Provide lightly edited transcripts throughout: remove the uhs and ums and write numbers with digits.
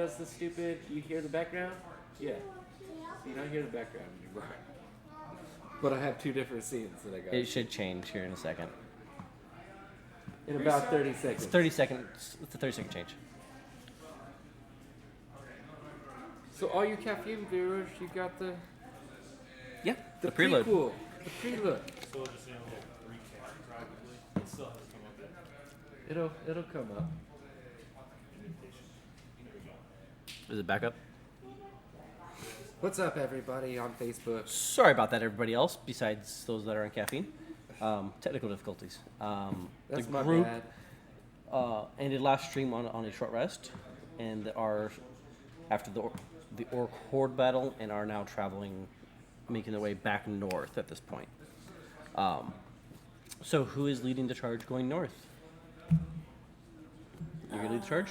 does the stupid, you hear the background? Yeah. You don't hear the background anymore. But I have two different scenes that I got. It should change here in a second. In about 30 seconds. It's 30 seconds. It's a 30-second change. So all you caffeine viewers, you got the The preload. prequel, the preload. So just a little recap, probably. It still has come up yet. It'll come up. Is it back up? What's up, everybody on Facebook? Sorry about that, everybody else, besides those that are on caffeine. Technical difficulties. That's the my group bad. ended last stream on a short rest, and are after the orc horde battle, and are now traveling, making their way back north at this point. So who is leading the charge going north? You're gonna lead the charge?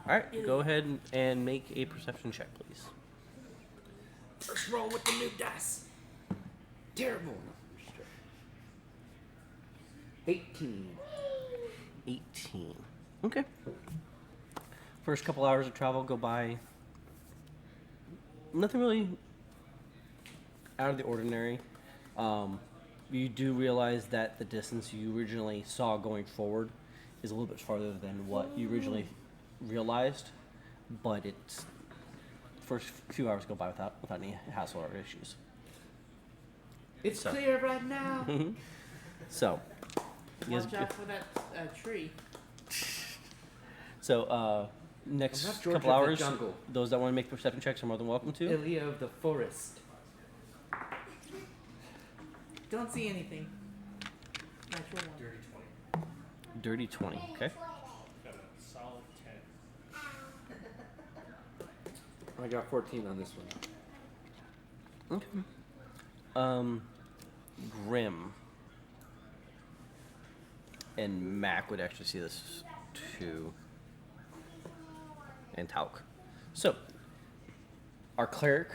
All right, go ahead and make a perception check, please. First roll with the new dice. Terrible. 18. 18. Okay. First couple hours of travel go by. Nothing really out of the ordinary. You do realize that the distance you originally saw going forward is a little bit farther than what you originally realized, but it's first few hours go by without any hassle or issues. It's So- clear right now. So, you guys- Watch out for that tree. so next I'm not George couple of the hours, jungle. those that want to make perception checks are more than welcome to. Ilya of the forest. Don't see anything. Natural one. Dirty 20, okay? Got a solid 10. I got 14 on this one. Okay. Grim and Mac would actually see this too, and Tauk. So, our cleric,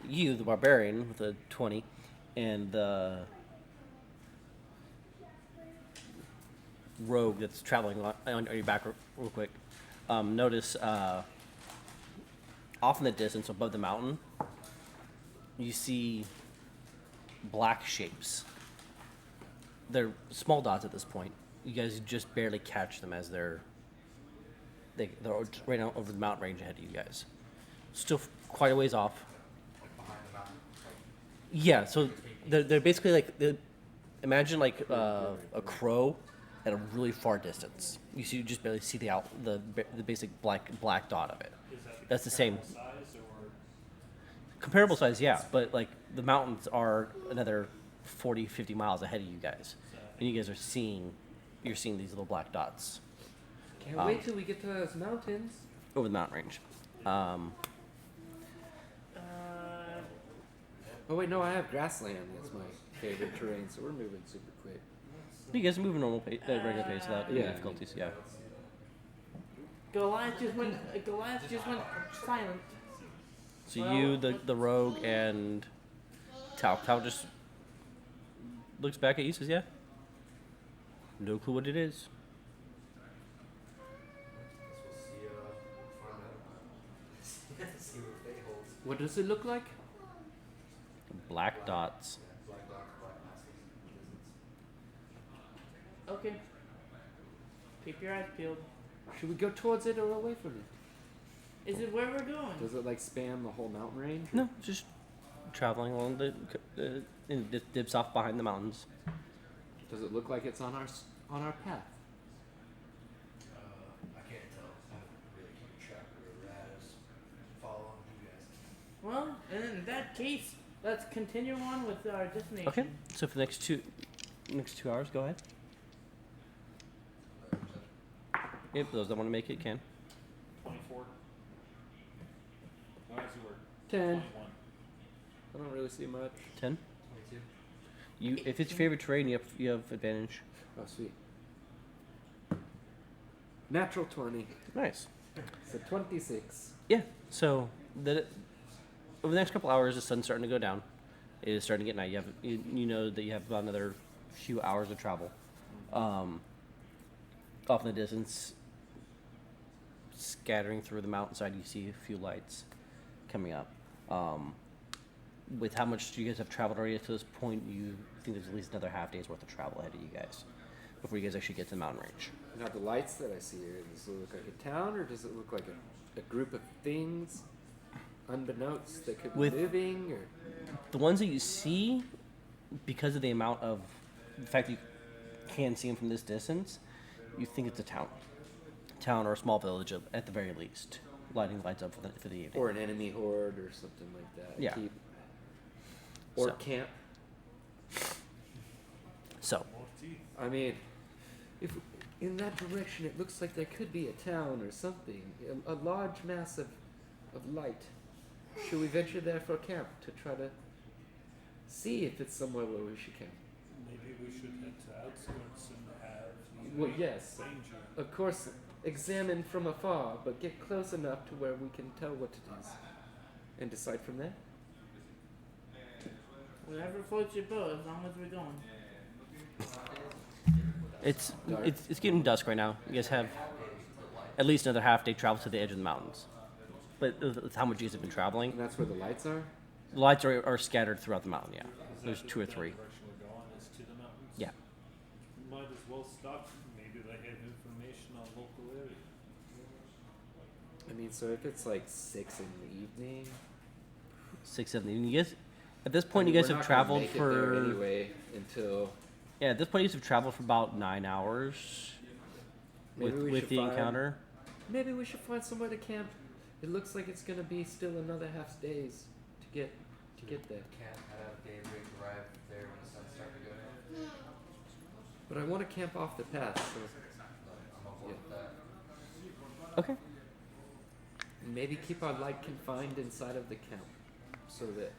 you, the barbarian, with a 20, and the rogue that's traveling on your back real quick, notice off in the distance above the mountain, you see black shapes. They're small dots at this point. You guys just barely catch them as they're right now over the mountain range ahead of you guys. Still quite a ways off. Yeah, so they're basically imagine like a crow at a really far distance. You just barely see the basic black dot of it. Is that That's the same. size or Comparable size, yeah, but like the mountains are another 40, 50 miles ahead of you guys, and you guys you're seeing these little black dots Can't wait till we get to those mountains. over the mountain range. Oh wait, no, I have grassland. That's my favorite terrain, so we're moving super quick. You guys are moving normal pace, regular pace without any Yeah. difficulties. Yeah. Goliath just went silent. So you, the rogue, and Tao just looks back at you, says, "Yeah, no clue what it is." What does it look like? Black dots. Okay. Keep your eyes peeled. Should we go towards it or away from it? Is it where we're going? Does it like span the whole mountain range? No, just traveling along and it dips off behind the mountains. Does it look like it's on our path? I can't tell. I haven't really keep track of where we're at. Is following you guys. Well, in that case, let's continue on with our destination. Okay. So for the next two hours, go ahead. Yep, those that want to make it can. 24? No, as you were 10. 21. I don't really see much. 10. 22. You, if it's your favorite terrain, you have advantage. Oh, sweet. Natural 20. Nice. So 26. Yeah. So over the next couple hours, the sun's starting to go down. It is starting to get night. You know that you have about another few hours of travel. Off in the distance, scattering through the mountainside, you see a few lights coming up. With how much you guys have traveled already to this point, you think there's at least another half day's worth of travel ahead of you guys before you guys actually get to the mountain range. Now the lights that I see here, does it look like a town or does it look like a group of things, unbeknownst, that could be With- living or? The ones that you see, because of the amount of the fact that you can see them from this distance, you think it's a town or a small village at the very least, lighting lights up for the evening. Or an enemy horde or something like that. Yeah. Or So. camp. So, More teeth. I mean, if in that direction it looks like there could be a town or something, a large mass of light. Should we venture there for camp to try to see if it's somewhere where we should camp? Maybe we should head to outskirts and have Well, yes. danger. Of course, examine from afar, but get close enough to where we can tell what it is, and decide from there. Whatever floats your boat, as long as we're going. it's Dark. it's getting dusk right now. You guys have at least another half day travel to the edge of the mountains. But with how much you guys have been traveling, And that's where the lights are. the lights are scattered throughout the mountain, yeah. Is There's that two or the three. direction we're going is to the mountains? Yeah. We might as well stop. Maybe they have information on local area. I mean, so if it's like 6 in the evening, 6, 7. And you guys, at this I point, mean, you guys we're have not gonna traveled make it there for anyway until yeah. At this point, you guys have traveled for about 9 hours maybe we with should the find, encounter. Maybe we should find somewhere to camp. It looks like it's gonna be still another half days to get there. Can't have daybreak arrive there when the sun's starting to go down. But I want to camp off the path, so I'm on board with that. Okay. maybe keep our light confined inside of the camp, so that.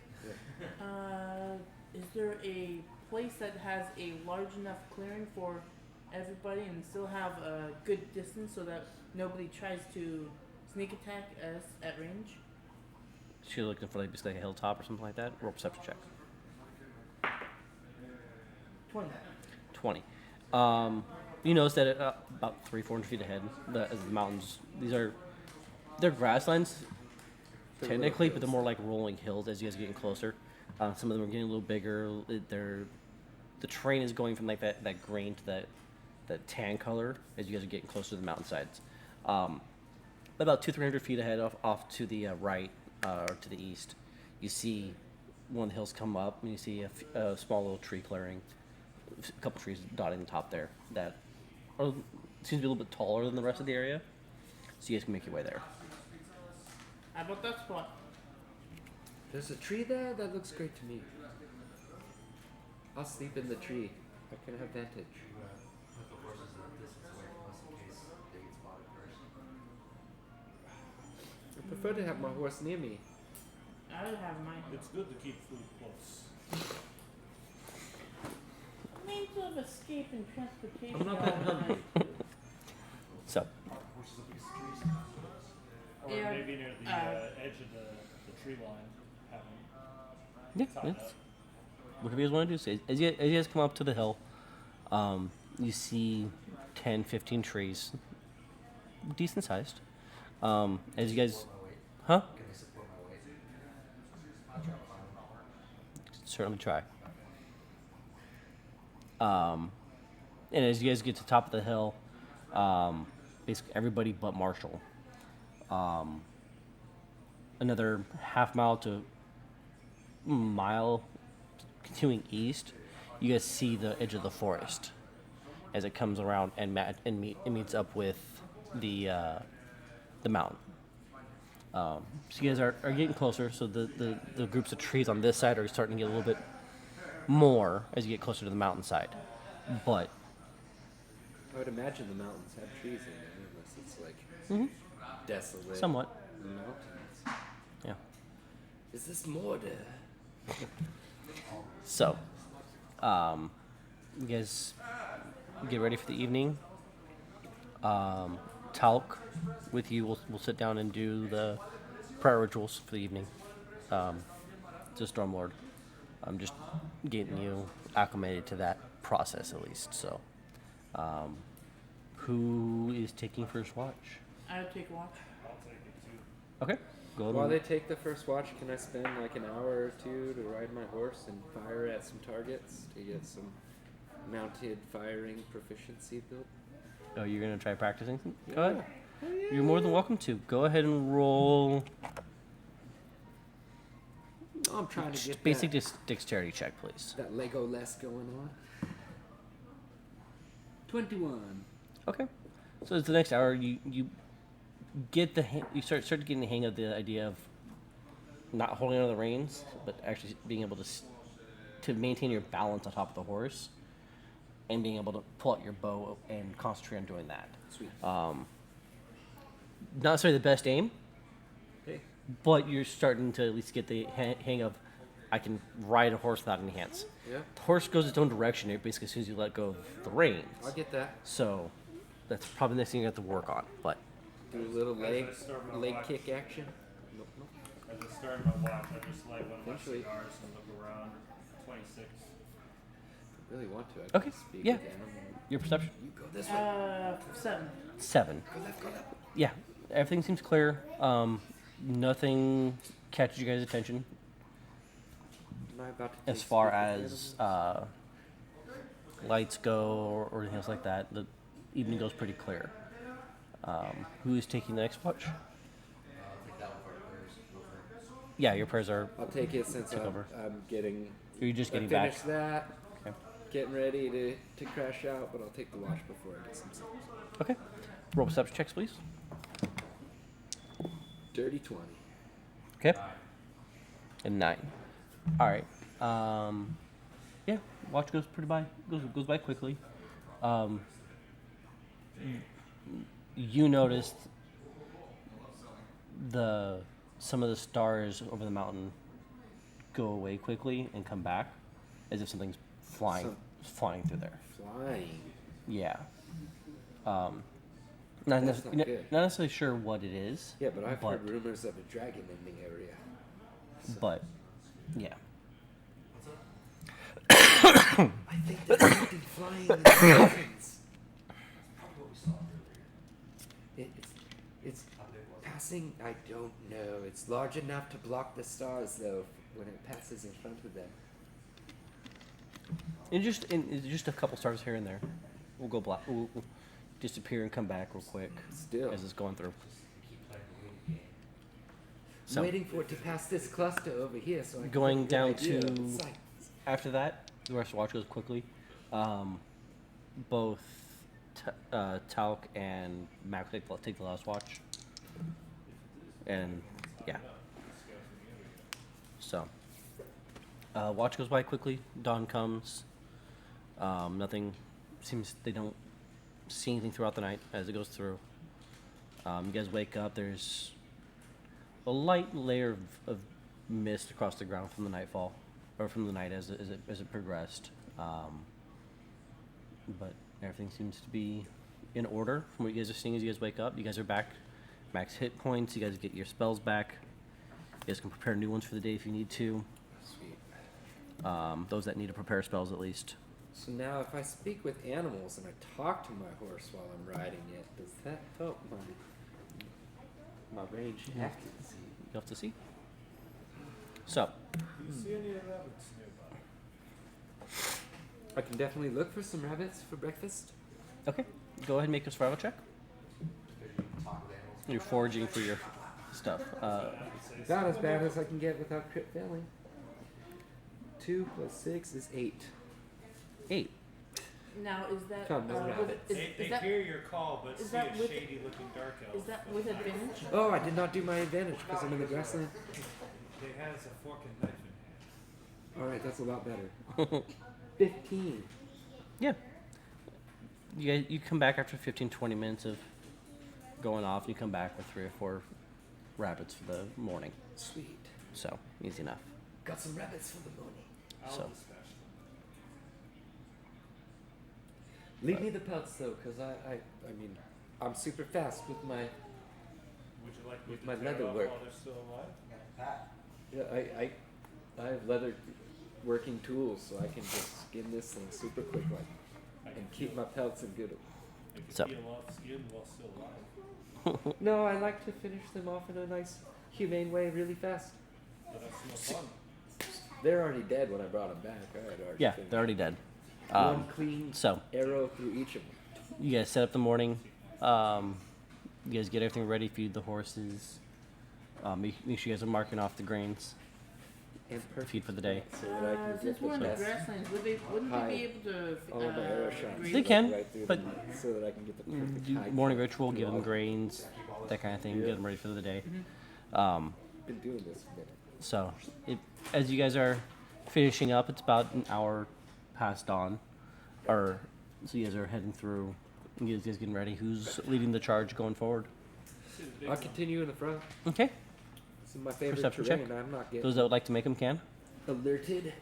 Is there a place that has a large enough clearing for everybody and still have a good distance so that nobody tries to sneak attack us at range? She's looking for like basically a hilltop or something like that. Roll perception check. 20. 20. You notice that about 300-400 feet ahead, as the mountains, they're grasslands They're technically, little but they're more like rolling hills as you guys are getting closer. Some of them are getting a little bigger. The terrain is going from like that green to that tan color as you guys are getting closer to the mountainsides. About 200-300 feet ahead, off to the right or to the east, you see one of the hills come up, and you see a small little tree clearing, a couple trees dotting the top there that seems to be a little bit taller than the rest of the area. So you guys can make your way there. How about that spot? There's a tree there that looks great to me. I'll sleep in the tree. I can have vantage. Put the horses a distance away from us in case they get spotted first. I prefer to have my horse near me. I have mine. It's good to keep food close. Means of escape and transportation. I'm not that all the hungry. time. So Horses up against the trees. Or Yeah, maybe near the edge of the tree line. Have them yeah, tied that's up. whatever you guys want to do. So as you guys come up to the hill, you see 10, 15 trees, decent sized. As you guys, Support my weight. huh? Can they support my weight? I'll try to climb them. Certainly try. And as you guys get to the top of the hill, basically everybody but Marshall. Another half mile to mile continuing east, you guys see the edge of the forest as it comes around and meets up with the mountain. So you guys are getting closer. So the groups of trees on this side are starting to get a little bit more as you get closer to the mountainside. But I would imagine the mountains have trees in them, unless it's like desolate somewhat, mountains. yeah. Is this Mordor? So, you guys get ready for the evening. Talk with you. We'll sit down and do the prayer rituals for the evening. To Stormlord. I'm just getting you acclimated to that process at least. So, who is taking first watch? I would take watch. I'll take it too. Okay. Go ahead. While and- they take the first watch, can I spend like an hour or two to ride my horse and fire at some targets to get some mounted firing proficiency built? Oh, you're gonna try practicing? Yeah. Go ahead. Oh, yeah. You're more than welcome to. Go ahead and roll I'm trying to get basic that, dexterity check, please. that Lego less going on. 21. Okay. So it's the next hour. You get the you start getting the hang of the idea of not holding on to the reins, but actually being able to maintain your balance on top of the horse, and being able to pull out your bow and concentrate on doing that. Sweet. Not necessarily the best aim, Okay. but you're starting to at least get the hang of I can ride a horse without any hands. Yeah. The horse goes its own direction basically as soon as you let go of the reins. I'll get that. So that's probably the next thing you have to work on. But Do a little leg I start my leg watch. kick action. Nope, nope. As I start my watch, I just light one of my Eventually. cigars and look around. 26. If I really want to. I Okay, can speak yeah. with animal. your perception? You go this way. 7. 7. Go left, go left. Yeah, everything seems clear. Nothing catches you guys' attention Am I about to as take far speak with as animals? lights go or anything else like that. The evening goes pretty clear. Who is taking the next watch? Take that one for prayers. Go for it. Yeah, your prayers are. I'll take it since Take over. I'm getting. You're just I getting back. finished that. Okay. Getting ready to crash out, but I'll take the watch before I get some sleep. Okay. Roll perception checks, please. Dirty 20. Okay. And 9. All right. Yeah, watch goes goes by quickly. You noticed some of the stars over the mountain go away quickly and come back, as if something's flying through there. Flying. Yeah. That's not good. Not necessarily sure what it is. Yeah, but I've heard But- rumors of a dragon in the area. But yeah. I think there's something flying in the mountains. Probably what we saw earlier. It's How big was it? passing. I don't know. It's large enough to block the stars, though, when it passes in front of them. And just a couple stars here and there. We'll go black. We'll disappear and come back real quick Still, as it's going through. Keep playing the waiting game. I'm So waiting for it to pass this cluster over here, so I can Going get a down good idea of to- its size. after that, the rest of the watch goes quickly. Both Talc and Mac take the last watch. And yeah. So watch goes by quickly. Dawn comes. Nothing seems. They don't see anything throughout the night as it goes through. You guys wake up. There's a light layer of mist across the ground from the nightfall, or from the night as it progressed. But everything seems to be in order from what you guys are seeing as you guys wake up. You guys are back, max hit points. You guys get your spells back. You guys can prepare new ones for the day if you need to. Sweet. Those that need to prepare spells at least. So now, if I speak with animals and I talk to my horse while I'm riding it, does that help my range accuracy? You'll have to see. So, Do you see any rabbits nearby? I can definitely look for some rabbits for breakfast. okay, go ahead and make a survival check. Maybe you can talk with animals. You're foraging for your stuff. About as bad as I can get without crit failing. 2 + 6 is 8. 8. Now, is that Come, no rabbits. is, They is that hear your call, but is see that a with- shady looking dark elf. is that with advantage? Oh, I did not do my advantage because I'm in the grassland. They has a fork and knife in hand. Alright, that's a lot better. 15. Yeah. You come back after 15, 20 minutes of going off. You come back with 3 or 4 rabbits for the morning. Sweet. So, easy enough. Got some rabbits for the morning. I'll So. dispatch them. Leave me the pelts though, because I mean, I'm super fast with my. Would you like me With to my tear leather it off work. while they're still alive? Pat, Yeah, I have leather working tools, so I can just skin this thing super quick, like, I can and keep peel- my pelts in good. I can So. peel off skin while still alive. No, I like to finish them off in a nice, humane way, really fast. But that's no fun. They're already dead when I brought them back. I had already Yeah, finished. they're already dead. One clean So arrow through each of them. you guys set up the morning. You guys get everything ready, feed the horses. Make sure you guys are marking off the grains. And perfect Feed for the day. so that I can Since get we're in the best. grasslands, wouldn't they be able to All of my arrow shots. graze They can, right through but them so that I can get the perfect do height morning ritual, through give them all- grains, that kind of thing. Yeah. Get them ready for the day. Been doing this a minute. So, as you guys are finishing up, it's about an hour past dawn. Or, so you guys are heading through. You guys getting ready. Who's leading the charge going forward? I'll continue in the front. Okay. This is my favorite Perception terrain. check. I'm not getting Those that would like to make them can. alerted.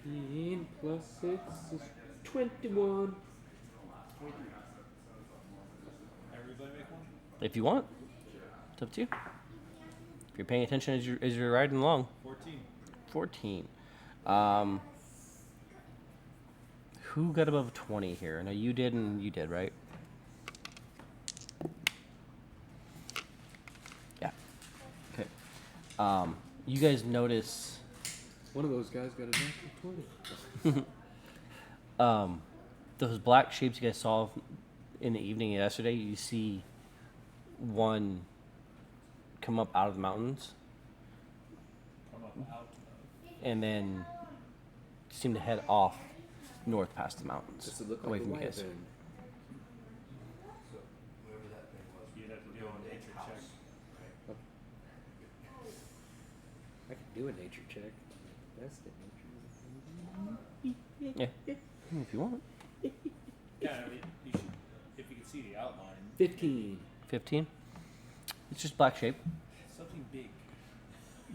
15 plus 6 is 21. Everybody make one? If you want. It's up to you. If you're paying attention as you're riding along. 14. 14. Who got above 20 here? No, you did and you did, right? Yeah. Okay. You guys notice One of those guys got a natural 20. those black shapes you guys saw in the evening yesterday. You see one come up out of the mountains Come up out. and then seem to head off north past the mountains, Does it look away like a from you guys. wyvern? So whoever that thing was. You'd have to do a nature check. I can do a nature check. That's the nature. Yeah, if you want. Yeah, I mean, you should, if you can see the outline, 15. 15. It's just black shape, something big.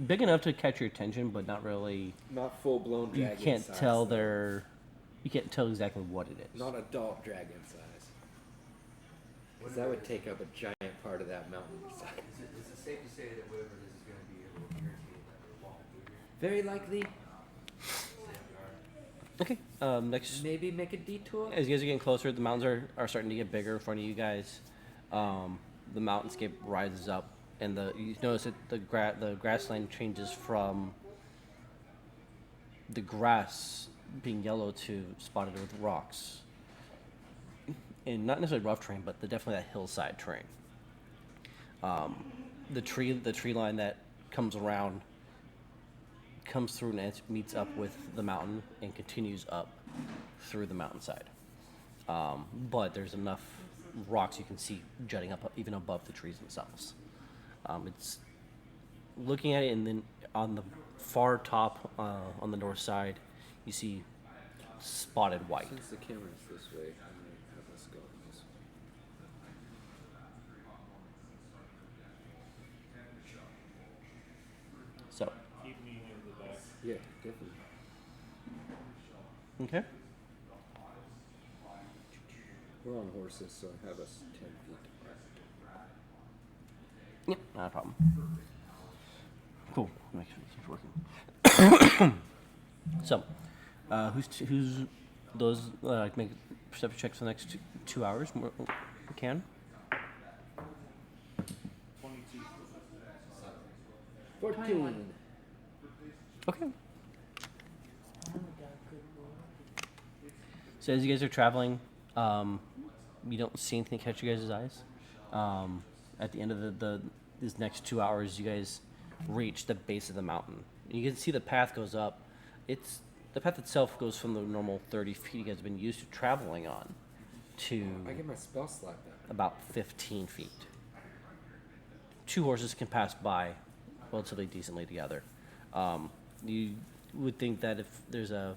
big enough to catch your attention, but not really. Not full blown You dragon can't size, tell though. their. You can't tell exactly what it is. Not adult dragon size. Because that would take up a giant part of that mountain side. Is it safe to say that whatever it is going to be a little irritated that we're walking through here? Very likely. Okay. Next, Maybe make a detour. as you guys are getting closer, the mountains are starting to get bigger in front of you guys. The mountainscape rises up, and you notice that the grassland changes from the grass being yellow to spotted with rocks, and not necessarily rough terrain, but definitely that hillside terrain. The tree line that comes around comes through and it meets up with the mountain and continues up through the mountainside. But there's enough rocks you can see jutting up even above the trees themselves. It's looking at it, and then on the far top, on the north side, you see spotted white. Since the camera's this way, I'm going to have us go this way. So, Keep me in the back. Yeah, definitely. okay. We're on horses, so have us 10 feet apart. Yep, not a problem. Cool. Make sure this is working. So, who's those? Make perception checks for the next 2 hours. Can 22. 14. 21. okay. So as you guys are traveling, you don't see anything catch you guys' eyes. At the end of these next 2 hours, you guys reach the base of the mountain. You can see the path goes up. The path itself goes from the normal 30 feet you guys have been used to traveling on to I get my spell slot back. about 15 feet. 2 horses can pass by relatively decently together. You would think that if there's a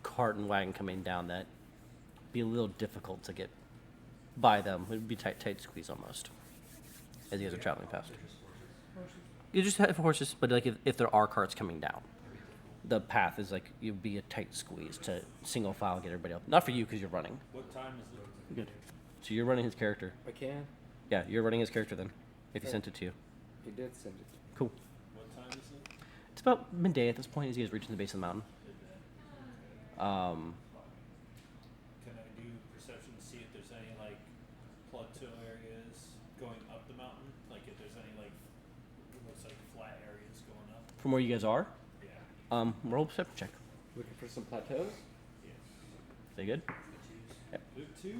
cart and wagon coming down, that be a little difficult to get by them. It would be tight squeeze almost as you guys are traveling past. You just have horses, but like if there are carts coming down, the path is like you'd be a tight squeeze to single file get everybody up. Not for you because you're running. What time is it? Good. So you're running his character. I can. Yeah, you're running his character then. If he sent it to you. He did send it. Cool. What time is it? It's about midday at this point as you guys reach the base of the mountain. Can I do perception to see if there's any like platoons from where you guys are. Yeah. Roll a perception check. Looking for some plateaus. Yes. They good? Good twos.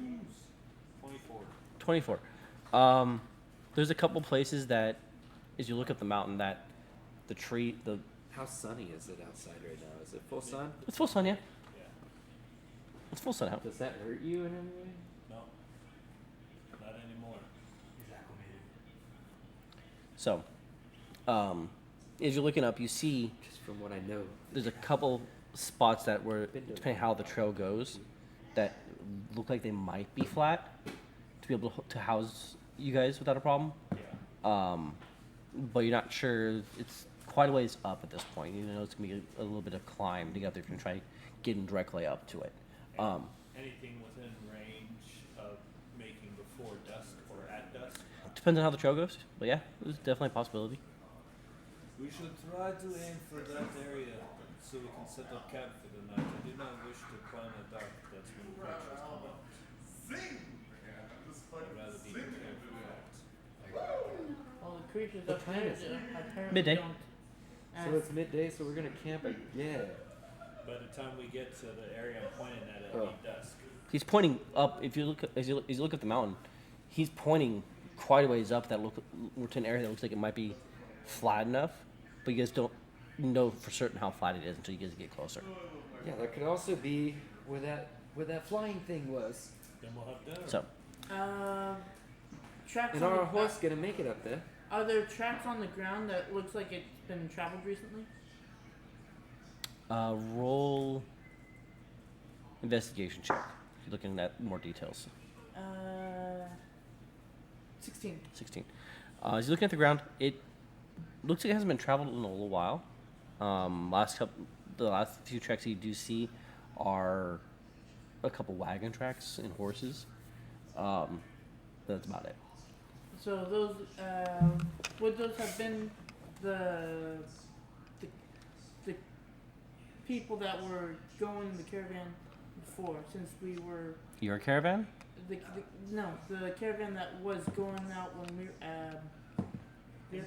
24. 24. There's a couple places that, as you look up the mountain, that the tree, How sunny is it outside right now? Is it full sun? it's full sun, yeah. Yeah. It's full sun out. Does that hurt you in any way? No. Not anymore. He's acclimated. So, as you're looking up, you see Just from what I know. there's a couple spots that were, depending how the trail goes, that look like they might be flat to be able to house you guys without a problem. Yeah. But you're not sure. It's quite a ways up at this point. You know, it's gonna be a little bit of climb to get up there if you're gonna try getting directly up to it. Anything within range of making before dusk or at dusk? Depends on how the trail goes, but yeah, there's definitely a possibility. We should try to aim for that area so we can set up camp for the night. I do not wish to climb at dark. That's when creatures come out. I'd rather be prepared for that. Well, the creatures What up time there is it? apparently Midday. don't. So it's midday, so we're gonna camp again. By the time we get to the area I'm pointing at, Oh. it'll be dusk. He's pointing up. If you look as you look at the mountain, he's pointing quite a ways up. To an area that looks like it might be flat enough, but you guys don't know for certain how flat it is until you guys get closer. Yeah, there could also be where that flying thing was. Then we'll have dinner. So, Tracks And on our the, horse gonna make it up there. Are there tracks on the ground that looks like it's been traveled recently? roll investigation check. If you're looking at more details. 16. 16. As you're looking at the ground, it looks like it hasn't been traveled in a little while. The last few tracks you do see are a couple wagon tracks and horses. That's about it. So those, would those have been the people that were going in the caravan before, since we were Your caravan? the caravan that was going out when we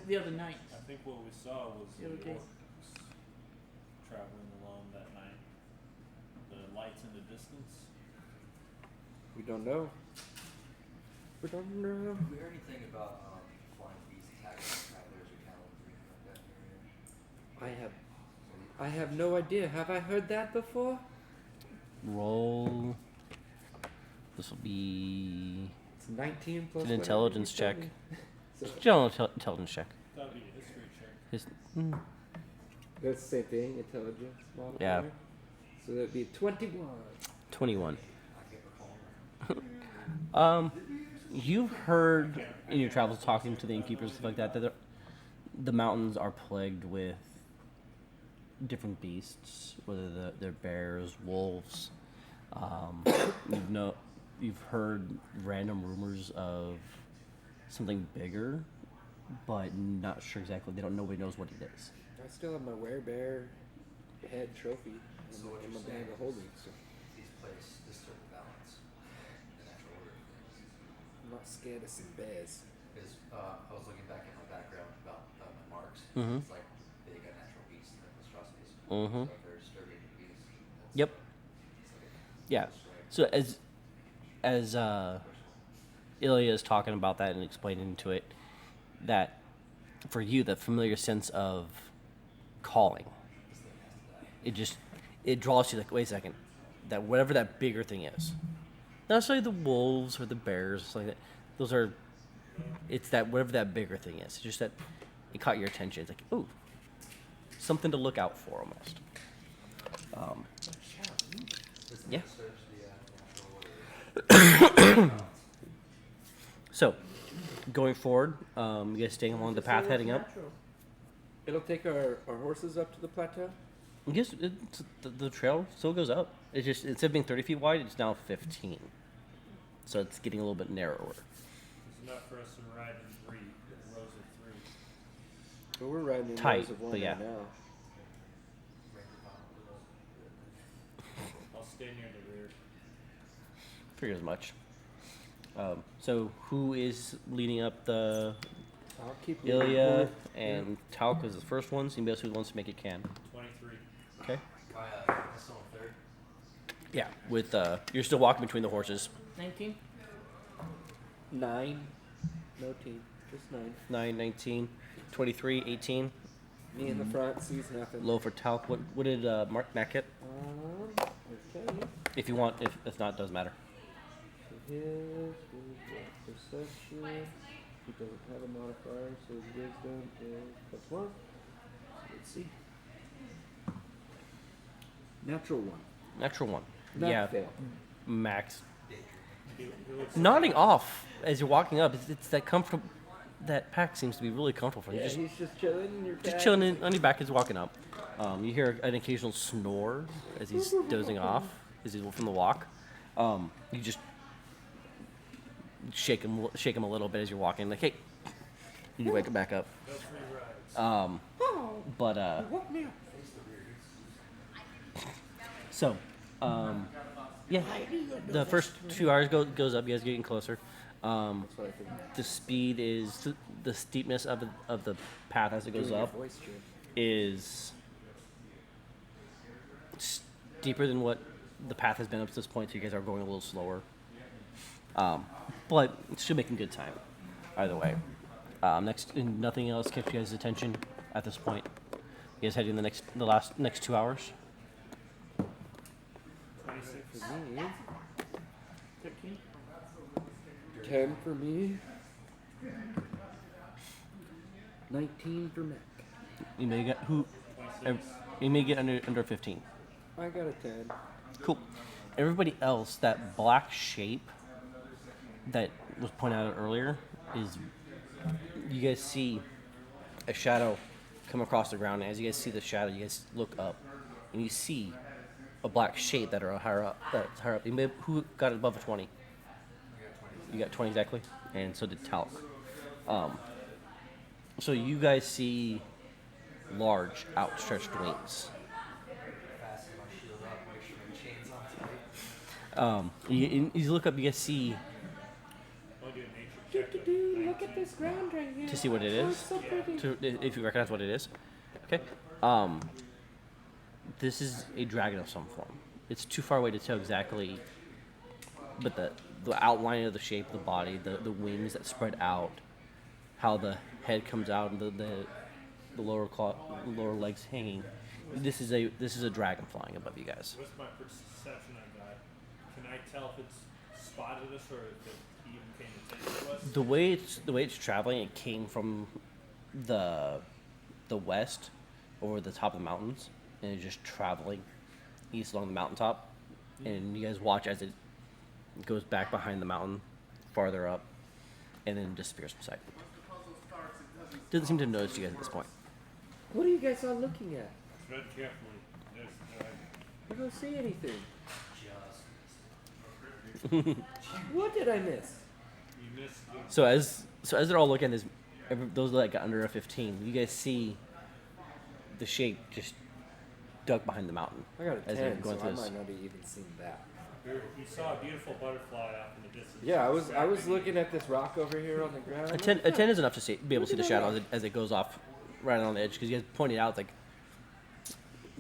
the other night. I think what we saw was the Yeah, okay. orcs traveling along that night. The lights in the distance. We don't know. We don't know. Did we hear anything about flying beasts attacking travelers or camels or anything like that in the area? I have no idea. Have I heard that before? Roll. This will be It's 19 plus an whatever intelligence you told check. me. So General intelligence check. That'd be a history check. His, that's the same thing, intelligence modifier. Yeah. So that'd be 21. 21. I can't recall. You've heard in your travels talking to the innkeepers stuff like that the mountains are plagued with different beasts, whether they're bears, wolves. You've heard random rumors of something bigger, but not sure exactly. Nobody knows what it is. I still have my werebear head trophy So what in you're my bag saying of holding. So These places disturb the balance, the natural order of things. I'm not scared of some bears. Because I was looking back at my background about my marks. Mhm. It's like they got natural beasts and monstrosities. Mhm. So if they're disturbing the beasts, that's Yep. it's like a Yeah. So as Ilya is talking about that and explaining to it, that for you the familiar sense of calling, it draws you like, wait a second, that whatever that bigger thing is, not necessarily the wolves or the bears, something like that. It's that whatever that bigger thing is. It's just that it caught your attention. It's like, ooh, something to look out for almost. This Yeah. disturbs the natural order. So, going forward, you guys staying along the So path what's heading up. natural? It'll take our horses up to the plateau. I guess the trail still goes up. It's just instead of being 30 feet wide, it's now 15. So it's getting a little bit narrower. It's not for us to ride in rows of three. But we're riding in Tight, rows of one but yeah. right now. I'll stay near the rear. Figure as much. So who is leading up the I'll keep Ilya and Talc was the first ones. Anybody else who wants to make it can. 23. Okay. Still in third. Yeah. With you're still walking between the horses. 19. 9. No team. Just 9. 9, 19, 23, 18. Me in the front sees nothing. Low for Talc. What did Matt get? Okay. If you want, if not, doesn't matter. So his is perception. He doesn't have a modifier, so his wisdom is +1. Let's see. Natural 1. Natural 1. Not yeah. fail. Max. He looks Nodding off as you're walking up. It's that comfortable. That pack seems to be really comfortable for you. Yeah, Just he's just chilling in your Just bag. chilling on your back as you're walking up. You hear an occasional snore as he's dozing off, as he's from the walk. You just shake him a little bit as you're walking, like, hey, you wake him back up. no free rides. But Woke me up. so, yeah, the first few hours goes up. You guys are getting closer. That's what I think. The speed is the steepness of the path as it goes Doing your up voice, Jim. is steeper than what the path has been up to this point, so you guys are going a little slower. But still making good time, either way. Nothing else kept you guys' attention at this point. You guys heading the next 2 hours. 26. For me, 13. 10 for me. 19 for Mac. You may get 26. you may get under 15. I got a 10. Cool. Everybody else, that black shape that was pointed out earlier is, you guys see a shadow come across the ground. And as you guys see the shadow, you guys look up and you see a black shape that are higher up. That's higher up. Who got above a 20? You got 20 exactly, and so did Talc. So you guys see large, outstretched wings. Fasten my shield up, make sure my chain's on tight. You look up, you guys see I'll do a nature check. of Look at 19. this ground right here. to see what it Oh, is. it's so pretty. If you recognize what it is. Okay. This is a dragon of some form. It's too far away to tell exactly, but the outline of the shape of the body, the wings that spread out, how the head comes out, and the lower legs hanging. This is a dragon flying above you guys. What's my perception of that? Can I tell if it's spotted us or if it even came attention to us? The way it's traveling, it came from the west over the top of the mountains, and it's just traveling east along the mountaintop. And you guys watch as it goes back behind the mountain, farther up, and then disappears from sight. Doesn't seem to notice you guys at this point. What are you guys all looking at? Tread carefully. There's the dragon. I don't see anything. Just What did I miss? You missed the So as they're all looking at this, those that got under a 15, you guys see the shape just dug behind the mountain. I got a As they're 10, so going I through this. might not have even seen that. You saw a beautiful butterfly off in the distance. Yeah, I was looking at this rock over here on the ground. A 10 is enough to be able to see the shadow as it goes off right on the edge, because you guys pointed out, like,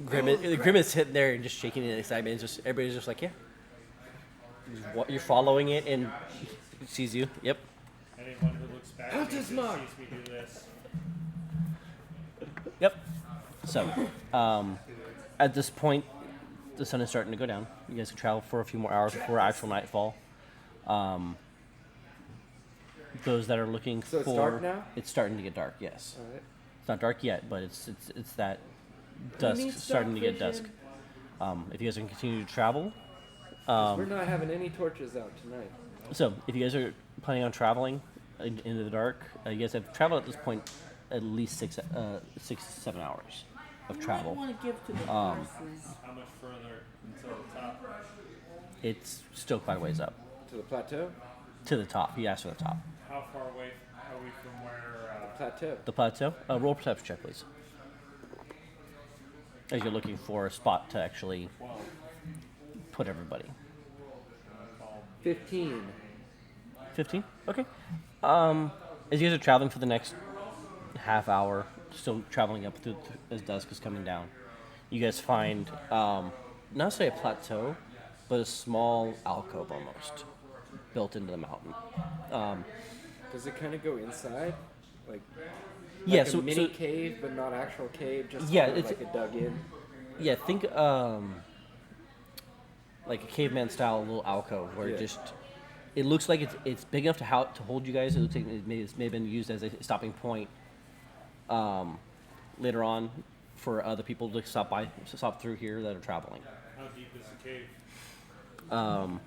Grimace sitting there and just shaking in excitement. It's just everybody's just like, yeah. You're following it and he sees you. Yep. Anyone who looks back Hunter's and sees mark. me do this. Yep. So, at this point, the sun is starting to go down. You guys can travel for a few more hours before actual nightfall. Those that are looking So for it's dark now? it's starting to get dark. Yes, Alright. it's not dark yet, but it's that dusk need starting to get dark dusk. vision. If you guys can continue to travel, 'Cause we're not having any torches out tonight. so if you guys are planning on traveling into the dark, you guys have traveled at this point at least 6-7 hours of travel. You might want to give to the horses. How much further until the top? It's still quite a ways up To the plateau? to the top. You asked for the top. How far away are we from where? Plateau. The plateau. Roll perception check, please. As you're looking for a spot to actually 12. put everybody. Called 15. 15. Okay. As you guys are traveling for the next half hour, still traveling up through as dusk is coming down, you guys find not necessarily a plateau, but a small alcove almost built into the mountain. Does it kind of go inside? Like, Yeah, like a mini cave, but not actual cave, just Yeah, kinda it's- like a dug in. yeah, think like a caveman style little alcove where Yeah. it looks like it's big enough to hold you guys. It looks like it's may have been used as a stopping point later on for other people to stop through here that are traveling. How deep is the cave?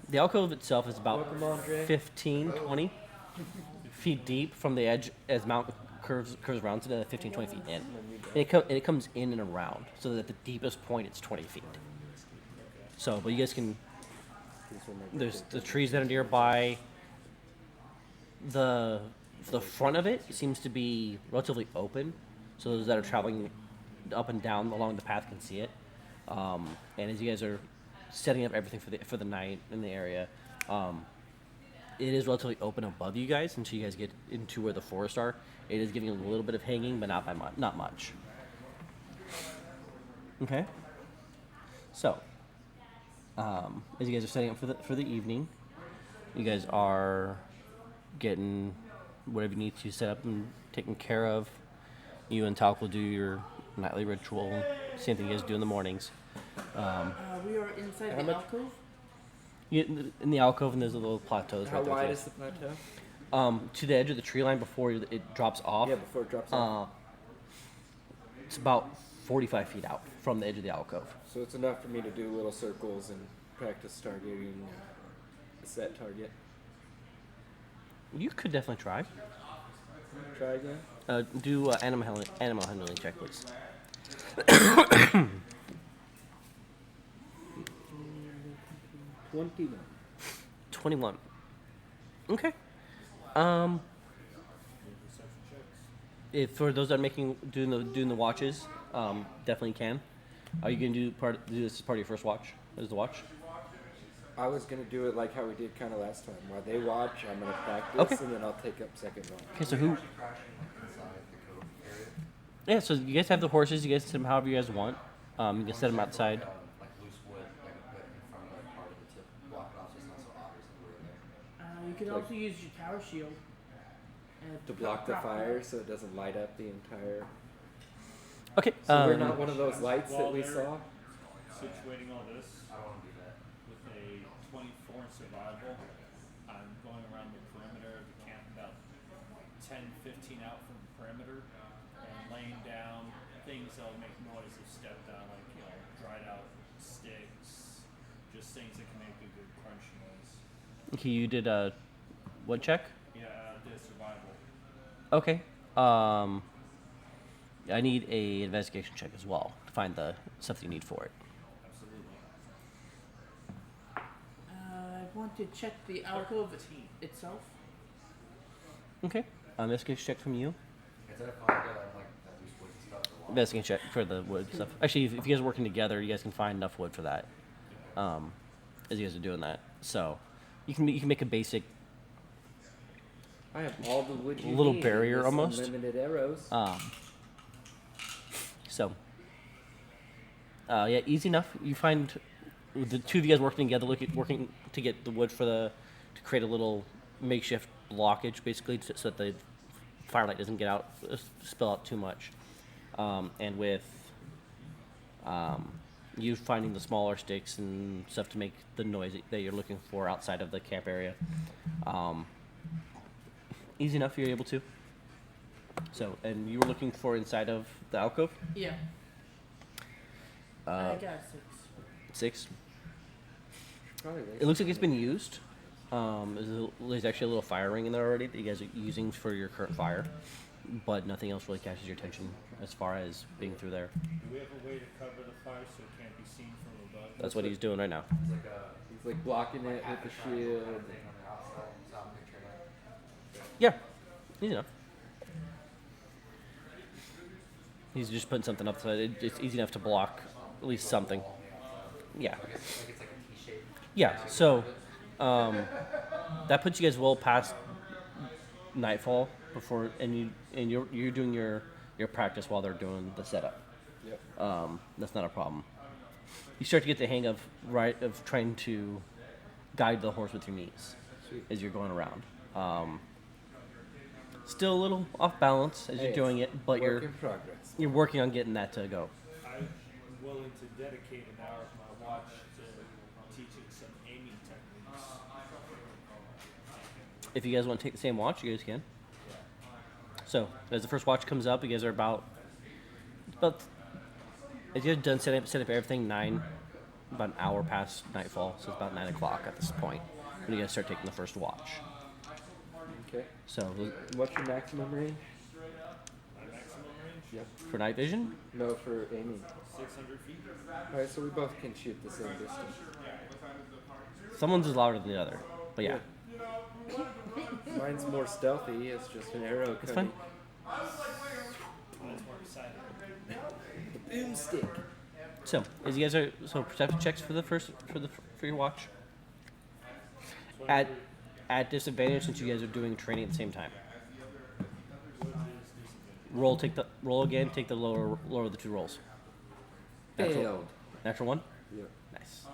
The alcove itself is about Welcome, Andre. 15, 20 feet deep from the edge as Mount curves around to the 15, 20 feet in. And it comes in and around, so that at the deepest point it's 20 feet. So, but you guys can. There's the trees that are nearby. The front of it seems to be relatively open, so those that are traveling up and down along the path can see it. And as you guys are setting up everything for the night in the area, it is relatively open above you guys until you guys get into where the forests are. It is giving a little bit of hanging, but not much. Okay. So, as you guys are setting up for the evening, you guys are getting whatever you need to set up and taken care of. You and Talk will do your nightly ritual, same thing you guys do in the mornings. We are inside How the much- alcove. In the alcove, and there's a little plateaus How right there. wide too. is the plateau? To the edge of the tree line before it drops off. Yeah, before it drops off. It's about 45 feet out from the edge of the alcove. So it's enough for me to do little circles and practice targeting a set target. You could definitely try. Try again. Do animal handling check, please. 21. 21. Okay. Perception checks. If for those that are doing the watches, definitely can. Are you gonna do this as part of your first watch? As the watch? I was gonna do it like how we did kind of last time. While they watch, I'm gonna practice, Okay. and then I'll take up second watch. Okay, so who? Crashing inside the cove area. Yeah, so you guys have the horses. You guys set them however you guys want. You can set them outside. Like loose wood, like a bit in front of the part of the tip, block it off so it's not so obvious that we're in there. You can Like- also use your tower shield. To block the drop fire that. so it doesn't light up the entire. Okay. So we're not one of those lights that While we they're saw. situating all this I don't want to do that. with a 24 in survival, I'm going around the perimeter of the camp about 10, 15 out from the perimeter and laying down things that will make noise if stepped on, like, dried out sticks, just things that can make a good crunch noise. Okay, you did a what check? Yeah, the survival. Okay. I need a investigation check as well to find the stuff that you need for it. Absolutely. I want to check the alcove itself. Okay. Investigation check from you. Is that a find like that loose wood and stuff? or what? Investigation check for the wood stuff. Actually, if you guys are working together, you guys can find enough wood for that. As you guys are doing that, so you can make a basic I have all the wood you Little need. barrier This almost. Unlimited arrows. So, yeah, easy enough. You find the two of you guys working together, working to get the wood to create a little makeshift blockage, basically, so that the firelight doesn't get out, spill out too much. And with you finding the smaller sticks and stuff to make the noise that you're looking for outside of the camp area. Easy enough, you're able to. So, and you were looking for inside of the alcove? Yeah. I Uh, got 6. 6. Probably It looks like it's been used. There's actually a little fire ring in there already that you guys are using for your current fire, but nothing else really catches your attention as far as being through there. Do we have a way to cover the fire so it can't be seen from above? That's what he's doing right now. It's like a He's like blocking it with the shield. thing on the outside. So I'm picturing that. Yeah, easy enough. He's just putting something up so it's easy enough to block at least something. Yeah. I guess like it's like a T shape. Yeah, so that puts you guys well past nightfall. before, and you're doing your practice while they're doing the setup. Yep. That's not a problem. You start to get the hang of trying to guide the horse with your knees Sweet. as you're going around. Still a little off balance as Hey, you're doing it, but Work in progress. you're working on getting that to go. I'm willing to dedicate an hour of my watch to teaching some aiming techniques. If you guys want to take the same watch, you guys can. So as the first watch comes up, you guys are about as you're done set up everything about an hour past nightfall, so it's about 9 o'clock at this point when you guys start taking the first watch. Okay. So What's your maximum range? My maximum range, Yep. for night vision, No, for aiming. 600 feet. All right, so we both can shoot the same distance. someone's is louder than the other, but yeah, Mine's more stealthy. It's just an arrow it's coming. fine. Mine's more exciting. Boomstick. So as you guys are perception checks for your watch. At disadvantage since you guys are doing training at the same time. Roll again. Take the lower of the two rolls. Failed. Natural one. Yep. Nice.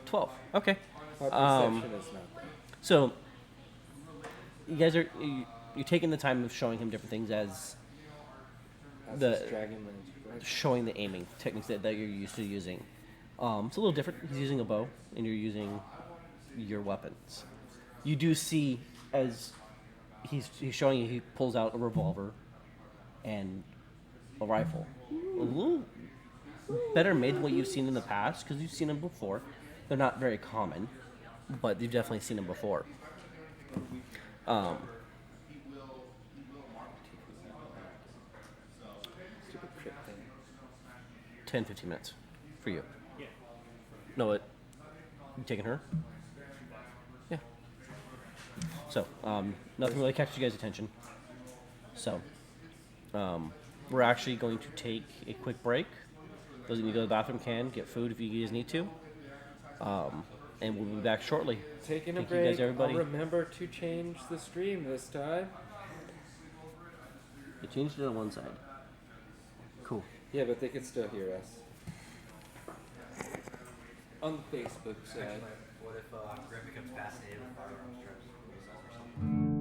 12. Okay. My Um, perception is not there. So you guys are you're taking the time of showing him different things as That's the- just Dragon Lance, right? showing the aiming techniques that you're used to using. It's a little different. He's using a bow, and you're using your weapons. You do see as he's showing you, he pulls out a revolver and a rifle. A little better made than what you've seen in the past, because you've seen them before. They're not very common, but you've definitely seen them before. Stupid crit thing. 10, 15 minutes for you. Yeah. No, you taking her? Yeah. So, nothing really catches you guys' attention. So, we're actually going to take a quick break. Those of you who go to the bathroom can get food if you guys need to. And we'll be back shortly. Taking a Thank you break. guys, everybody. I'll remember to change the stream this time. You changed it on one side. Cool. Yeah, but they can still hear us. On the Facebook side. What if Greg becomes fascinated with firearms trips?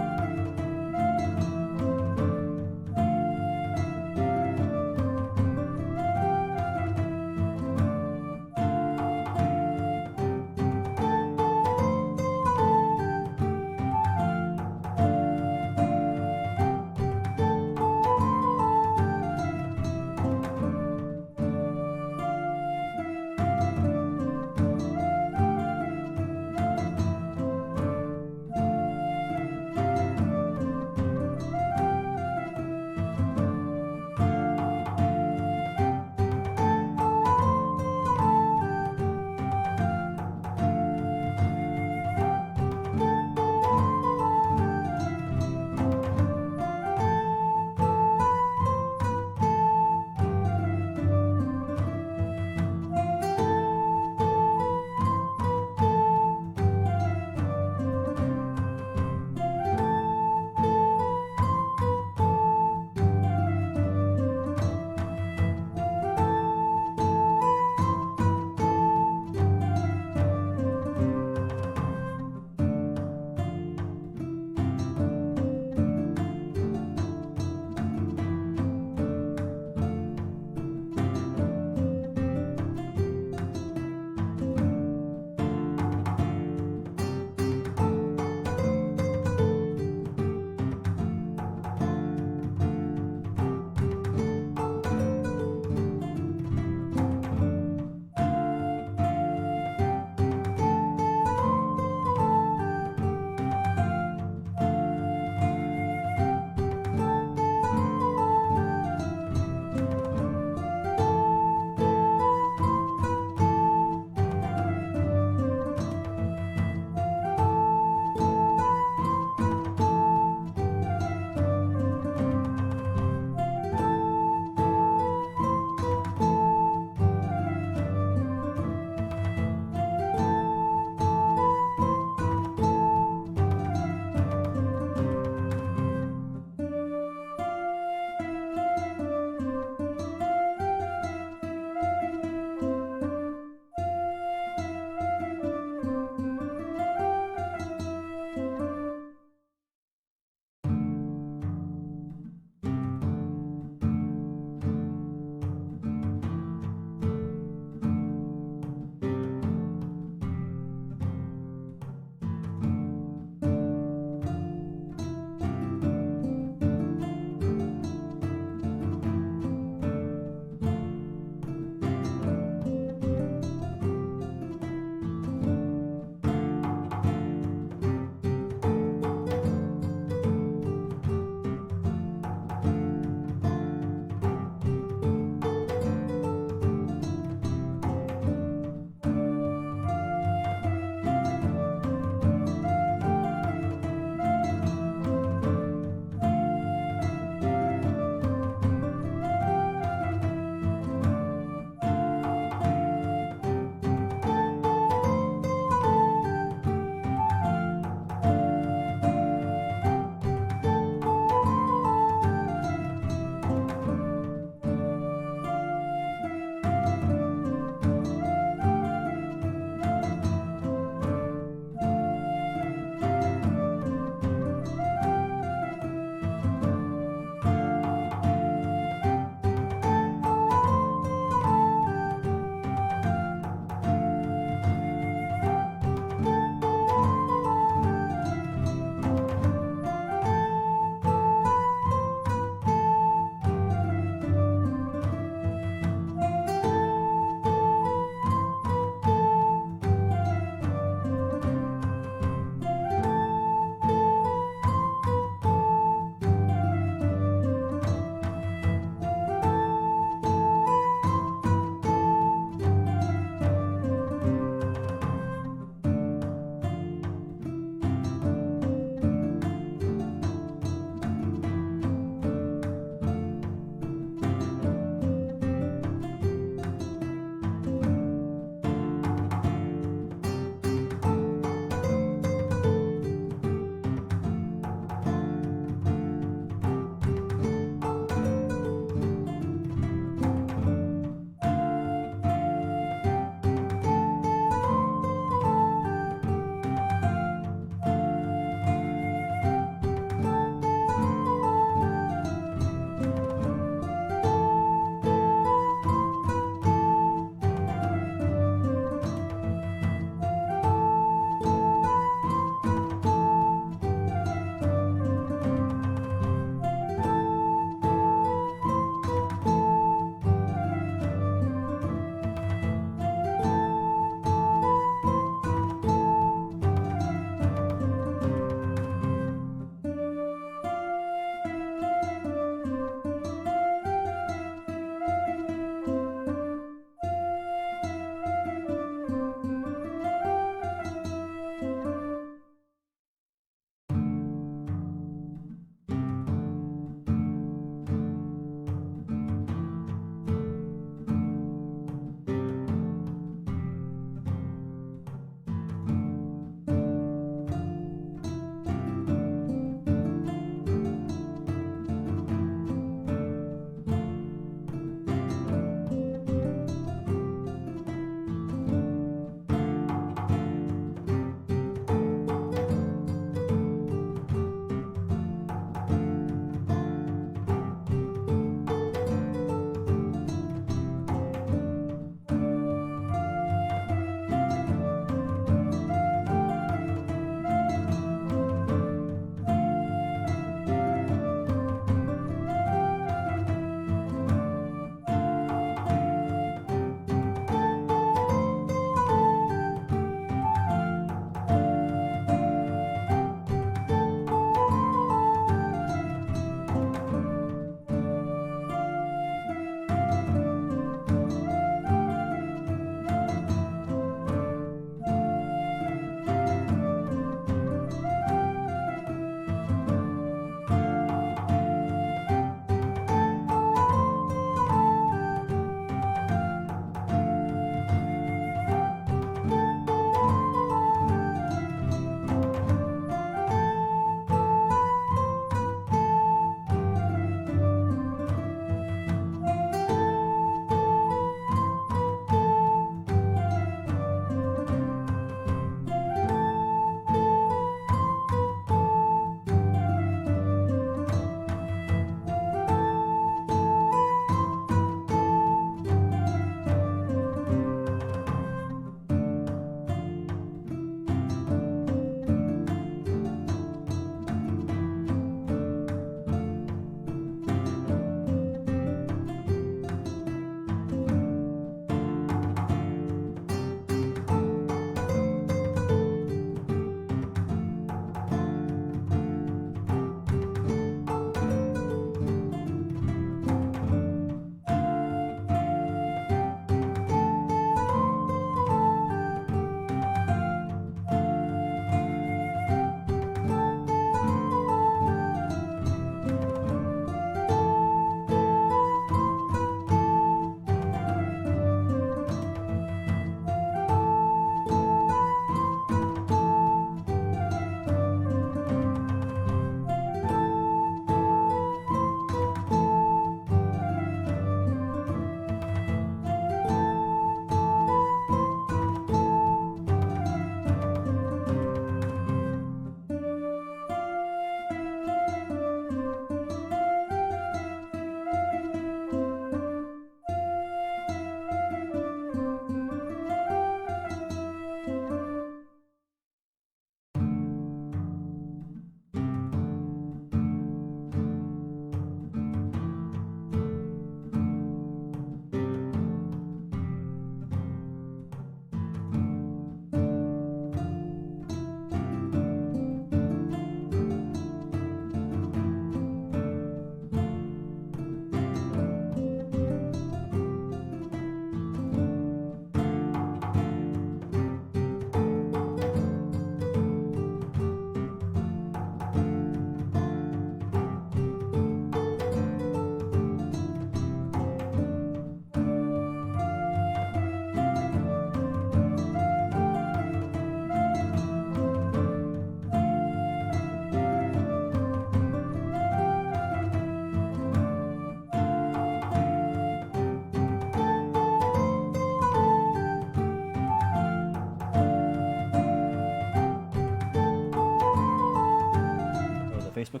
Facebook?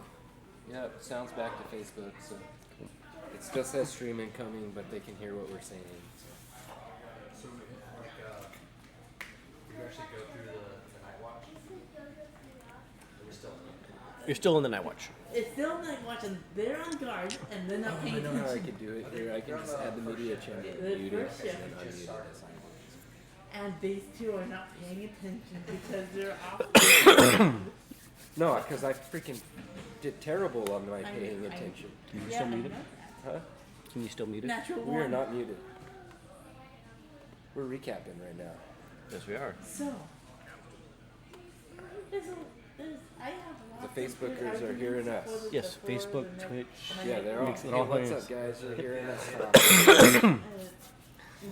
Yeah, sounds back to Facebook, so it still says stream incoming, but they can hear what we're saying. So like, you actually go through the night watch? Or we're still. You're still in the night watch. It's still night watch, and they're on guard, and they're not I paying know how I attention. could do it here. I can just add the media channel, The mute it, first and shift. then unmute Just it. started. And these two are not paying attention because they're off. No, because I freaking did terrible on my I- paying I- attention. Can you Yeah, still I mute it? know Huh? Can you still mute that. it? Natural We are one. not muted. We're recapping right now. Yes, we are. So, I have lots The of good Facebookers are hearing arguments us. for the- Yes, for the Facebook, next- Twitch. Yeah, they're all. Mix it Hey, all what's hands. up, guys? You're hearing us talk.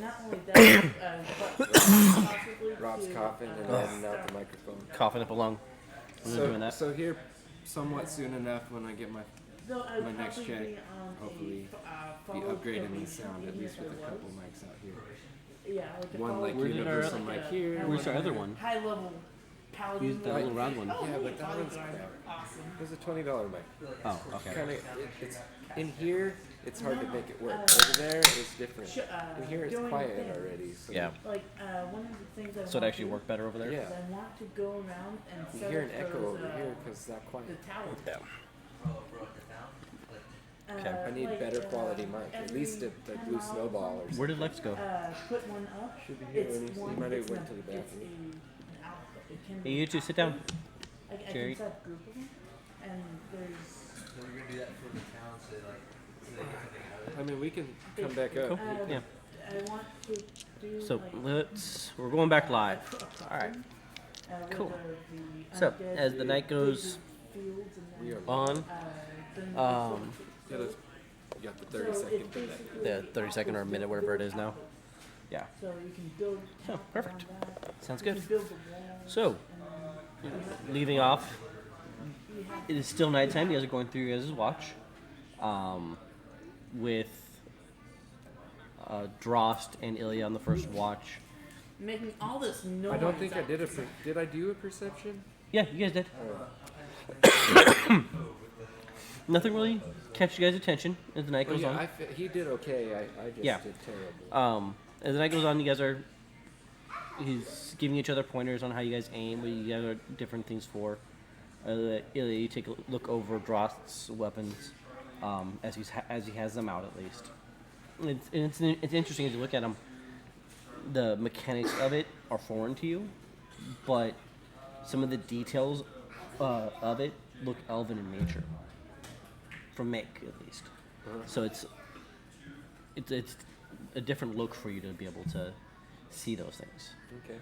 Not only that, but possibly Rob's to, coughing and uh, handing out the microphone. Coughing up a lung. I'm not doing that. So here, somewhat soon enough, when I get my though I would my next probably check, be on hopefully a, be follow upgrading probation, the sound at even least if with I a was. couple mics out here. Yeah, like a One follow- like Where did our- universal like mic a- here. Where's our one other there. one? high level paladin. Use that little round one. Oh, Yeah, but that paladin one's guard. crap. Awesome. There's a $20 mic. Oh, okay. Kind of, it's in here. It's hard to No, make it work. uh, Over there, it's different. In here, it's during quiet things. already. So Yeah. Like one of the things I So it want actually to worked better over there? Yeah. is I want to go around and You set hear up an echo those, over here because that the quiet. tower. Yeah. For like the town? Like, Okay. I need like, better quality mic. At every least the 10 blue miles snowball or something. Where did Lex go? Put one up. Should be here It's when he's- he one. might have it's went not- to the it's bathroom. an output. It can Hey, be you two sit down. I Jerry. can set group of them, and there's. so we're gonna do that for the town, so like, so they get something out of it? I mean, we can come back Cool. up. Yeah. I want to do. So like, we're going back live. a crossing, Alright. where Cool. the So undead as the night goes visit fields and We then, are on, then um, Yeah, let's, you got the 30 so it's second for that. basically the 30 second or a minute, whatever it is now. Yeah. So you can build. Oh, towns perfect. around that. Sounds You good. can build the walls, So, and then leaving off, you have it is still nighttime. You guys are going through your guys' watch. With Drost and Ilya on the first watch. making all this noise. I don't think I out did did I do a perception? Yeah, you guys did. Alright. Nothing really catch you guys' attention as the night Well, goes yeah, on. he did okay. I just Yeah. did terrible. As the night goes on, you guys are. He's giving each other pointers on how you guys aim, what you guys are different things for. Ilya, you take a look over Drost's weapons, as he has them out at least. It's interesting as you look at them. The mechanics of it are foreign to you, but some of the details of it look elven in nature. From Mick, at least. So it's a different look for you to be able to see those things. Okay.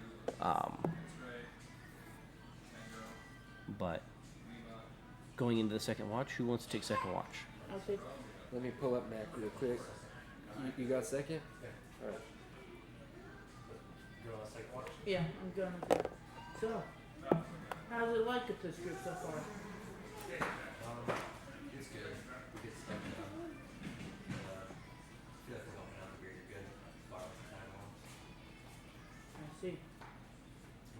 But going into the second watch, who wants to take second watch? I'll take. Let me pull up Mac real quick. You got second? Alright. You want a second watch? Yeah, I'm going to. So, how's it like at this group so far? It's good. We get stuff done. I feel like we're helping out the very good. Far with the time on. I see.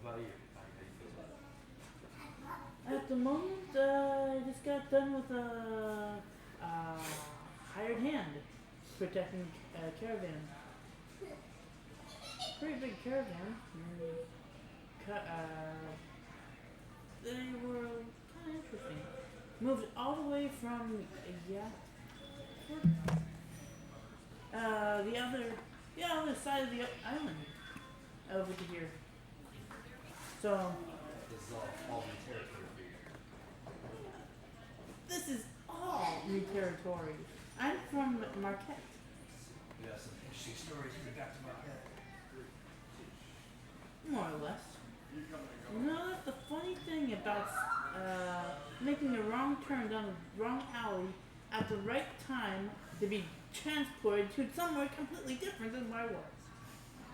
What about you? How do you feel about it? At the moment, I just got done with a hired hand protecting a caravan. Pretty big caravan. They were kind of interesting. Moved all the way from the other side of the island over to here. So. This is all new territory for you. This is all new territory. I'm from Marquette. We have some interesting stories we got to Marquette. More or less. You know, that's the funny thing about making a wrong turn down the wrong alley at the right time to be transported to somewhere completely different than where I was.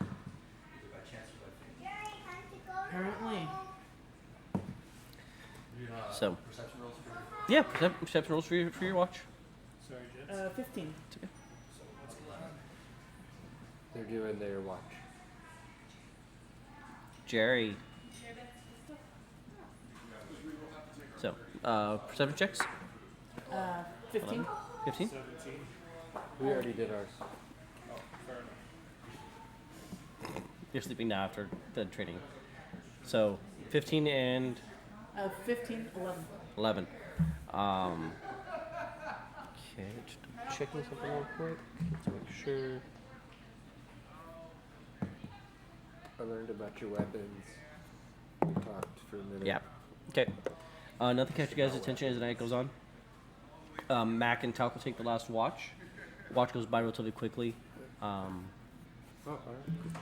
Either by chance or by fate. Apparently. You're not So- perception rolls for Yeah, perception rolls for your watch. Sorry, Jets. 15. They're doing their watch. Jerry. So, perception checks. 15. 15. 17. We already did ours. Oh, fair enough. You're sleeping now after the training. So, 15 and 15, 11. 11. Okay, just checking something real quick. Let's make sure. I learned about your weapons. We talked for a minute. Yeah. Okay. Nothing catch you guys' attention as the night goes on. Mac and Talc will take the last watch. Watch goes by relatively quickly. Oh, all right.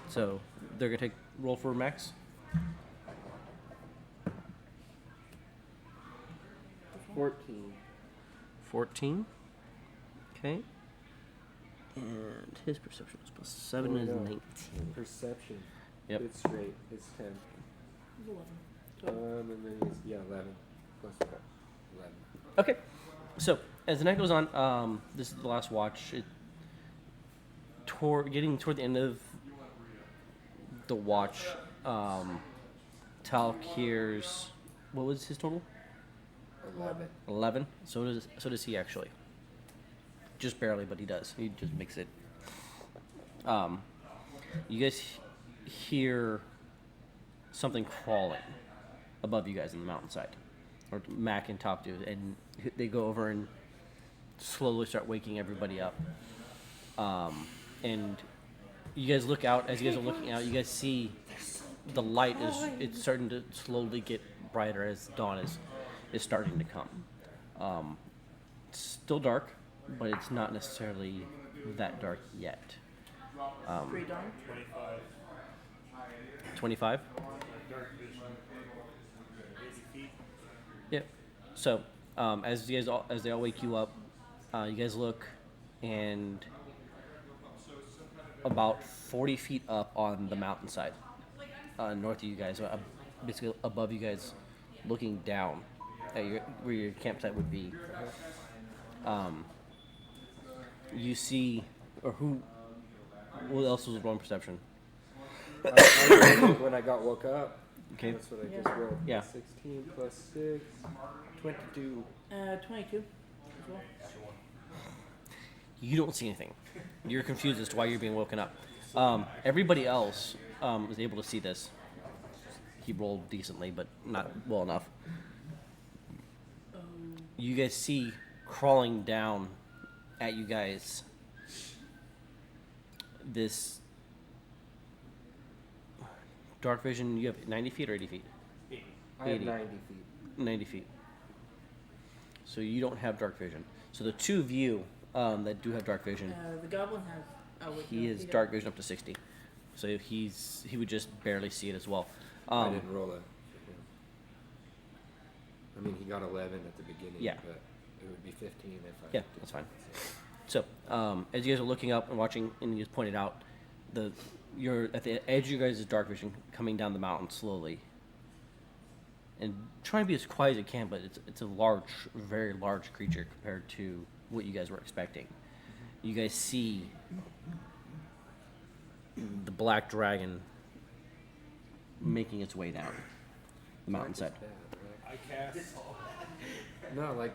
So they're gonna take roll for Max. 14. 14. Okay. And his perception was plus 7 Oh, is no. 19. Perception. Yep. It's straight. It's 10. It's 11. And then he's 11 plus 11. Okay. So as the night goes on, this is the last watch. Getting toward the end of the watch, Talc hears, what was his total? 11. 11. So does he actually. Just barely, but he does. He just makes it. You guys hear something crawling above you guys in the mountainside, or Mac and Talc do, and they go over and slowly start waking everybody up. And you guys look out. As you guys are looking out, you guys see the light it's starting to slowly get brighter as dawn is starting to come. It's still dark, but it's not necessarily that dark yet. Pre-dawn. 25. 25. Dark vision. 80 feet. Yep. So as they all wake you up, you guys look, and about 40 feet up on the mountainside, north of you guys, basically above you guys, looking down at where your campsite would be. You see, or who? What else was wrong perception? I rolled when I got woke up. Okay. That's what I just rolled. Yeah. 16 plus 6. 22. 22 as well. You don't see anything. You're confused as to why you're being woken up. Everybody else is able to see this. He rolled decently, but not well enough. You guys see crawling down at you guys this dark vision. You have 90 feet or 80 feet? 80. I have 80. 90 feet. 90 feet. So you don't have dark vision. So the two of you that do have dark vision, The goblin has. Oh, wait, he no, is does. dark vision up to 60. So he would just barely see it as well. I didn't roll it. I mean, he got 11 at the beginning. Yeah. But it would be 15 if I. Yeah, did that's fine. so. So as you guys are looking up and watching, and you just pointed out, you're at the edge of you guys' dark vision, coming down the mountain slowly, and trying to be as quiet as you can. But it's a large, very large creature compared to what you guys were expecting. You guys see the black dragon making its way down the mountainside. Bad, right? I cast. No, like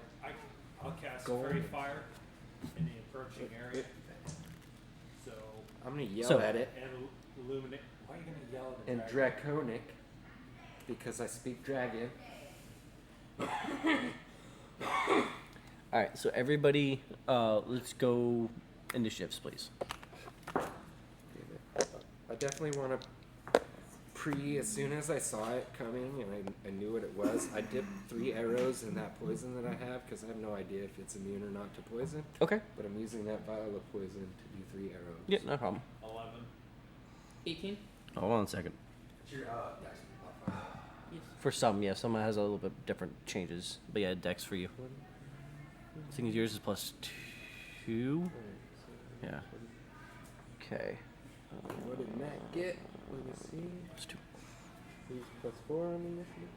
I'll cast Gold. Fairy Fire in the approaching area. So I'm gonna yell So- at it and illuminate. Why are you gonna yell at the and dragon? draconic because I speak dragon. All right, so everybody, let's go initiatives, please. I definitely want to as soon as I saw it coming and I knew what it was, I dipped 3 arrows in that poison that I have because I have no idea if it's immune or not to poison. Okay. But I'm using that vial of poison to do 3 arrows. Yeah, no problem. 11. 18. Hold on a second. It's your dex modifier. Yes. For some, yeah, some has a little bit different changes. But yeah, dex for you. I think yours is plus 2. Yeah. Okay. What did Matt get? Let me see. Plus 2. He's plus 4 on initiative.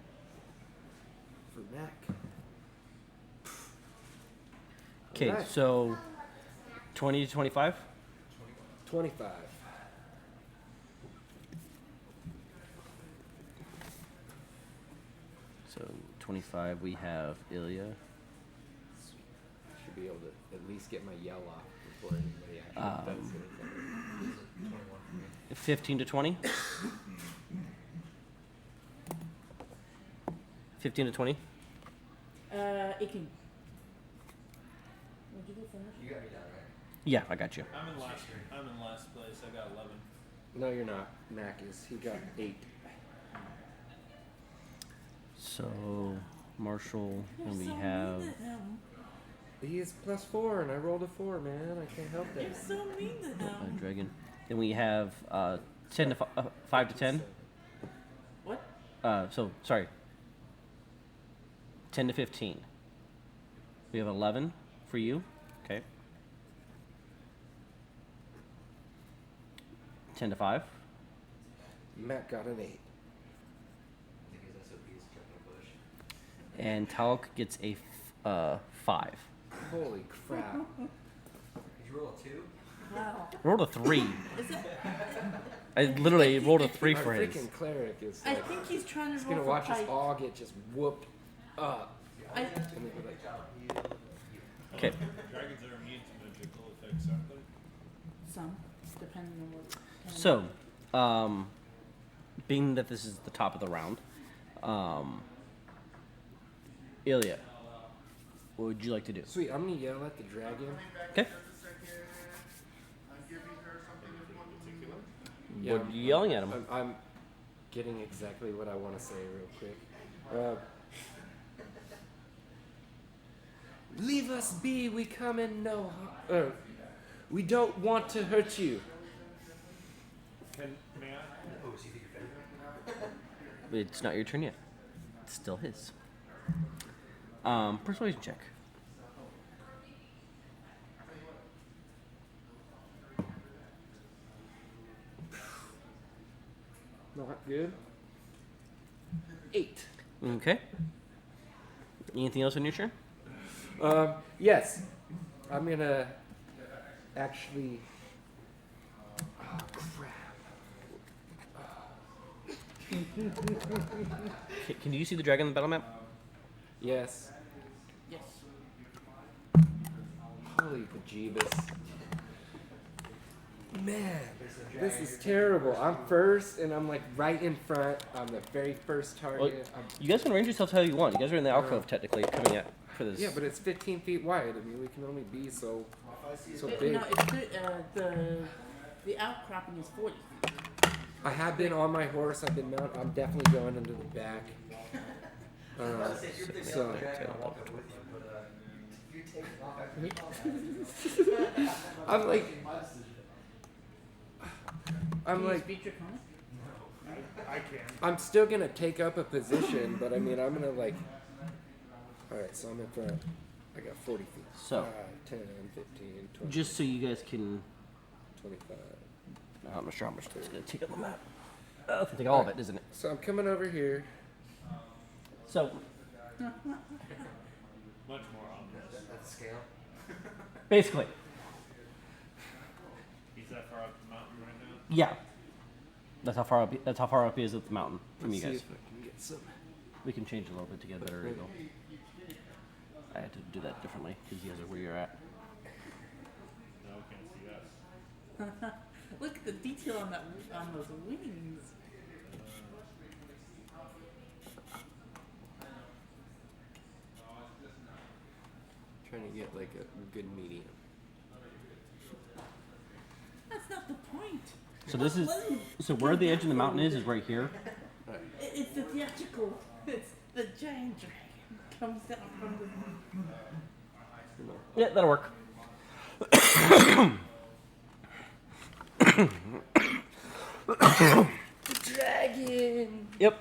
For Mac. Okay, Alright. so 20 to 25. 25. So 25, we have Ilya. Should be able to at least get my yell off before anybody actually does anything. 21 for me. 15 to 20. 15 to 20. 18. What'd you do finish? You got me down, right? Yeah, I got you. I'm in last place. I got 11. No, you're not. Mac is. He got 8. So, Marshall, You're and we so have. mean to him. He is +4, and I rolled a 4, man. I can't help You're that. so mean to him. Dragon. Then we have 10 to 5 to 10. What? So sorry. 10 to 15. We have 11 for you. Okay. 10 to 5. Mac got an 8. I think his SOP is jumping a bush. And Talk gets a 5. Holy crap. Did you roll a 2? Wow. Rolled a 3. Is it? I literally rolled a 3 Our for his. freaking cleric is I like, think he's trying to he's roll gonna for watch us height. all get just whooped up. I, And then be like, Okay. Dragons are immune to magical effects, aren't they? some, depending on what. kind of- So, being that this is the top of the round, Ilya, what would you like to do? sweet, I'm gonna yell at the dragon. Okay. Yeah, What are you yelling at him? I'm getting exactly what I want to say real quick. Leave us be. We come in no. We don't want to hurt you. May I? Oh, so you think you're better? It's not your turn yet. It's still his. Persuasion check. Not good. 8. Okay. Anything else on your turn? Yes. I'm gonna actually. Oh crap. Can you see the dragon on the battle map? Yes. Yes. Holy bejeebus. Man, this is terrible. I'm first, and I'm like right in front. I'm the very first Well, target. you guys can range yourselves how you want. You guys are in the alcove technically coming at for this. Yeah, but it's 15 feet wide. I mean, we can only be so It- big. no, it's the outcropping is 40 feet. I have been on my horse. I've been mounted. I'm definitely going into the back. If you're the So, dragon, I'll walk up with you, but you take off. I'm like, Can you like, speak Draconic? I can. I'm still gonna take up a position, but I mean, I'm gonna like. All right, so I'm in front. I got 40 feet. So- 5, 10, 15, 20, Just so you guys can. 25. I'm not sure how much it's going to take on the map. I think all of it, isn't it? So I'm coming over here. So Much more ominous. That's scale. basically, He's that far up the mountain right now. yeah. That's how far up. That's how far up he is at the mountain from you Let's guys. see if I can get some. We can change it a little bit to get a better angle. I had to do that differently because you guys are where you're at. No, can't see us. Look at the detail on that on those wings. Trying to get like a good medium. That's not the point. So this is so where the edge of the mountain is right here. It's the theatrical. It's the giant dragon comes down from the. Yeah, that'll work. Dragon. Yep.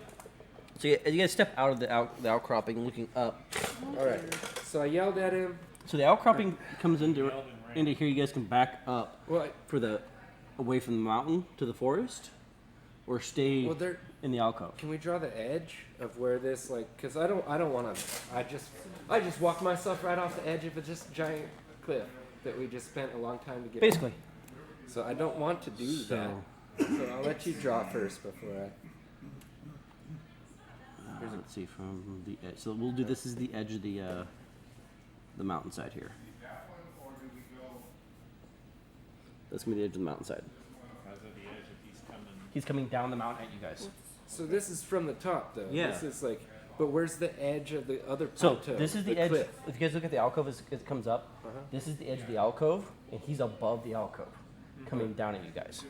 So as you guys step out of the outcropping, looking up. All right. So I yelled at him. So the outcropping comes into here. You guys can back up Well, for the away from the mountain to the forest, or stay well, there. in the alcove. Can we draw the edge of where this like? Cause I don't want to. I just walked myself right off the edge of a just giant cliff that we just spent a long time to get. Basically. So I don't want to do that. So I'll let you draw first before I. Let's see from the edge. So we'll do this is the edge of the mountainside here. That's gonna be the edge of the mountainside. Because of the edge, if he's coming. He's coming down the mountain at you guys. So this is from the top, though. Yeah. This is like, but where's the edge of the other So plateau? this is the edge. cliff? If you guys look at the alcove as it comes up, Uh-huh. this is the edge of the alcove, and he's above the alcove, coming down at you guys.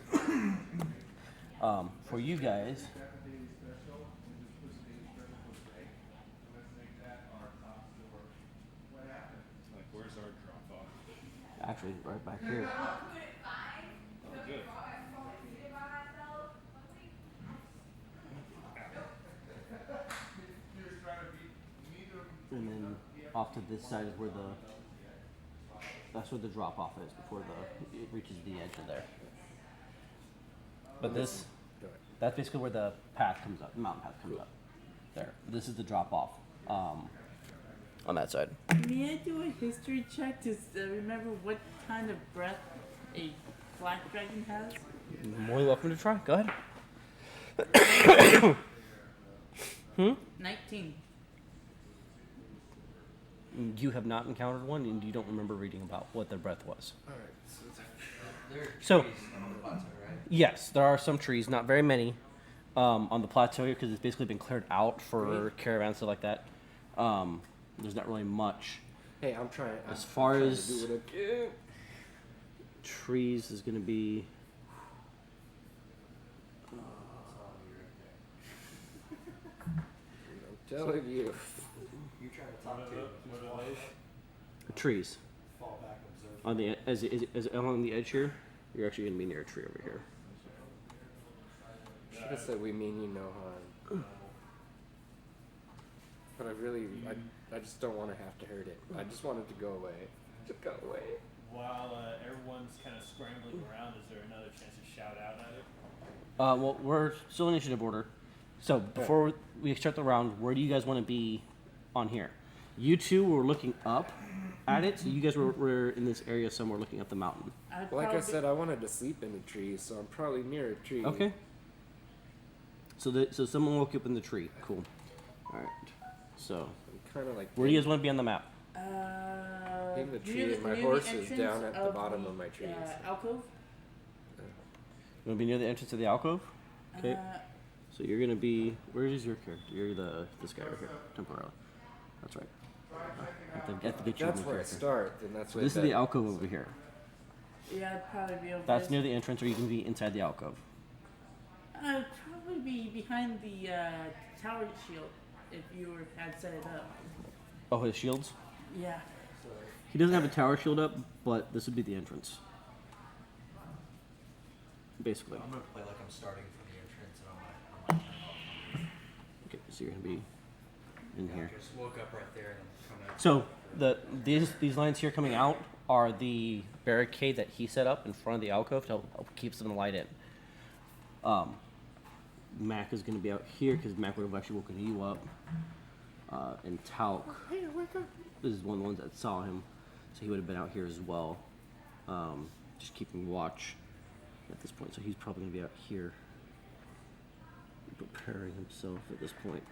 For you guys, Like, where's our drop off? actually right back here. Oh, good. And then off to this side is where that's where the drop off is before it reaches the edge of there. But this, Go ahead. that's basically where the path comes up, the mountain path comes up. There. This is the drop off on that side. May I do a history check to remember what kind of breath a black dragon has? More than welcome to try. Go ahead. 19. You have not encountered one, and you don't remember reading about what their breath was. All right. So There are So- trees on the plateau, right? Yes, there are some trees, not very many, on the plateau here because it's basically been cleared out for caravans stuff like that. There's not really much. hey, I'm trying. As I'm far trying as- to do what I can. Trees is going to be. I'm telling you. You're trying to What talk are to the, him. what are those? Trees Fall back, observe. on the as along the edge here. You're actually going to be near a tree over here. Should have said we mean you no harm. But I just don't want to have to hurt it. I just want it to go away. Just go away. While everyone's kind of scrambling around, is there another chance to shout out at it? Well, we're still initiative order. So before we start the round, where do you guys want to be on here? You two were looking up at it, so you guys were in this area somewhere looking up the mountain. I'd Like I probably- said, I wanted to sleep in a tree, so I'm probably near a tree. Okay. So someone woke up in the tree. Cool. All right. So I'm kind of like. where do you guys want to be on the map? In the near tree, and my near horse the is entrance down at the bottom of my tree. Alcove. You want to be near the entrance of the alcove? Okay. Uh, So you're gonna be. Where is your character? You're this guy right here, temporarily. That's right. I have to get you That's in the where I character. start, and that's So where this is the alcove over here. yeah, I'd probably be over That's this. near the entrance, or you can be inside the alcove. I'd probably be behind the tower shield if you had set it up. Oh, his shields. Yeah. He doesn't have a tower shield up, but this would be the entrance. Basically. I'm gonna play like I'm starting from the entrance and I'm like, Okay, so you're gonna be in here. I just woke up right there and I'm coming. So these lines here coming out are the barricade that he set up in front of the alcove to help keep some light in. Mac is going to be out here because Mac would have actually woken you up. And Talc is one of the ones that saw him, so he would have been out here as well, just keeping watch at this point. So he's probably going to be out here, preparing himself at this point.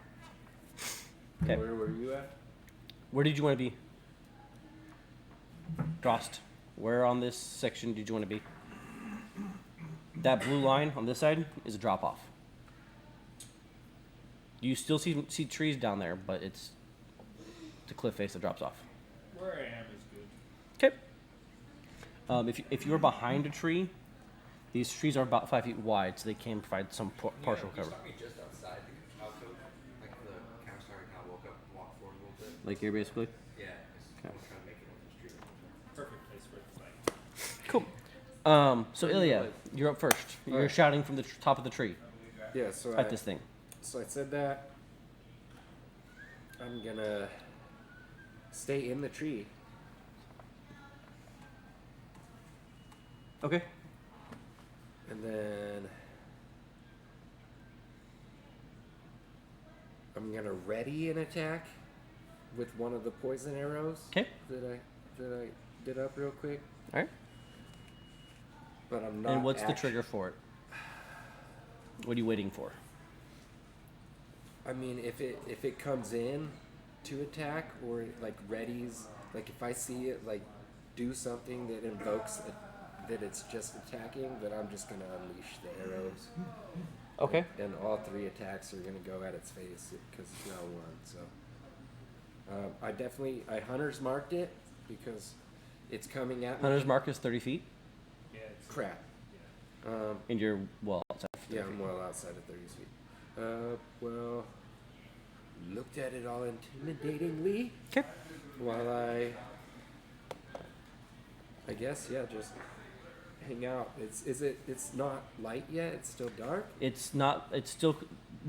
Okay. Where were you at? Where did you want to be? Drost, where on this section did you want to be? That blue line on this side is a drop off. You still see trees down there, but it's the cliff face that drops off. Where I am is good. Okay. If you're behind a tree, these trees are about 5 feet wide, so they can provide some partial cover. You me just outside the alcove, like the campsite kind of woke up and walked forward a little bit. Like here, basically. Yeah, Okay. I'm trying to make it on the street. Perfect place for it to fight. Cool. So Ilya, you're up first. You're Alright. shouting from the top of the tree Yeah, so at this thing. So I said that I'm gonna stay in the tree. Okay. And then I'm gonna ready an attack with one of the poison arrows Okay. that I did up real quick. All right. But I'm not. And what's the trigger for it? What are you waiting for? I mean, if it comes in to attack or like readies, like if I see it like do something that invokes that it's just attacking, then I'm just gonna unleash the arrows, Okay. and all 3 attacks are gonna go at its face because it's now 1. So I hunter's marked it because it's coming at me. Hunter's mark is 30 feet, Yeah, it's Crap. and you're well outside. of 30 Yeah, feet. I'm well outside of 30 feet. Well, looked at it all intimidatingly Okay. while I guess, yeah, just hang out. It's not light yet. It's still dark. It's not. It's still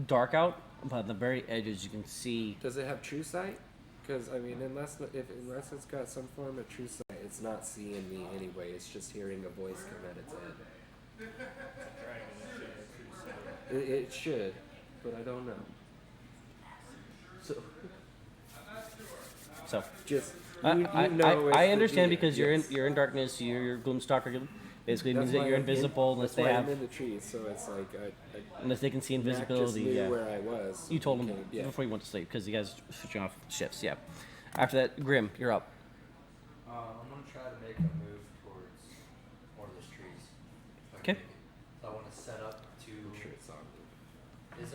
dark out, but on the very edges you can see. Does it have true sight? Because I mean, unless it's got some form of true sight, it's not seeing me anyway. It's just hearing a voice come at its head. dragon. It should, but I don't know. So So you know I it's the understand demon, because yes. you're in darkness. You're Gloomstalker. Basically, That's means that why you're I'm invisible unless that's they why have I'm in the trees, so it's like unless they can see Mac just invisibility. knew Yeah. where I was. You told him Okay, yeah. before you went to sleep because you guys switching off shifts. Yeah. After that, Grim, you're up. I'm gonna try to make a move towards one of those trees. if I 'Kay. can. So I want to set up to. I'm sure it's on. Is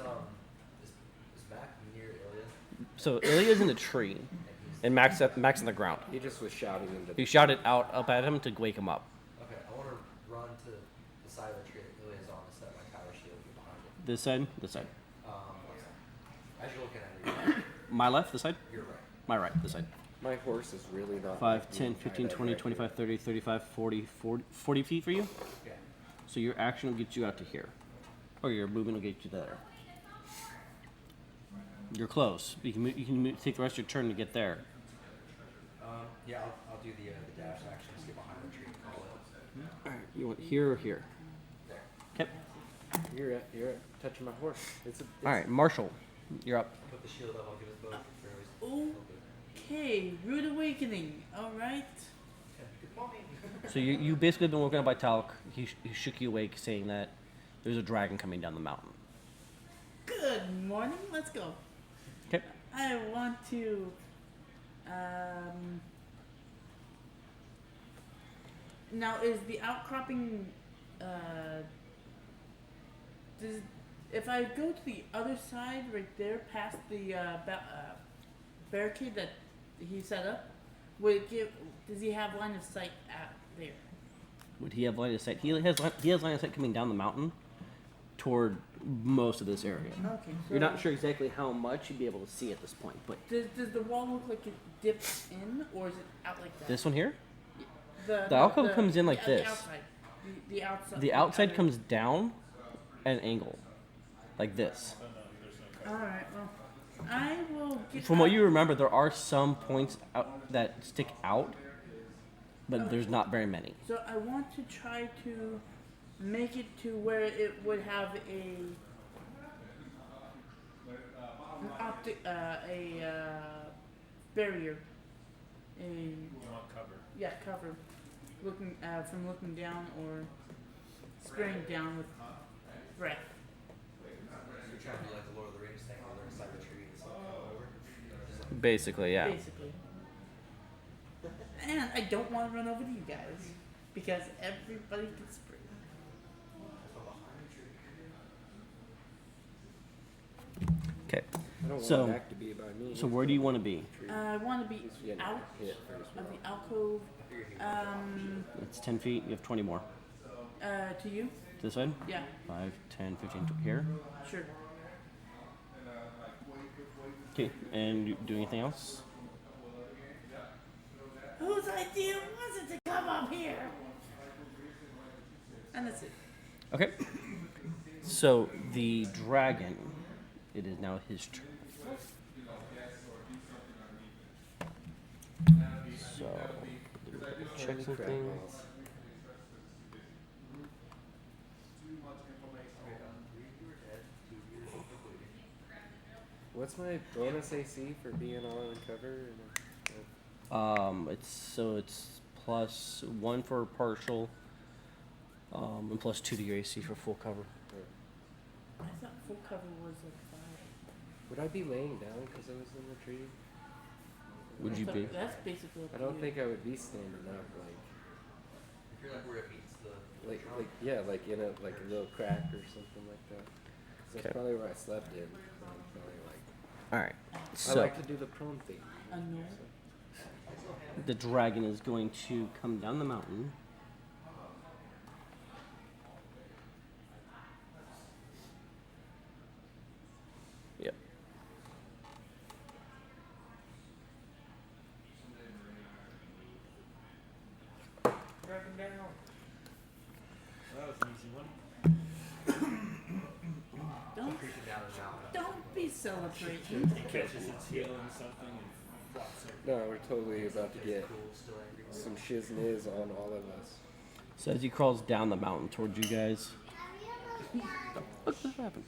Mac near Ilya? So Ilya's in the tree, And he's and Max on the ground. He just was shouting into You shouted out up at him to wake him up. okay. I want to run to the side of the tree that Ilya's on and set my tower shield behind it. This side, this side. As you're looking at it, My left, this side. you're right. My right, this side. My horse is really not. 5, like 10, being 15, tied up 20, right 25, 30, 35, 40, 40 feet for you. Yeah. So your action will get you out to here. Or your movement will get you there. You're close. You can take the rest of your turn to get there. Yeah. I'll do the dash action. Just get behind the tree and call it. Alright, you want here or here? There. Okay. here. You're at touching my horse. It's Alright, Marshall, you're up. Put the shield up. I'll give us both. Fairly. Okay, rude awakening. All right. Good morning. So you basically been woken up by Talc. He shook you awake saying that there's a dragon coming down the mountain. Good morning. Let's go. Okay. I want to. Now, is the outcropping? If I go to the other side, right there, past the barricade that he set up, would it give? Does he have line of sight out there? Would he have line of sight? He has line of sight coming down the mountain toward most of this area. Okay. So You're not sure exactly how much you'd be able to see at this point, but Does the wall look like it dips in, or is it out like that? this one here, The alcove comes in like the this. outside. The outside. the outside outer- comes down at an angle, like this. All right. Well, I will get. From what out- you remember, there are some points out that stick out, but there's not very many. So I want to try to make it to where it would have an optic, barrier, You want cover. cover, looking from looking down or spraying down with breath. You're trying to do like the Lord of the Rings thing where they're inside the tree and it's like coming over. Just like Basically, yeah. Basically. And I don't want to run over to you guys because everybody gets sprayed. from behind the tree. Okay. I don't So- want Mac to be by me. So where do you want to be? I want to be He's getting out hit first. of the alcove. It's 10 feet. You have 20 more. To you? This side? Yeah, 5, 10, 15, here. sure. Okay. And you do anything else? Whose idea was it to come up here? And that's it. Okay. So the dragon, it is now his turn. So check Crap something. balls. What's my bonus AC for being all in cover? It's plus 1 for partial, and plus 2 to your AC for full cover. I thought full cover was like 5. Would I be laying down because I was in the tree? Would you be? That's basically. I don't think I would be standing up, If you're like where it meets the yeah, like in a little crack or something like that. 'Cause that's Okay. probably where I slept in. So I'm probably like, All right. I So like to do the prone thing. Unknown. the dragon is going to come down the mountain. Yep. Dragon down. That was an easy one. Don't creeping down the mountain. don't be celebrating. He catches its heel in something and flops over. No, we're totally about to get Cool, still angry. some shizniz on all of us. So as he crawls down the mountain towards you guys. What happened?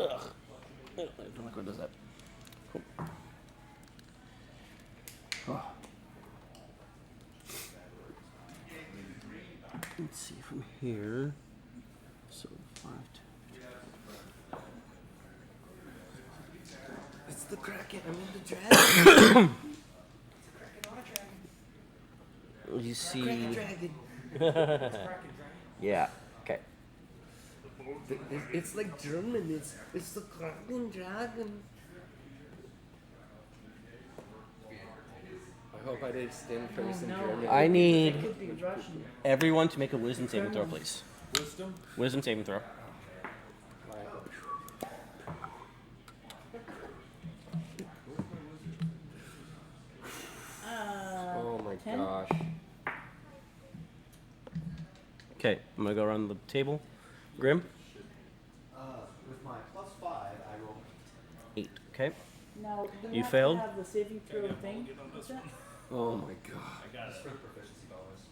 Ugh. I don't like what does that. Cool. Oh. Let's see from here. So 5, 10. It's the Kraken. I mean the dragon. You see. Dragon. Yeah. Okay. It's like German. It's the Kraken dragon. I hope I did stand first in no. German. I need It could be Russian. everyone to make a wisdom saving throw, please. Wisdom? Wisdom saving throw. Oh my 10? gosh. Okay, I'm gonna go around the table. Grim, With my +5, I roll 8. Okay. Now, do we You have failed? To have the saving throw thing Get on this with that, Oh my god. I got it. for the proficiency bonus.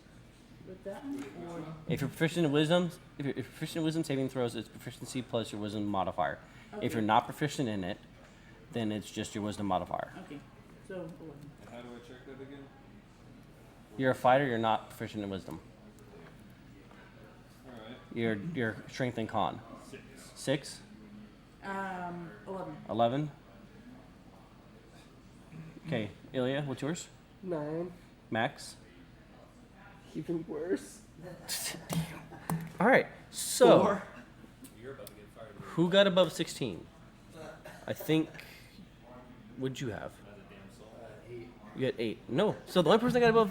with that one, or If you're proficient in wisdom, if you're proficient in wisdom saving throws, it's proficiency plus your wisdom modifier. If Okay. you're not proficient in it, then it's just your wisdom modifier. okay, so 11. And how do I check that again? You're a fighter. You're not proficient in wisdom. Alright. You're strength and con. 6. 6, 11. 11. Okay, Ilya, what's yours? 9. Max. Even worse. All right. So. 4. You're about to get fired. Who got above 16? I think. What'd you have? You had 8. No. So the only person that got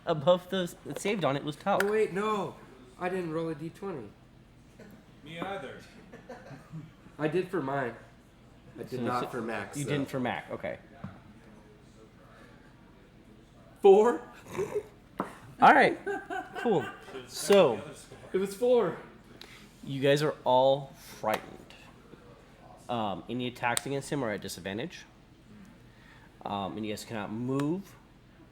above the that saved on it was Talc. Oh wait, no. I didn't roll a d20. Me either. I did for mine. I did So- not for Max. You so. didn't for Mac. Okay. 4. All right. Cool. So It was 4. you guys are all frightened. Any attacks against him are at disadvantage. And you guys cannot move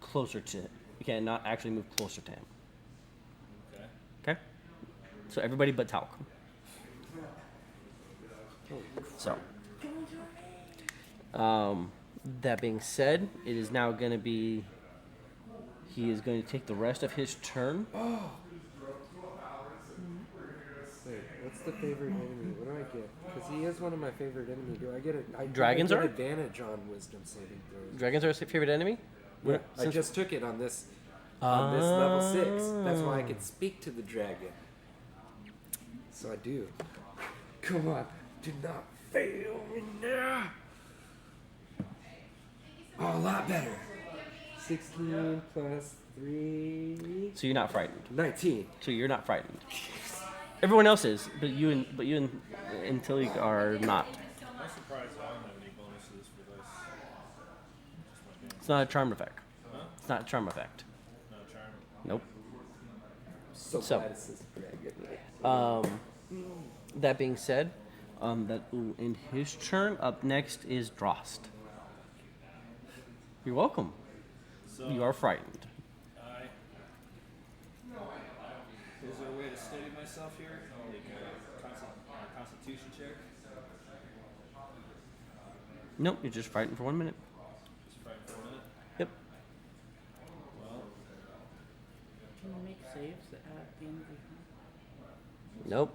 closer to him. You cannot actually move closer to him. Okay. Okay? So everybody but Talc. So, that being said, it is now going to be. He is going to take the rest of his turn. Wait, what's the favorite enemy? What do I get? Because he is one of my favorite enemies. Do I get it? Dragons I get are? advantage on wisdom saving throws. Dragons are his favorite enemy? Yeah, I Since- just took it on this level 6. That's why I can speak to the dragon. So I do. Come on, do not fail me now. Oh, a lot better. 16 plus 3. So you're not frightened. 19. So you're not frightened. Everyone else is, but you and until you are not. I'm surprised I don't have any bonuses for this. Just my game. It's not a charm effect. Huh? It's not a charm effect. No charm. Nope. So, So- glad this is dragon. That being said, that will end his turn. Up next is Drost. You're welcome. So You are frightened. Is there a way to steady myself here? Like a constitution check? Nope, you're just frightened for 1 minute. Just fight for a minute. Yep. Well, Can you make saves at the end of the Nope.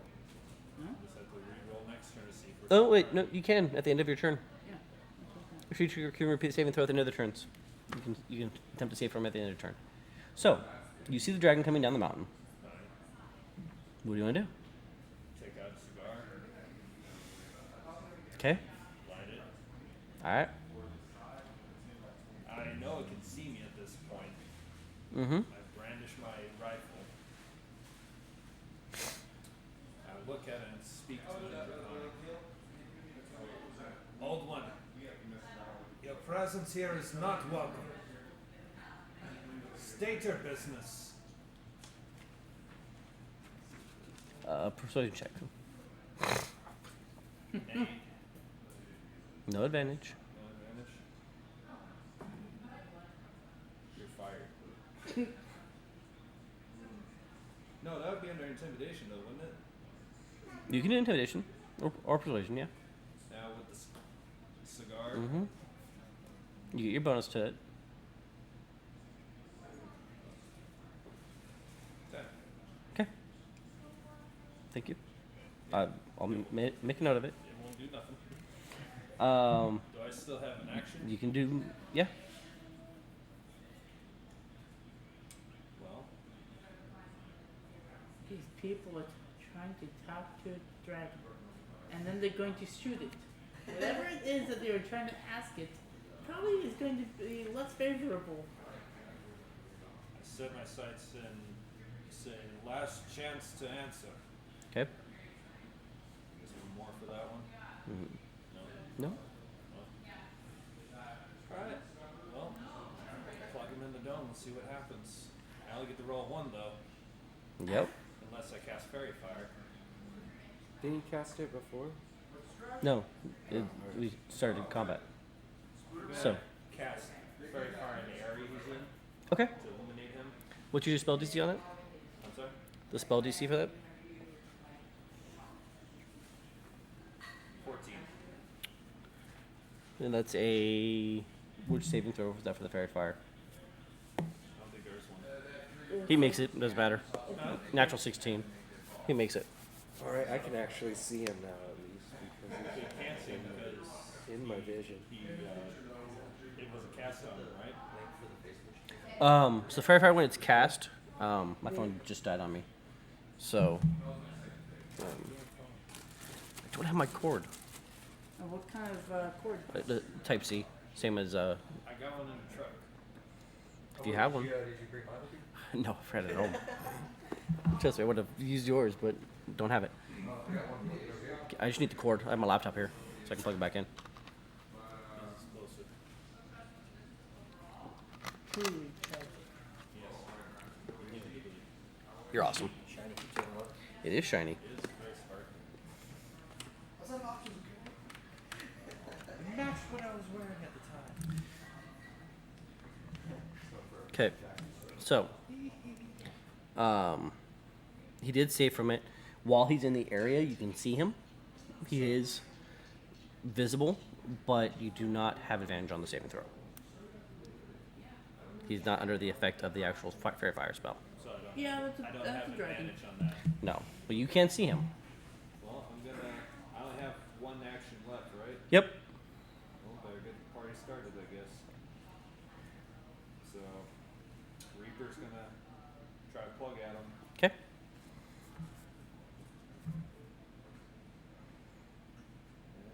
No? Just have to re-roll next turn to see if Oh wait, no, you can at the end of your turn. Yeah. If you can repeat the saving throw at the end of the turns, you can attempt to save from at the end of the turn. So, you see the dragon coming down the mountain. Alright, What do you want to do? take out a cigar, Okay. light it. All right. I know it can see me at this point. Mm-hmm. I brandish my rifle. I look at it and speak to it in Draconic. Old one, your presence here is not welcome. State your business. Persuasion check. Nay, No advantage. no advantage. You're fired. No, that would be under intimidation, though, wouldn't it? You can do intimidation or persuasion. Yeah. Now with the cigar. Mm-hmm. You get your bonus to it. Okay. Okay. Thank you. I'll make a note of it. It won't do nothing. Um, Do I still have an action? you can do yeah. Well, These people are trying to talk to a dragon, and then they're going to shoot it. Whatever it is that they were trying to ask it, probably is going to be less favorable. I set my sights and say, last chance to answer. Okay. Is there more for that one? Mhm. No? No. Alright. Well, plug him in the dome and see what happens. I only get to roll one, though. Yep. Unless I cast Fairy Fire. Did he cast it before? No. We started combat. I'm gonna So. cast Fairy Fire in the area he's in Okay. to eliminate him. What's your spell DC on it? I'm sorry? The spell DC for that? 14. And that's a which saving throw was that for the fairy fire? I don't think there's one. He makes it. Doesn't matter. No? Natural 16. He makes it. All right, I can actually see him now at least because You can't see because he's in my vision. it was a cast on him, right? So fairy fire when it's cast, my phone just died on me. So I don't have my cord. What kind of cord? The Type C, same as I got one in the truck. if you have one. Did you bring mine with you? No, I've had it at home. Trust me, I would have used yours, but don't have it. I just need the cord. I have my laptop here, so I can plug it back in. This is closer. Truly tragic. Yes. You're awesome. It is shiny. It is very sparkly. It matched what I was wearing at the time. Okay, so he did save from it. While he's in the area, you can see him. He is visible, but you do not have advantage on the saving throw. He's not under the effect of the actual fairy fire spell. So I don't, Yeah, I that's don't a have dragon. advantage on that. No, but you can see him. Well, I only have one action left, right? Yep. Well, better get the party started, I guess. So, Reaper's gonna try to plug at him. Okay. And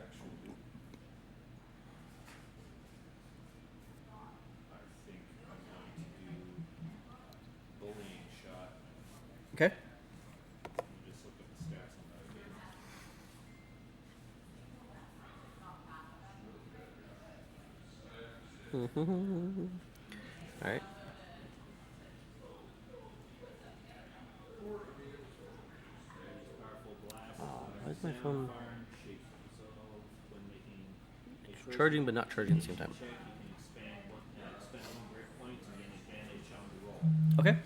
actually, I think I'm going to do bullying shot. Okay. Let me just look at the stats on that again. All right. Powerful blast. Why is my Sound, phone fire, and shape. So when making a charisma charging but not charging at the same time? check, you can expend one great point to gain advantage on the roll. Okay.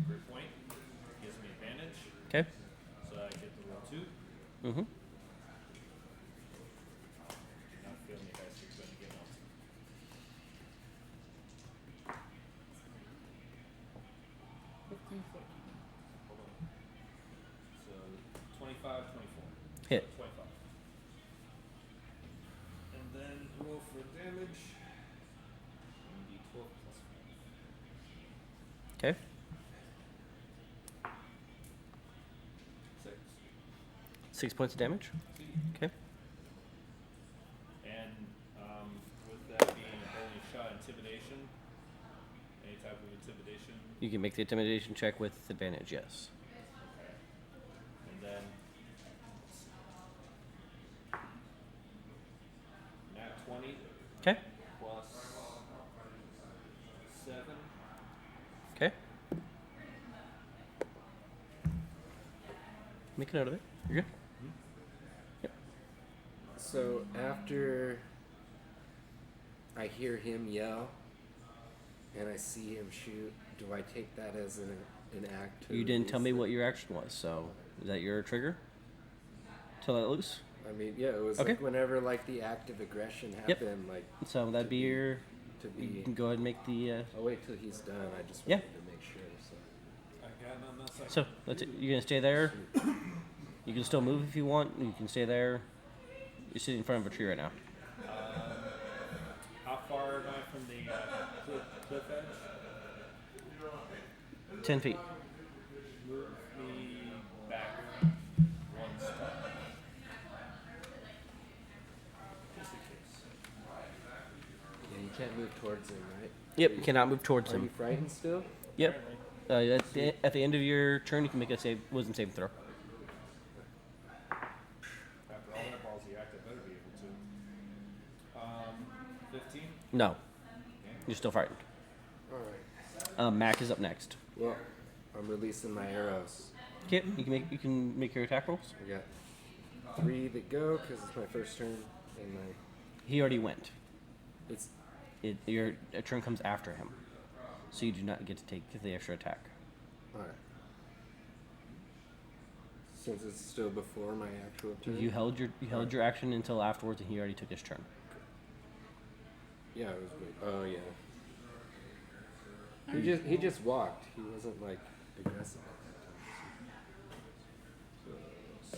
Great point gives me advantage, Okay. so I get to roll 2. Mm-hmm. Not feeling the dice are going to get out. 15, 14. Okay. 6. 6 points of damage. Okay. And with that being a holy shot, intimidation, any type of intimidation, You can make the intimidation check with advantage. Yes. and then nat 20 Okay. plus 7. Okay. Make a note of it. You're good. So after I hear him yell and I see him shoot, do I take that as an act? To You didn't tell release me it? what your action was, so is that your trigger? To let it loose? I mean, yeah, it was Okay. like whenever like the act of aggression Yep. happened, like So that'd be your. to You be. can go ahead and make the. I'll wait till he's done. I just Yeah. wanted to make sure. So. I got none that second. So that's it. You're gonna stay there. You can still move if you want. You can stay there. You're sitting in front of a tree right now. How far am I from the cliff edge? 10 feet. Move me back 1 step. Just in case. Yeah, you can't move towards him, right? Yep. You cannot move towards Are you him. frightened still? Yep. Apparently. At the end of your turn, you can make a wisdom saving throw. After all that ballsy act, I better be able to. 15? No. You're still frightened. All right. Mac is up next. Well, I'm releasing my arrows. Okay. You can make your attack rolls. I got 3 that go because it's my first turn, and my He already went. it's Your turn comes after him, so you do not get to take the extra attack. all right. Since it's still before my actual turn. You held your action until afterwards, and he already took his turn. Yeah, it was good. Oh yeah. He just walked. He wasn't like aggressive at that time. So,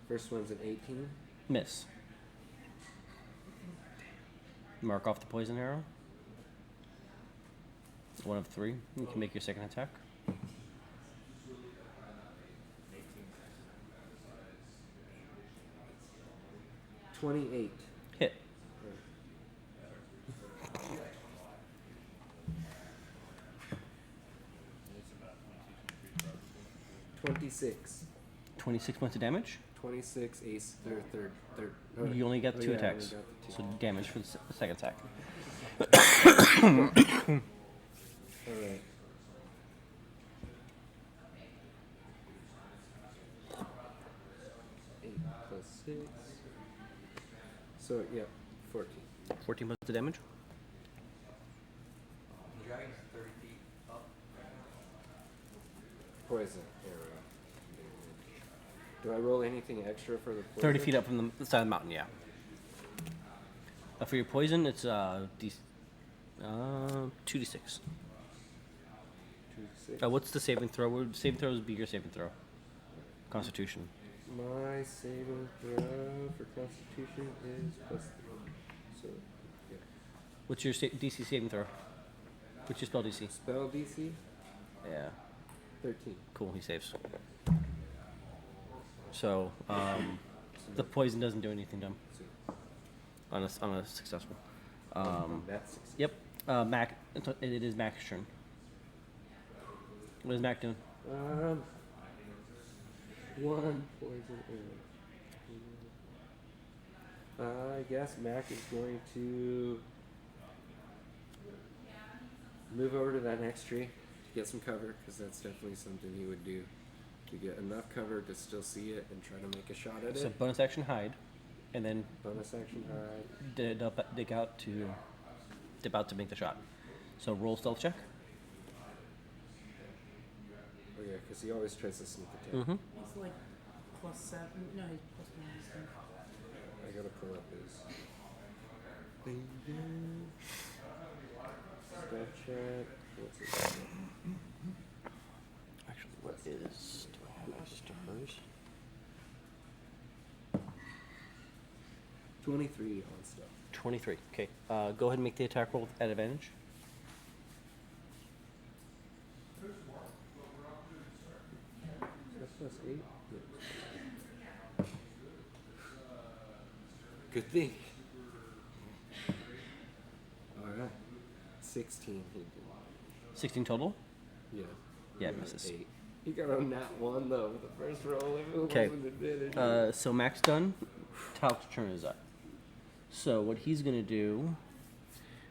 first one's an 18. Miss. Mark off the poison arrow. 1 of 3. You can make your second attack. 28. Hit. It's about 22, 23 probably. 26. 26 points of damage. 26 ace third. Oh, You only got oh, 2 yeah, I attacks, only got the so 2. damage for the second attack. All right. Eight plus 6. So yeah, 14. 14 points of damage. The dragon's 30 feet up. Poison arrow. Do I roll anything extra for the poison? 30 feet up from the side of the mountain, yeah. For your poison, it's 2d6. 2d6. What's the saving throw? Saving throw would be your saving throw. Constitution. My saving throw for Constitution is +3. So, yeah. What's your DC saving throw? What's your spell DC? Spell DC Yeah. 13. Cool, he saves. So, the poison doesn't do anything to him So, on a successful. that's 6. Yep. Mac. It is Mac's turn. What is Mac doing? 1 poison arrow. I guess Mac is going to move over to that next tree to get some cover, because that's definitely something he would do, to get enough cover to still see it and try to make a shot at So it. bonus action hide, and then Bonus action hide. dig out to dip out to make the shot. So roll stealth check. Oh yeah, because he always tries to sneak attack. Mm-hmm. He's like +7. No, he's +1. I gotta pull up his. Spell check. What's his? Actually, what is? Do I have stars? 23 on stuff. 23. Okay. Go ahead and make the attack roll at advantage. Plus 8. Good thing. Alright. 16 he did. 16 total. Yeah. Yeah, He got misses. 8. He got a nat 1 though with the first roll. If it Okay. wasn't advantage. So Mac's done. Talc's turn is up. So what he's gonna do,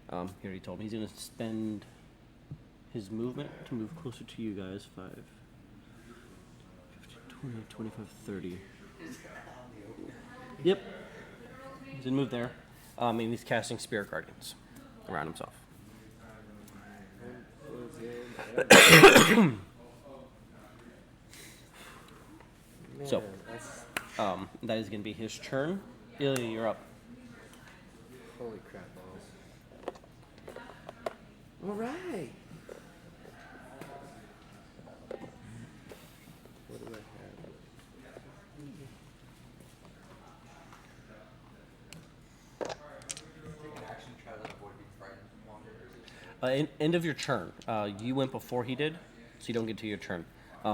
he already told me, he's gonna spend his movement to move closer to you guys. 5, 15, 20, 25, 30. Yep. He's gonna move there. And he's casting Spirit Guardians around himself. So. Man, that's, That is gonna be his turn. Ilya, you're up. holy crap balls. Alright. What do I have? Take an action, try to avoid being frightened longer, or is it End of your turn. You went before he did, so you don't get to your turn.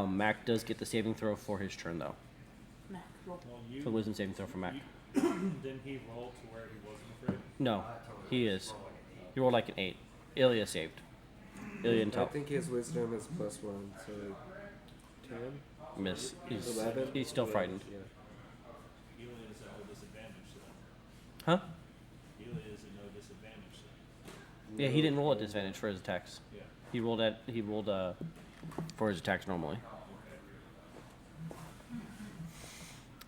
Mac does get the saving throw for his turn, though. Mac, roll. Well, For the wisdom saving throw for Mac. didn't he roll to where he wasn't afraid? No, he is. He rolled like an 8. Ilya saved. Ilya and I Talc think his wisdom is +1, so 10? miss. He's 11? he's still 11, frightened. Yeah. Eli is at no disadvantage then. Huh? Eli is at no disadvantage then. Yeah, he didn't roll at disadvantage for his attacks. Yeah. He rolled for his attacks normally.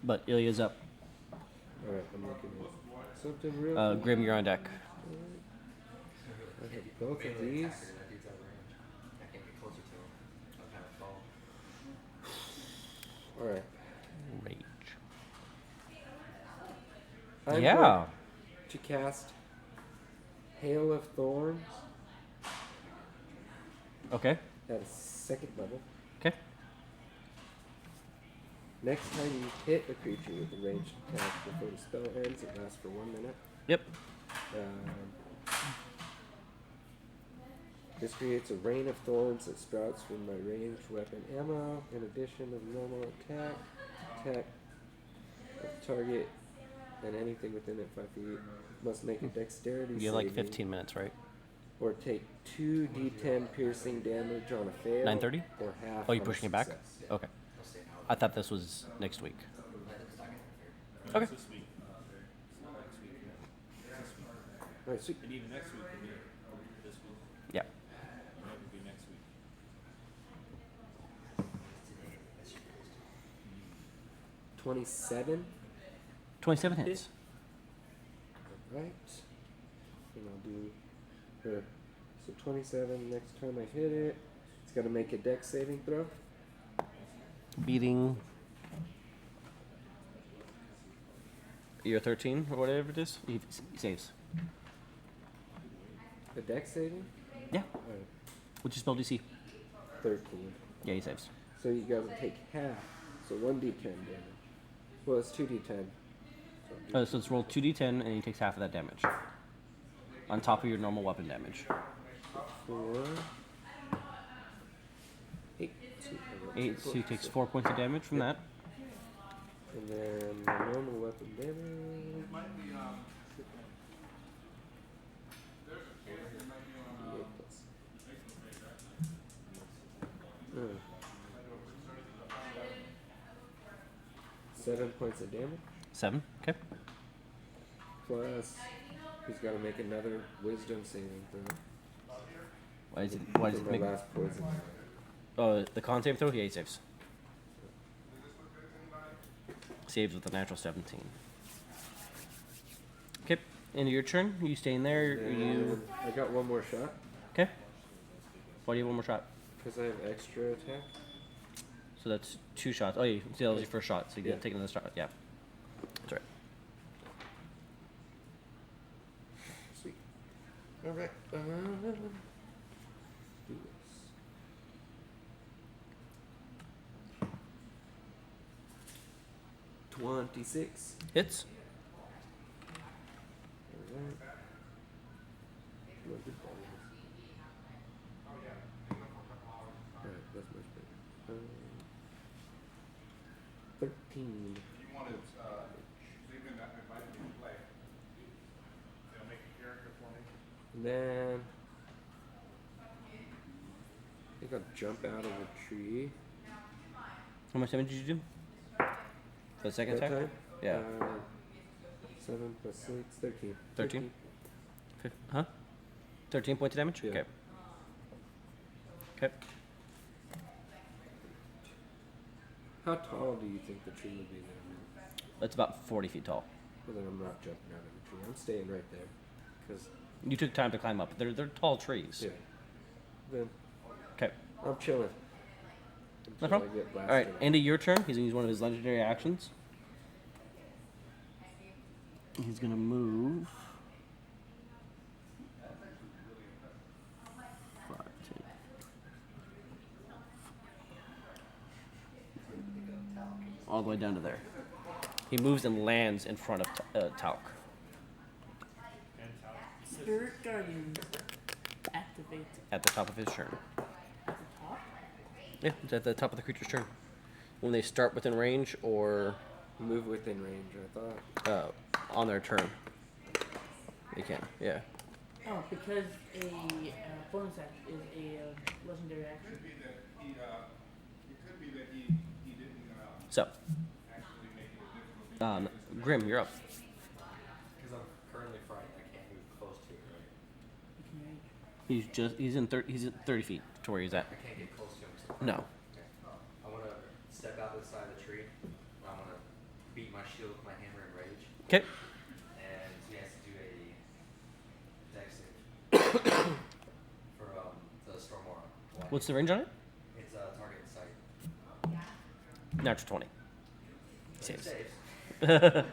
But Ilya's up. Alright, I'm looking at something real quick. Grim, you're on deck. I have both of these. that dude's at range? I can't get closer to him. I'll kind of fall. Alright. Rage. I'm Yeah. going to cast Hail of Thorns Okay. at a 2nd level. Okay. Next time you hit a creature with a ranged attack before the spell ends, it lasts for 1 minute. Yep. This creates a rain of thorns that sprouts from my ranged weapon ammo. In addition to the normal attack of the target and anything within it 5 feet must make a dexterity You have like saving 15 minutes, right? or take 2d10 piercing damage on a fail. 9:30? Or half. Oh, you on a pushing it back? success. Okay. I'll stay out. I thought this was next week. Let it stack interfere. No, Okay. it's this week. It's not next week yet. It's this week. Alright, sweet. And even next week will be this week. Yeah. And it will be next week. 27. 27 hits. Right. And I'll do her. So 27 next time I hit it. It's got to make a dex saving throw. Beating your 13 or whatever it is. He saves. The dex saving? Yeah. Alright. What's your spell DC? 13. Yeah, he saves. So you got to take half. So 1d10 damage. Well, it's 2d10. So it's roll 2d10 and he takes half of that damage. On top of your normal weapon damage. 4. 8. 8, so he takes 4 points of damage from that. And then my normal weapon damage. D8 plus. Uh, 7 points of damage. 7. Okay. Plus, he's got to make another wisdom saving throw. Why does For it my make last poison. the con save throw? Yeah, he saves. Saves with a natural 17. Okay. End of your turn. You staying there? Are you I got one more shot okay? Why do you have one more shot? because I have extra attack. So that's 2 shots. Oh, yeah, that was your first shot, so you Yeah. get to take another shot. Yeah, that's right. Sweet. All right. Do this. $26. Hits. Alright. What did that is? Alright, that's much better. 13. You wanted, Zigman invited me to play. They'll make a character for me. And then I think I'll jump out of a tree. How much damage did you do? For the second That attack? time? Yeah. 7 plus 6, 13. 13? Huh? 13 points of damage? Yeah. Okay. Okay. How tall do you think the tree would be there? That's about 40 feet tall. Well, then I'm not jumping out of the tree. I'm staying right there. Because, You took time to climb up. They're tall trees. yeah. Then Okay. I'm chilling. No Until problem. I get All right. blasted. End of your turn. He's gonna use one of his legendary actions. He's gonna move. 5, 10. All the way down to there. He moves and lands in front of Talc. Spirit Guardian activate At the top of his turn. at the top. Yeah, it's at the top of the creature's turn. When they start within range or Move within range, I thought. on their turn. They can, yeah. Oh, because a bonus action is a legendary action. It could be that he didn't, So, actually make it a difficult. Grim, you're up. Because I'm currently frightened, I can't move close to it, right? You can rage. He's at 30 feet to where he's at. I can't get close to him. So No. okay. I want to step out the side of the tree. And I want to beat my shield with my hammer and rage. Okay. And he has to do a dex save for the storm aura. What's the range on it? It's target in sight. Natural 20. But Saves. it saves. And it's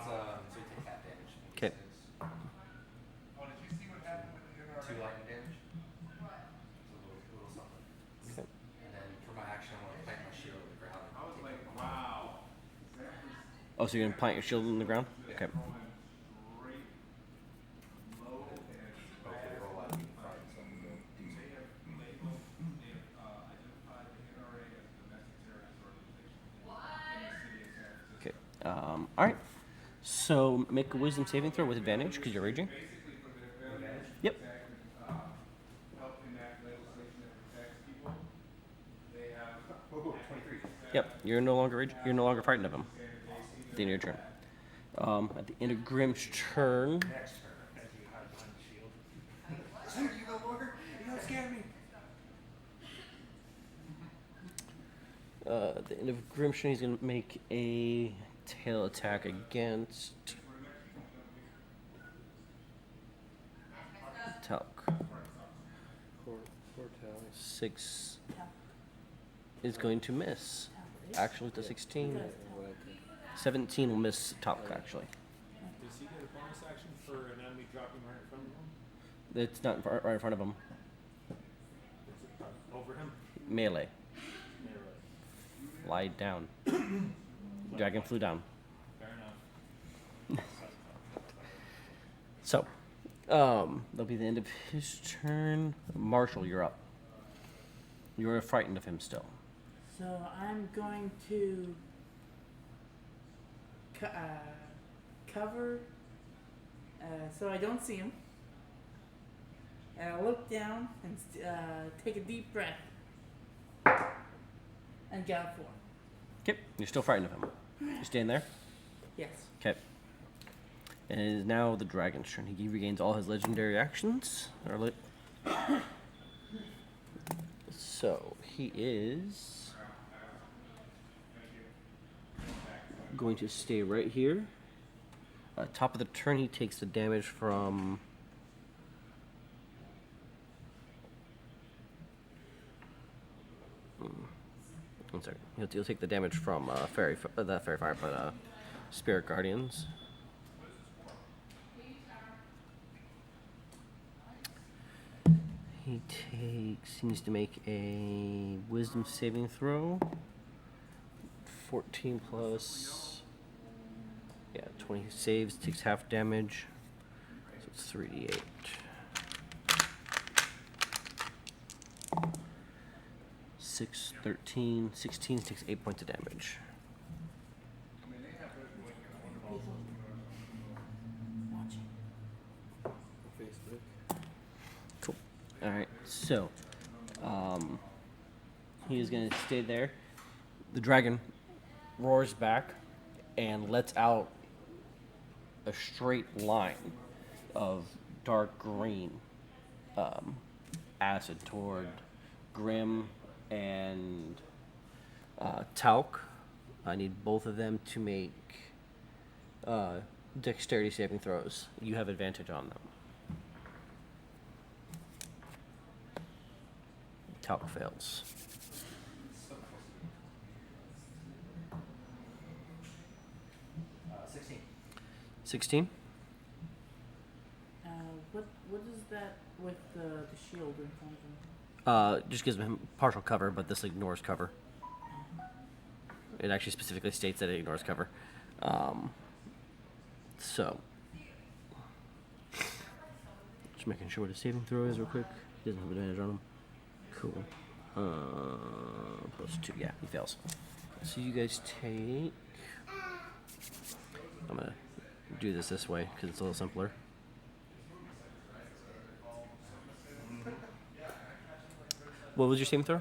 so you take half damage. 'Kay. Oh, did you see what happened with the NRA? 2 lightning damage. It's a little something. Okay. And then for my action, I want to plant my shield on the ground. I was like, wow. Oh, so you're gonna plant your shield in the ground? Okay. Going straight low and Hopefully roll out being frightened, so I'm going to do they have labeled, they have identified the NRA as a domestic terrorist organization in the city of San Francisco. Okay. All right. So make a wisdom saving throw with advantage because you're raging. Basically for their failure Yep. to help enact legislation that protects people, they have 23. Yep. You're no longer frightened of him. At the end of your turn. At the end of Grim's turn, Next turn. As you hide behind the shield. Screw you no more. You don't scare me. at the end of Grim's turn, he's gonna make a tail attack against Talc. Poor Tally. 6 is going to miss. Actually, it's a 16. Like, 17 will miss Talc, actually. Does he get a bonus action for an enemy dropping right in front of him? It's not right in front of him. Is it over him? Melee. Melee. Lie down. Dragon flew down. Fair enough. So, that'll be the end of his turn. Marshall, you're up. You're frightened of him still. So I'm going to cover so I don't see him. And I look down and take a deep breath. And get out 4. Okay, you're still frightened of him. You staying there? Yes. Okay. And it is now the dragon's turn. He regains all his legendary actions. So he is going to stay right here. Top of the turn, he takes the damage from. One second. He'll take the damage from not fairy fire, but spirit guardians. He needs to make a wisdom saving throw. 14 plus. Yeah, 20 saves, takes half damage. So it's 3d8. 6, 13, 16 takes 8 points of damage. Watching. Facebook. Cool. All right. So, he is going to stay there. The dragon roars back and lets out a straight line of dark green acid toward Grim and Talc. I need both of them to make dexterity saving throws. You have advantage on them. Talc fails. 16. 16? What is that with the shield in front of him? Just gives him partial cover, but this ignores cover. It actually specifically states that it ignores cover. So, just making sure what his saving throw is real quick. He doesn't have advantage on him. Cool. +2. Yeah, he fails. So you guys take. I'm gonna do this way because it's a little simpler. What was your saving throw?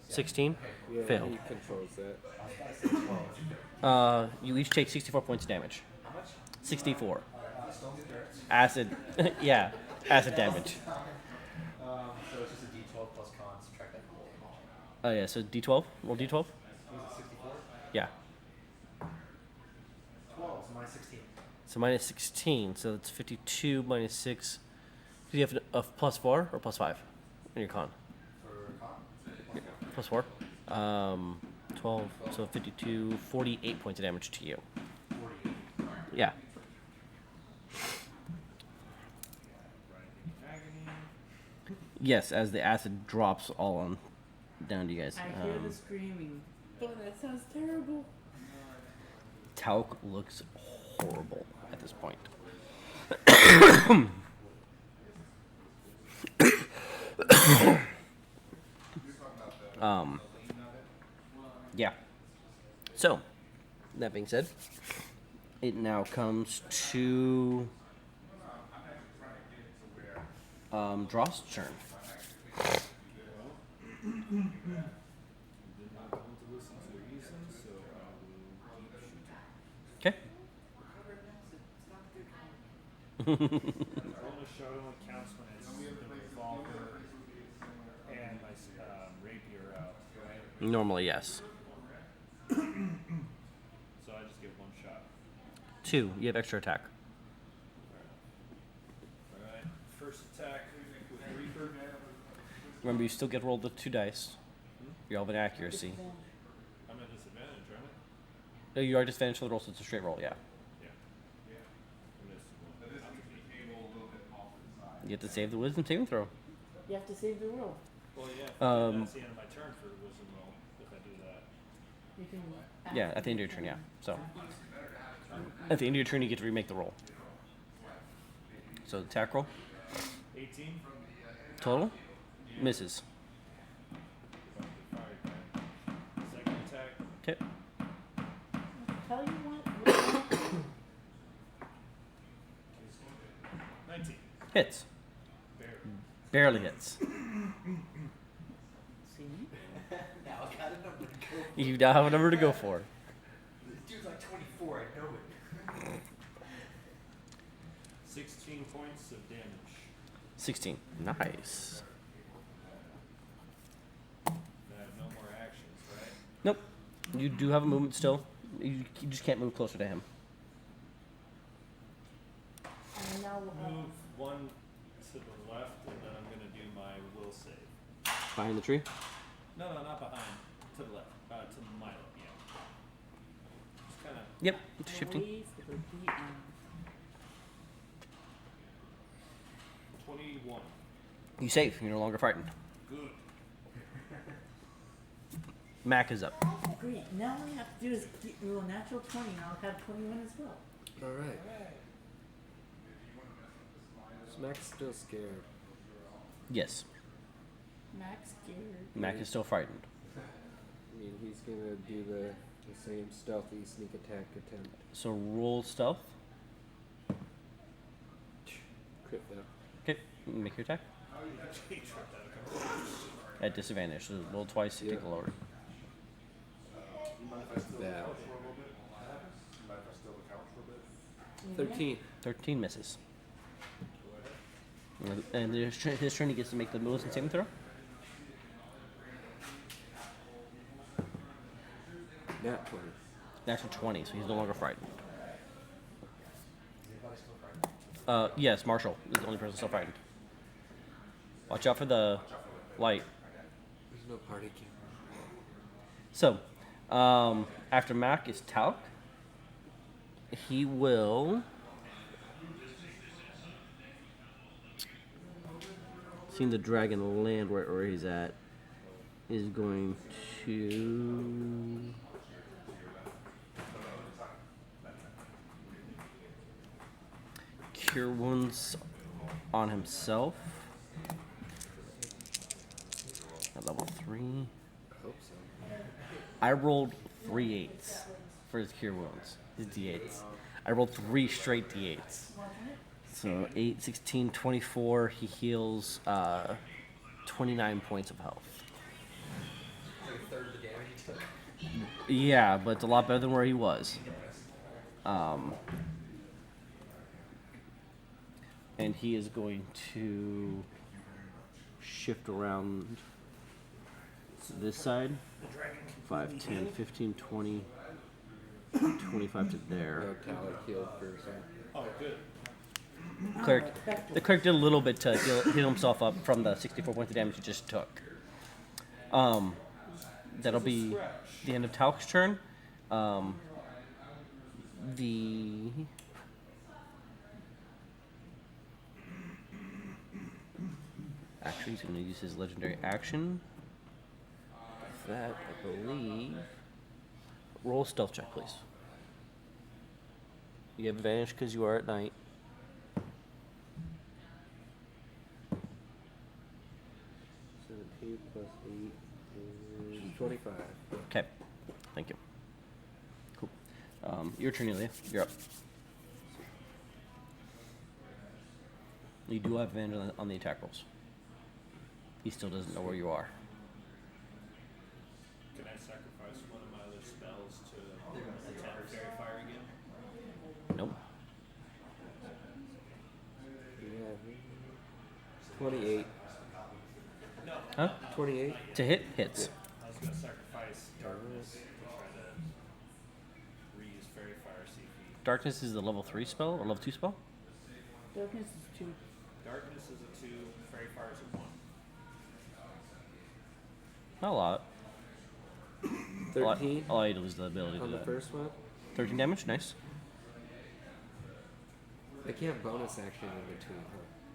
16? Yeah, Failed. he controls that. You each take 64 points of damage. How much? 64. Stone spirits. Acid. Yeah, acid damage. So it's just a d12 plus con, subtract that from roll. Oh, yeah, so D12? Roll D12? Was it 64? Yeah. 12, so minus 16. So minus 16, so that's 52 minus 6. Do you have a +4 or +5 in your con? For con? +4. 12, so 52, 48 points of damage to you. 48. Yeah. Yes, as the acid drops all on down to you guys. I hear the screaming. Oh, that sounds terrible. Talc looks horrible at this point. Yeah. So, that being said, it now comes to Drost's turn. Did not want to listen to reason, so I will keep shooting. Okay. Bonus shot only counts when it's the revolver and my rapier out, right? Normally, yes. So I just get one shot. 2. You have extra attack. Alright, first attack with Reaper. Remember, you still get rolled the 2 dice. You have an accuracy. I'm at disadvantage, right? No, you are disadvantaged for the roll, so it's a straight roll. Yeah. Yeah. I missed one. This is the table a little bit off to the side. You have to save the wisdom saving throw. You have to save the world. Well, yeah, that's the end of my turn for the wisdom roll, if I do that. You can. Yeah, at the end of your turn. Yeah. So, at the end of your turn, you get to remake the roll. So, attack roll 18. total misses. Fire again. Second attack. Okay. Tell you what. 19. Hits. Barely. Barely hits. See? Now I got a number to go. You now have a number to go for. This dude's like 24, I know it. 16 points of damage. 16. Nice. I have no more actions, right? Nope. You do have a movement still. You just can't move closer to him. And now Move one to the left, and then I'm gonna do my will save. Behind the tree. No, not behind. To the left. To my left, yeah. Just kind of Yep. Shifting. wait for the beat. 21. You save. You're no longer frightened. Good. Mac is up. Great. Now all you have to do is roll a natural 20, and I'll have 21 as well. Alright. Smack's still scared. Yes. Max scared. Mac is still frightened. I mean, he's gonna do the same stealthy sneak attack attempt. So roll stealth. Crit though. Okay, make your attack. At disadvantage. So roll twice to take a lower. Bad. Mind if I steal the couch for a bit? 13. 13 misses. And his turn, he gets to make the Millicent saving throw. Nat 20. Natural 20, so he's no longer frightened. Is anybody still frightened? Yes, Marshall is the only person still frightened. Watch out for the light. There's no party camp. So, after Mac is Talc. He will. Seeing the dragon land right where he's at, is going to. Cure wounds on himself. At level 3. I hope so. I rolled 3 8s for his cure wounds, his d8s. I rolled 3 straight d8s. So 8, 16, 24. He heals 29 points of health. It's like a third of the damage he took. Yeah, but it's a lot better than where he was. And he is going to shift around to this side. 5, 10, 15, 20, 25 to there. No Tally healed first. Oh, good. The cleric did a little bit to heal himself up from the 64 points of damage he just took. That'll be the end of Talc's turn. Actually, he's going to use his legendary action. That, I believe. Roll a stealth check, please. You have advantage because you are at night. 17 plus 8 is 25. Okay. Thank you. Cool. Your turn, Ilya. You're up. You do have advantage on the attack rolls. He still doesn't know where you are. Can I sacrifice one of my other spells to attempt Fairy Fire again? Nope. Yeah. 28. Huh? 28. To hit? Hits. I was going to sacrifice Darkness to try to reuse Fairy Fire, see if he... Darkness is the level 3 spell or level 2 spell? Darkness is 2. Darkness is a 2, Fairy Fire is a 1. Not a lot. 13 Allow you to lose the ability to on do the that. first one. 13 damage, nice. I can't bonus action in between.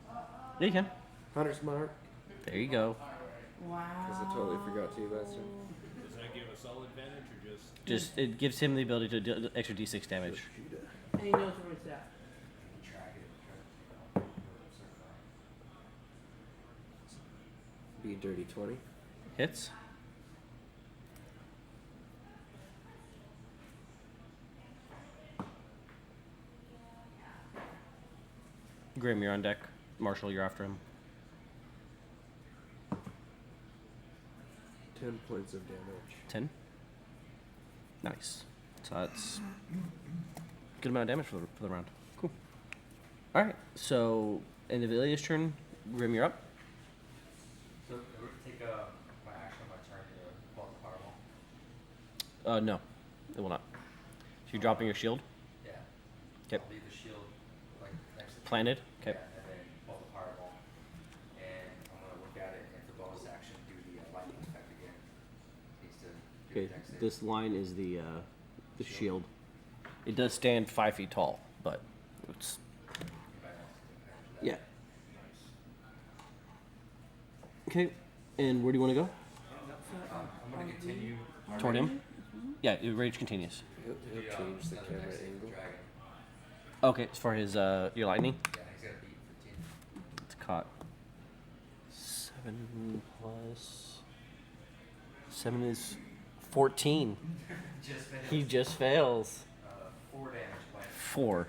Huh? Yeah, you can. Hunter's Mark. There you go. Wow. Because I totally forgot to last time. Does that give us all advantage or just... Just it gives him the ability to do extra d6 damage. And he knows where it's at. Track it. Be dirty 20. Hits. Grim, you're on deck. Marshall, you're after him. 10 points of damage. 10. Nice. So that's good amount of damage for the round. Cool. All right. So end of Ilya's turn. Grim, you're up. So, I would take my action on my turn to pull out the fireball. No, it will not. So you're dropping your shield. Yeah. Okay. I'll leave the shield like next to the Planted. Okay. Yeah, and then pull the fireball. And I'm gonna look at it and for bonus action do the lightning effect again. Needs to do Okay. the dex save. This line is the shield. It does stand 5 feet tall, but it's yeah. Okay. And where do you want to go? I'm gonna continue Toward him? Yeah, your rage continues. He'll change the camera angle. Dragon. Okay, it's for his your lightning. Yeah, he's got to beat 15. It's caught. 7 plus 7 is 14. Just finished. He just fails. 4 damage plan. 4.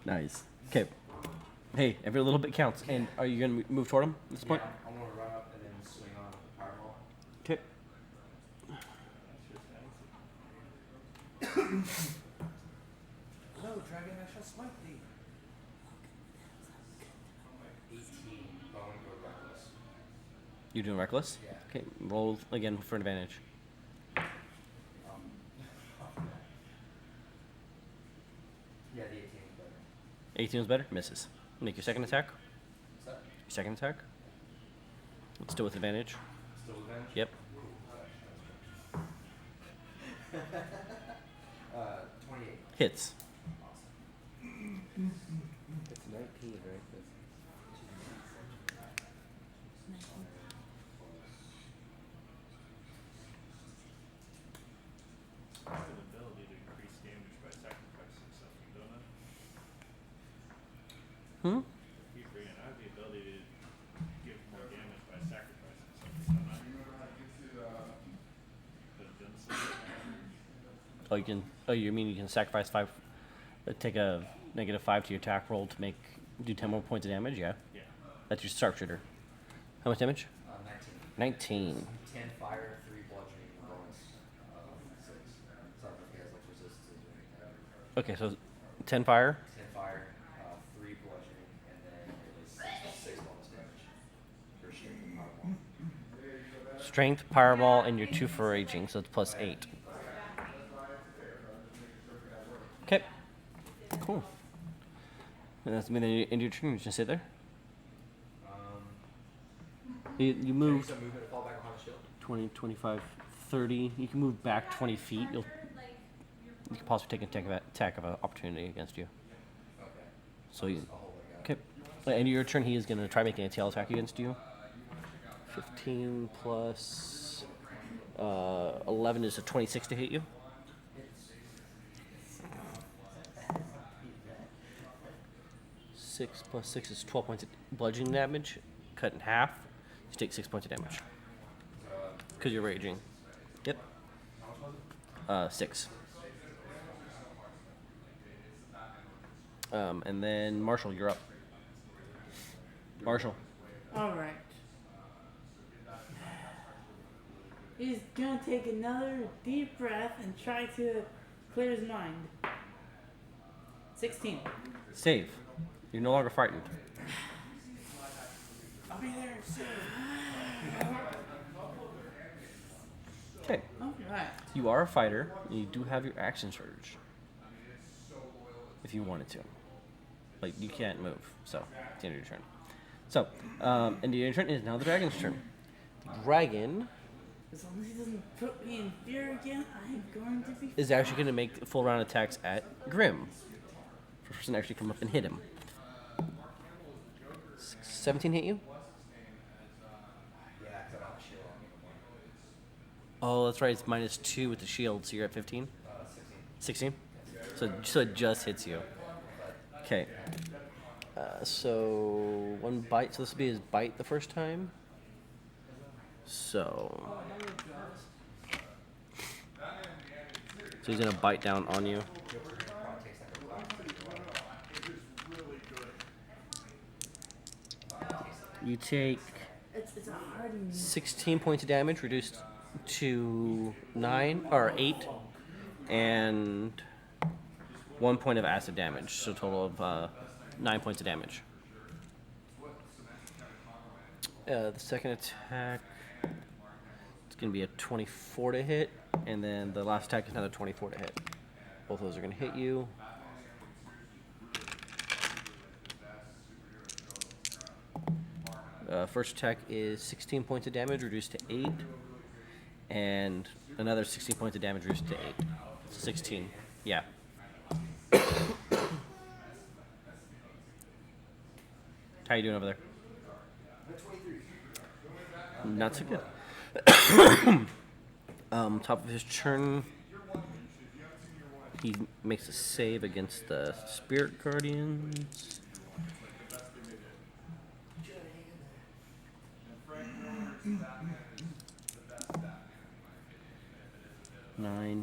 Nice. Okay. Hey, every little bit counts. And are you gonna move toward him at this point? Yeah, I'm gonna run up and then swing on with the fireball. Okay. No, dragon, I shall smite thee. 18. Bone go reckless. You doing reckless? Yeah. Okay. Roll again for advantage. Yeah, the 18 is better. 18 was better. Misses. Make your second attack. What's that? Your second attack. Let's do it with advantage. Still advantage? Yep. Cool. 28. Hits. It's 19, right? I have an ability to increase damage by sacrificing something, don't I? Keep reading. I have the ability to give more damage by sacrificing something, don't I? But it doesn't say Oh, you can. Oh, you mean you can sacrifice 5, take a -5 to your attack roll to do 10 more points of damage? Yeah. yeah. That's your sharpshooter. How much damage? 19. 19. 10 fire, 3 bludgeoning, bonus 6. Sorry if he has like resistance or anything. Okay, so 10 fire. 10 fire, 3 bludgeoning, and then it is 6 bonus damage. For strength and fireball. Strength, fireball, and your 2 for raging, so it's plus 8. Okay. Cool. And that's the end of your turn. You just sit there. You move Use a movement to fall back behind the shield. 20, 25, 30. You can move back 20 feet. You can possibly take an attack of an opportunity against you. Okay. So you. I'll hold it. Okay. At the end of your turn, he is going to try making a tail attack against you. 15 plus 11 is a 26 to hit you. 6 plus 6 is 12 points of bludgeoning damage. Cut in half. You take 6 points of damage. Because you're raging. Yep. 6. And then Marshall, you're up. Marshall. Alright. He's gonna take another deep breath and try to clear his mind. 16. Save. You're no longer frightened. I'll be there soon. Okay. Alright. You are a fighter. And you do have your action surge. If you wanted to. Like, you can't move. So, it's the end of your turn. So, end of your turn is now the dragon's turn. The dragon As long as he doesn't put me in fear again, I'm going to be. is actually going to make full round attacks at Grim. First person to actually come up and hit him. 17 hit you? Yeah, I don't have a shield on me. Oh, that's right. It's -2 with the shield, so you're at 15? 16. 16? So it just hits you. Okay. So 1 bite. So this will be his bite the first time. So he's going to bite down on you. You take It's a hardy meat. 16 points of damage, reduced to 9 or 8, and 1 point of acid damage, so a total of 9 points of damage. The second attack, it's going to be a 24 to hit, and then the last attack is another 24 to hit. Both of those are going to hit you. First attack is 16 points of damage, reduced to 8, and another 16 points of damage, reduced to 8. 16. Yeah. How you doing over there? Not so good. Top of his turn, he makes a save against the Spirit Guardians. 9,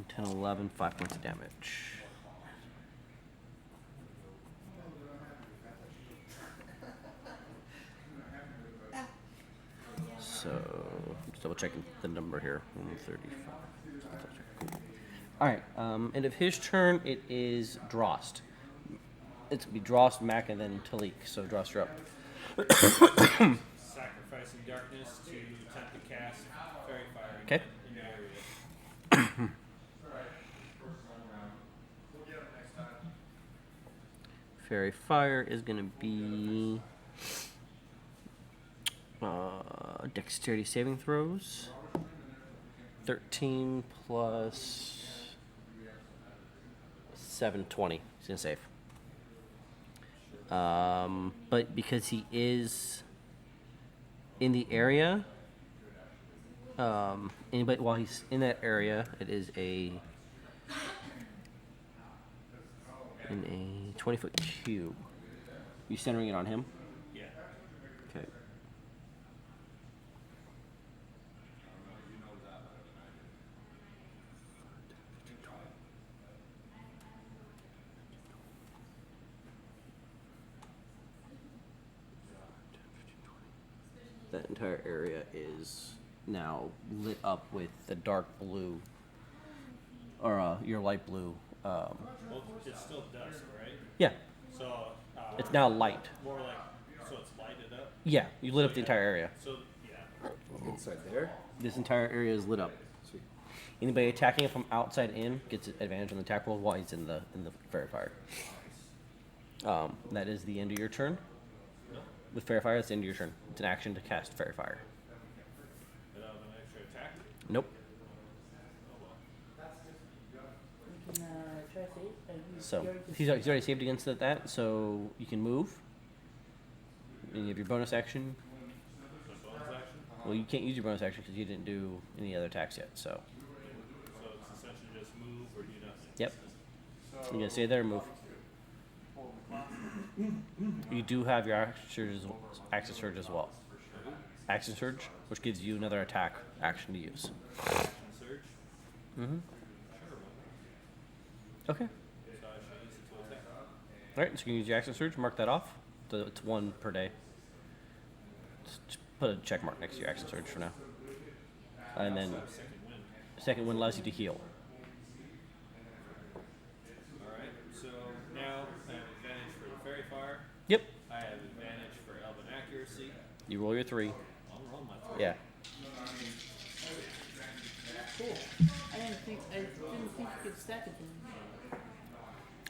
10, 11, 5 points of damage. So, just double checking the number here. 135. Alright, end of his turn, it is Drost. It's gonna be Drost, Mac, and then Talik. So, Drost, you're up. Sacrificing darkness to attempt to cast fairy fire Okay. in the area. Fairy Fire is gonna be Dexterity saving throws. 13 plus 7, 20. He's gonna save. But because he is in the area, anybody while he's in that area, it is in a 20-foot cube. You centering it on him? Yeah. Okay. That entire area is now lit up with the dark blue, or your light blue. Well, it's still dusk, right? Yeah, So it's now light. more like so it's lighted up. Yeah, you lit up the entire area. So yeah. Inside there. This entire area is lit up. Sweet. Anybody attacking it from outside in gets advantage on the attack roll while he's in the fairy fire. That is the end of your turn. With fairy fire, that's the end of your turn. It's an action to cast fairy fire. Without an extra attack. Nope. You can try save. So he's already saved against that, so you can move. And you have your bonus action. So bonus action. Well, you can't use your bonus action because you didn't do any other attacks yet. So, So it's essentially just move or do nothing. yep. You're gonna stay there and move. You do have your action surge as well. Action surge, which gives you another attack action to use. Action surge. Mm-hmm. Sure. Okay. So I should use it to attack. All right. So you can use your action surge. Mark that off. So it's 1 per day. Just put a check mark next to your action surge for now. And then Second wind. second one allows you to heal. Alright, so now I have advantage for the fairy fire. Yep. I have advantage for elven accuracy. You roll your 3. I'll roll my 3. Yeah. Cool. I didn't think you could stack it.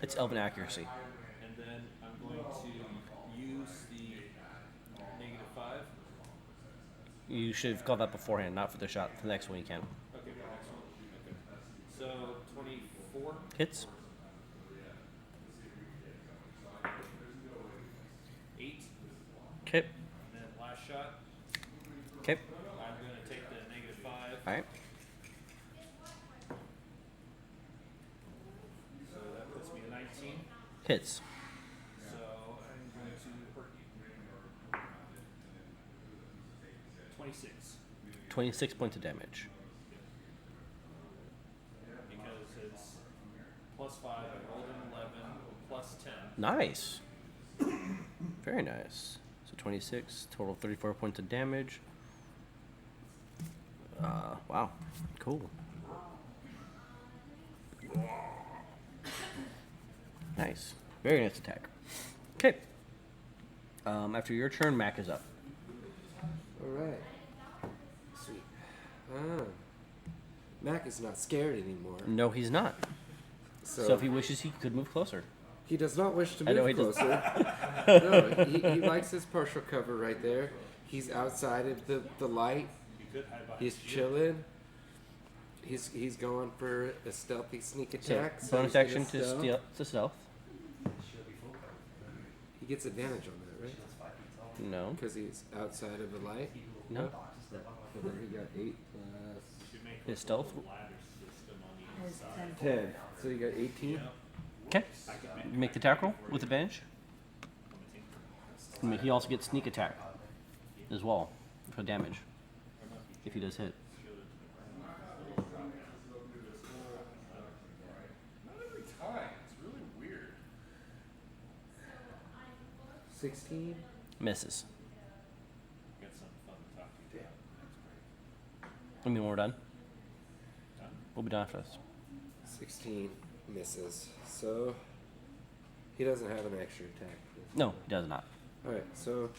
It's elven accuracy. And then I'm going to use the -5. You should have called that beforehand, not for the shot. For the next one you can. Okay, the next one. Okay. So 24. Hits. 8. Okay. And then last shot, Okay. I'm going to take the -5. All right. So that puts me at 19. Hits. So I'm going to hurt you. 26. 26 points of damage. Because it's +5, I rolled an 11, +10. Nice. Very nice. So 26, total 34 points of damage. Wow. Cool. Nice. Very nice attack. Okay. After your turn, Mac is up. All right. Sweet. Mac is not scared anymore. No, he's not. So if he wishes, he could move closer. He does not wish to I know move he does. closer. No, he likes his partial cover right there. He's outside of the light. You could hide behind He's the shield. chilling. He's going for a stealthy sneak So attack. so bonus he's gonna action to stealth. He gets advantage on that, right? No. Because he's outside of the light. No. So then he got 8 plus Should make His stealth. a ladder system on the Has inside. 10. 10. So you got 18. Okay. You make the attack roll with advantage. He also gets sneak attack as well for damage. if he does hit. Not every time. It's really weird. 16. Misses. Get some fun to talk to you about. That's I mean, we're done. Done? We'll be done after this. 16 misses. So he doesn't have an extra attack. No, he does not. All right, so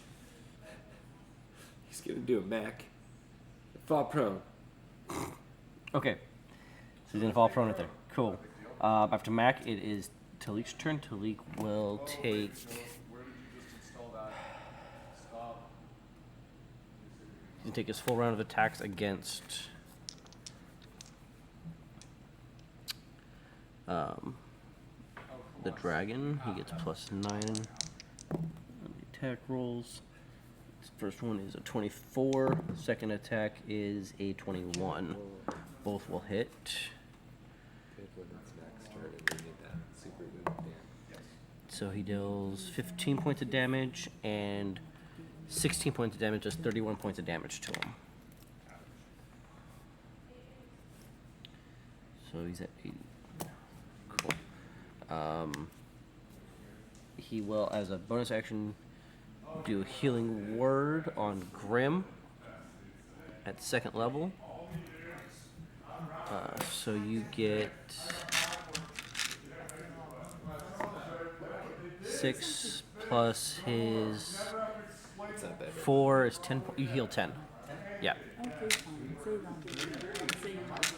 he's gonna do a Mac. Fall prone. Okay. So he's gonna fall prone right there. Cool. After Mac, it is Talik's turn. Talik will take. Where did you just install that? Stop. He can take his full round of attacks against the dragon. He gets +9 on the attack rolls. His first one is a 24. Second attack is a 21. Both will hit. Good when it's Mac's turn and we need that super move down. So he deals 15 points of damage and 16 points of damage, does 31 points of damage to him. So he's at 80. Cool. He will, as a bonus action, do a healing word on Grim at second level. So you get 6 plus his It's not bad. 4 is 10. You heal 10. Yeah. Okay, fine. Say that. Say you want to.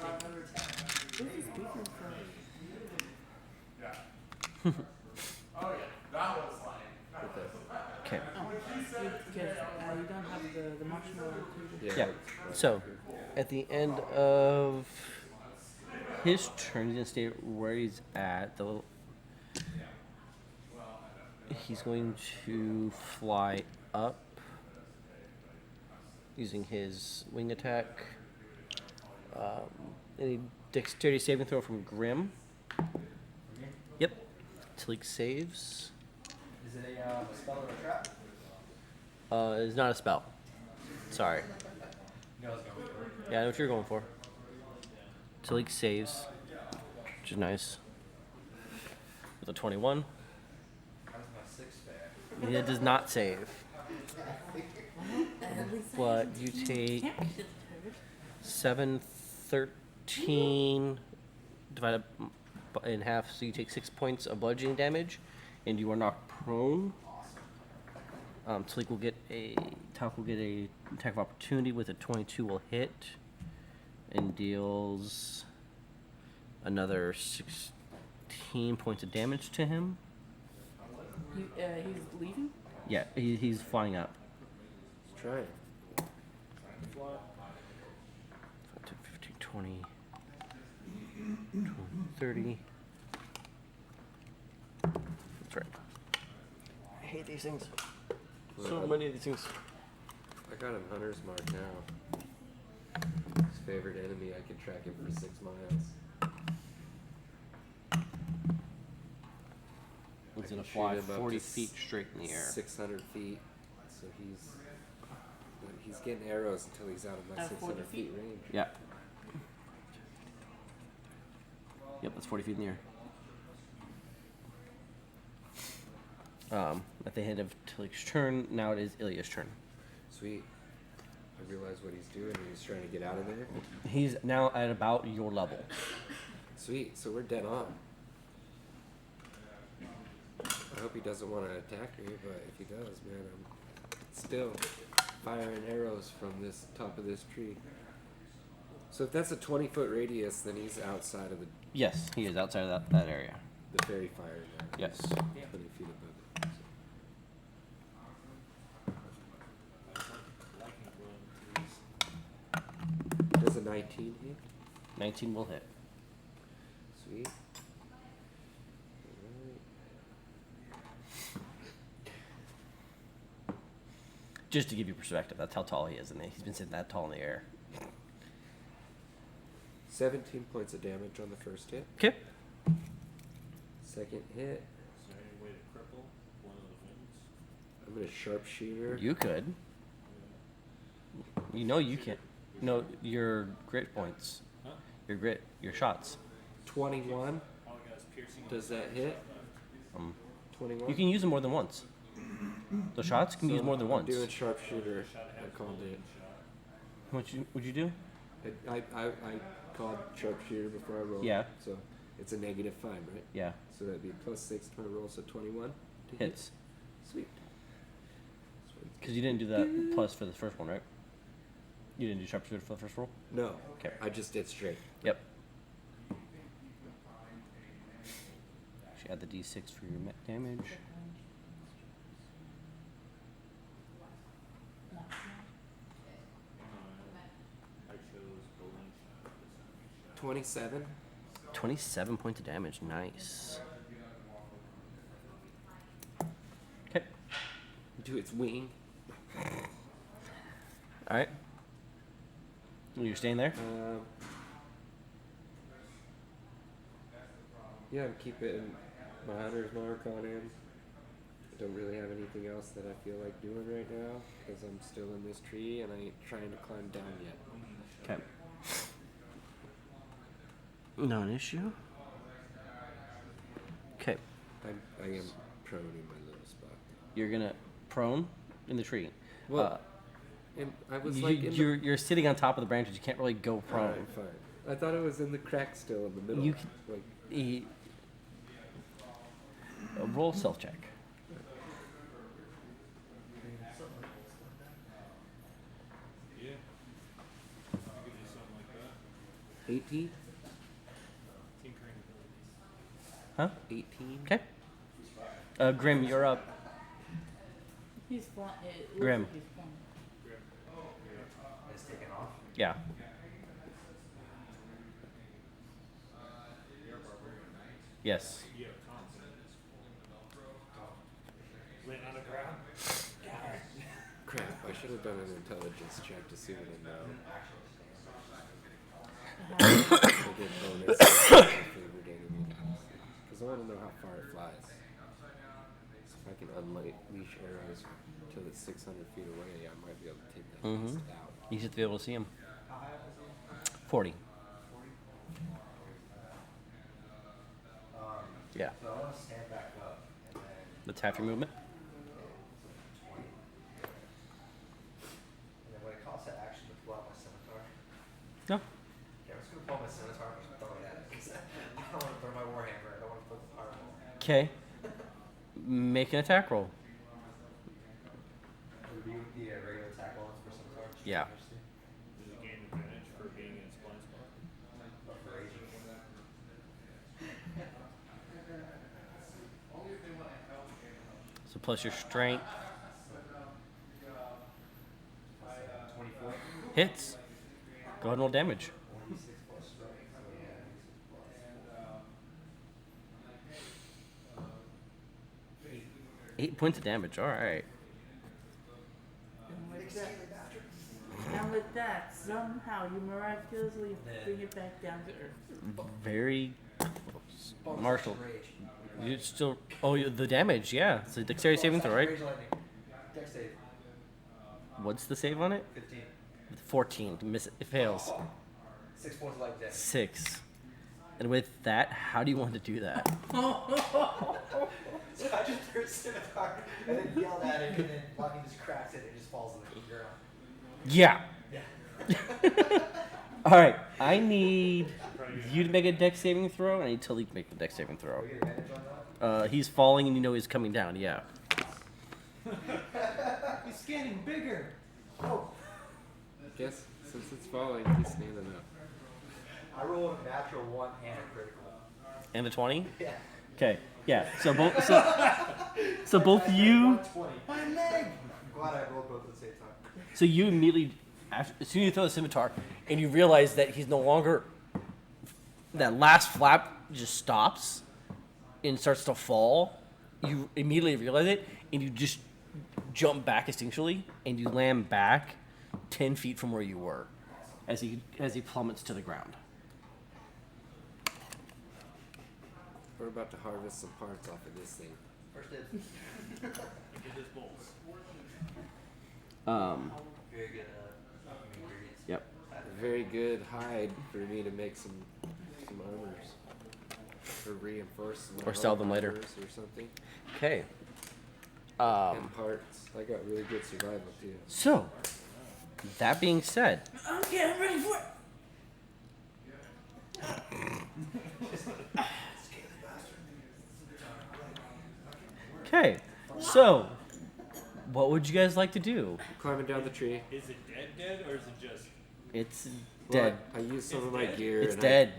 This is different from. Okay. Oh, because you don't have the marshmallow. Yeah. So, at the end of his turn, he's gonna stay where he's at. He's going to fly up using his wing attack. Any dexterity saving throw from Grim. Yep. Talik saves. Is it a spell or a trap? It's not a spell. Sorry. No, I was going for it. Yeah, I know what you're going for. Talik saves, which is nice. With a 21. How does my 6 fare? It does not save. At least I But haven't you seen take championship turd. 7, 13 divided in half, so you take 6 points of bludgeoning damage, and you are knocked prone. Talik will get a attack of opportunity with a 22 will hit, and deals another 16 points of damage to him. He's leaving? Yeah, he's flying up. Let's try it. 15, 20, 30. That's right. I hate these things. So Well, many of these things. I got him Hunter's Mark now. His favorite enemy, I can track him for 6 miles. He's I gonna can fly shoot him up 40 to feet straight in the air. 600 feet. So he's getting arrows until he's out of my At 40 600 feet feet? range. Yeah. Yep, that's 40 feet in the air. At the end of Talik's turn, now it is Ilya's turn. Sweet. I realize what he's doing and he's trying to get out of there. He's now at about your level. Sweet, so we're dead on. I hope he doesn't want to attack me, but if he does, man, I'm still firing arrows from this top of this tree. So if that's a 20-foot radius, then he's outside of Yes, he is outside of that area. the fairy fire now. Yes. He's 20 feet above it. Lightning blow to his Does a 19 hit? 19 will hit. Sweet. Alright. Just to give you perspective, that's how tall he is, and he's been sitting that tall in the air. 17 points of damage on the first hit. Okay. Second hit, Is there any way to cripple one of the wings? I'm gonna sharpshooter. You could. You know you can. No, your grit points. Huh? Your shots. 21. All I got is piercing. Does that hit? Um, 21. you can use them more than once. The shots can be used more than once. Doing sharpshooter. I called it. What'd you do? I called sharpshooter before I rolled. Yeah. So it's a -5, right? Yeah, So that'd be +6 to my roll, so 21 to hit. hits. Sweet. Because you didn't do that plus for the first one, right? You didn't do sharpshooter for the first roll. No. Okay. I just did straight. Yep. Actually, add the d6 for your damage. I chose bowling shot. 27. 27 points of damage. Nice. Okay. Do its wing. All right. You're staying there. Yeah, I'm keeping my hunter's mark on him. I don't really have anything else that I feel like doing right now because I'm still in this tree and I ain't trying to climb down yet. Okay. Not an issue. Okay. I am prone in my little spot. You're gonna prone in the tree. Well, and I was You, like, in you're sitting on top of the branches. You can't really go prone. Alright, fine. I thought it was in the crack still in the middle. You can- like, Roll self check. Yeah. You could do something like that. 18? Tinkering abilities. Huh? 18? Okay. Grim, you're up. He's flying. It looks Grim. like he's flying. It's taken off. Yeah. Yes. You have confidence. Laying on the ground. Crap, I should have done an intelligence check to see what I know. I get bonus if my favorite enemy. Because I want to know how far it flies. So if I can unleash arrows until it's 600 feet away, I might be able to take that beast out. You should be able to see him. 40. Yeah. So I want to stand back up and then That's half your movement. 20. And then when it calls to action to pull out my scimitar. No. Yeah, I'm just gonna pull my scimitar and just throw it at it. I don't want to throw my warhammer. I don't want to put the fireball. Okay. Make an attack roll. Would it be the regular attack rolls for scimitar? Yeah. Does it gain advantage for being in its blind spot? But for raging. So plus your strength. 24. Hits. Go ahead and roll damage. 1d6 plus strength. So yeah, 8 points of damage. All right. And with that, somehow you miraculously bring it back down to earth. Very. Marshall. Rage. You still. Oh, the damage. Yeah. It's a dexterity saving throw, right? Rage lightning. Dex save. What's the save on it? 15. 14. Miss. It fails. 6 points of light dex. 6. And with that, how do you want to do that? So I just threw a scimitar and then yelled at it, and then Lucky just cracks it and it just falls on the ground. Yeah. Yeah. All right. I need you to make a dex saving throw, and I need Tilly to make the dex saving throw. Do we get advantage on that? He's falling, and you know he's coming down. Yeah. He's getting bigger. Oh. Guess since it's falling, he's standing up. I rolled a natural 1 and a critical. And a 20. Yeah. Okay. Yeah. So both. So both you. 120. My leg. I'm glad I rolled both at the same time. So you immediately, as soon as you throw the scimitar, and you realize that he's no longer. That last flap just stops, and starts to fall. You immediately realize it, and you just jump back instinctually, and you land back 10 feet from where you were, as he plummets to the ground. We're about to harvest some parts off of this thing. First dibs. Into his bowls. Very good ingredients. Yep. That's very good hide for me to make some armors. Or reinforce my Or sell own them later. armors or something. Okay. And parts. I got really good survival too. So, that being said, Okay, I'm ready for it. okay. So, what would you guys like to do? Climbing down the tree. Is it dead, or is it just? It's Well, dead. I used some It's of my dead? gear. It's and dead.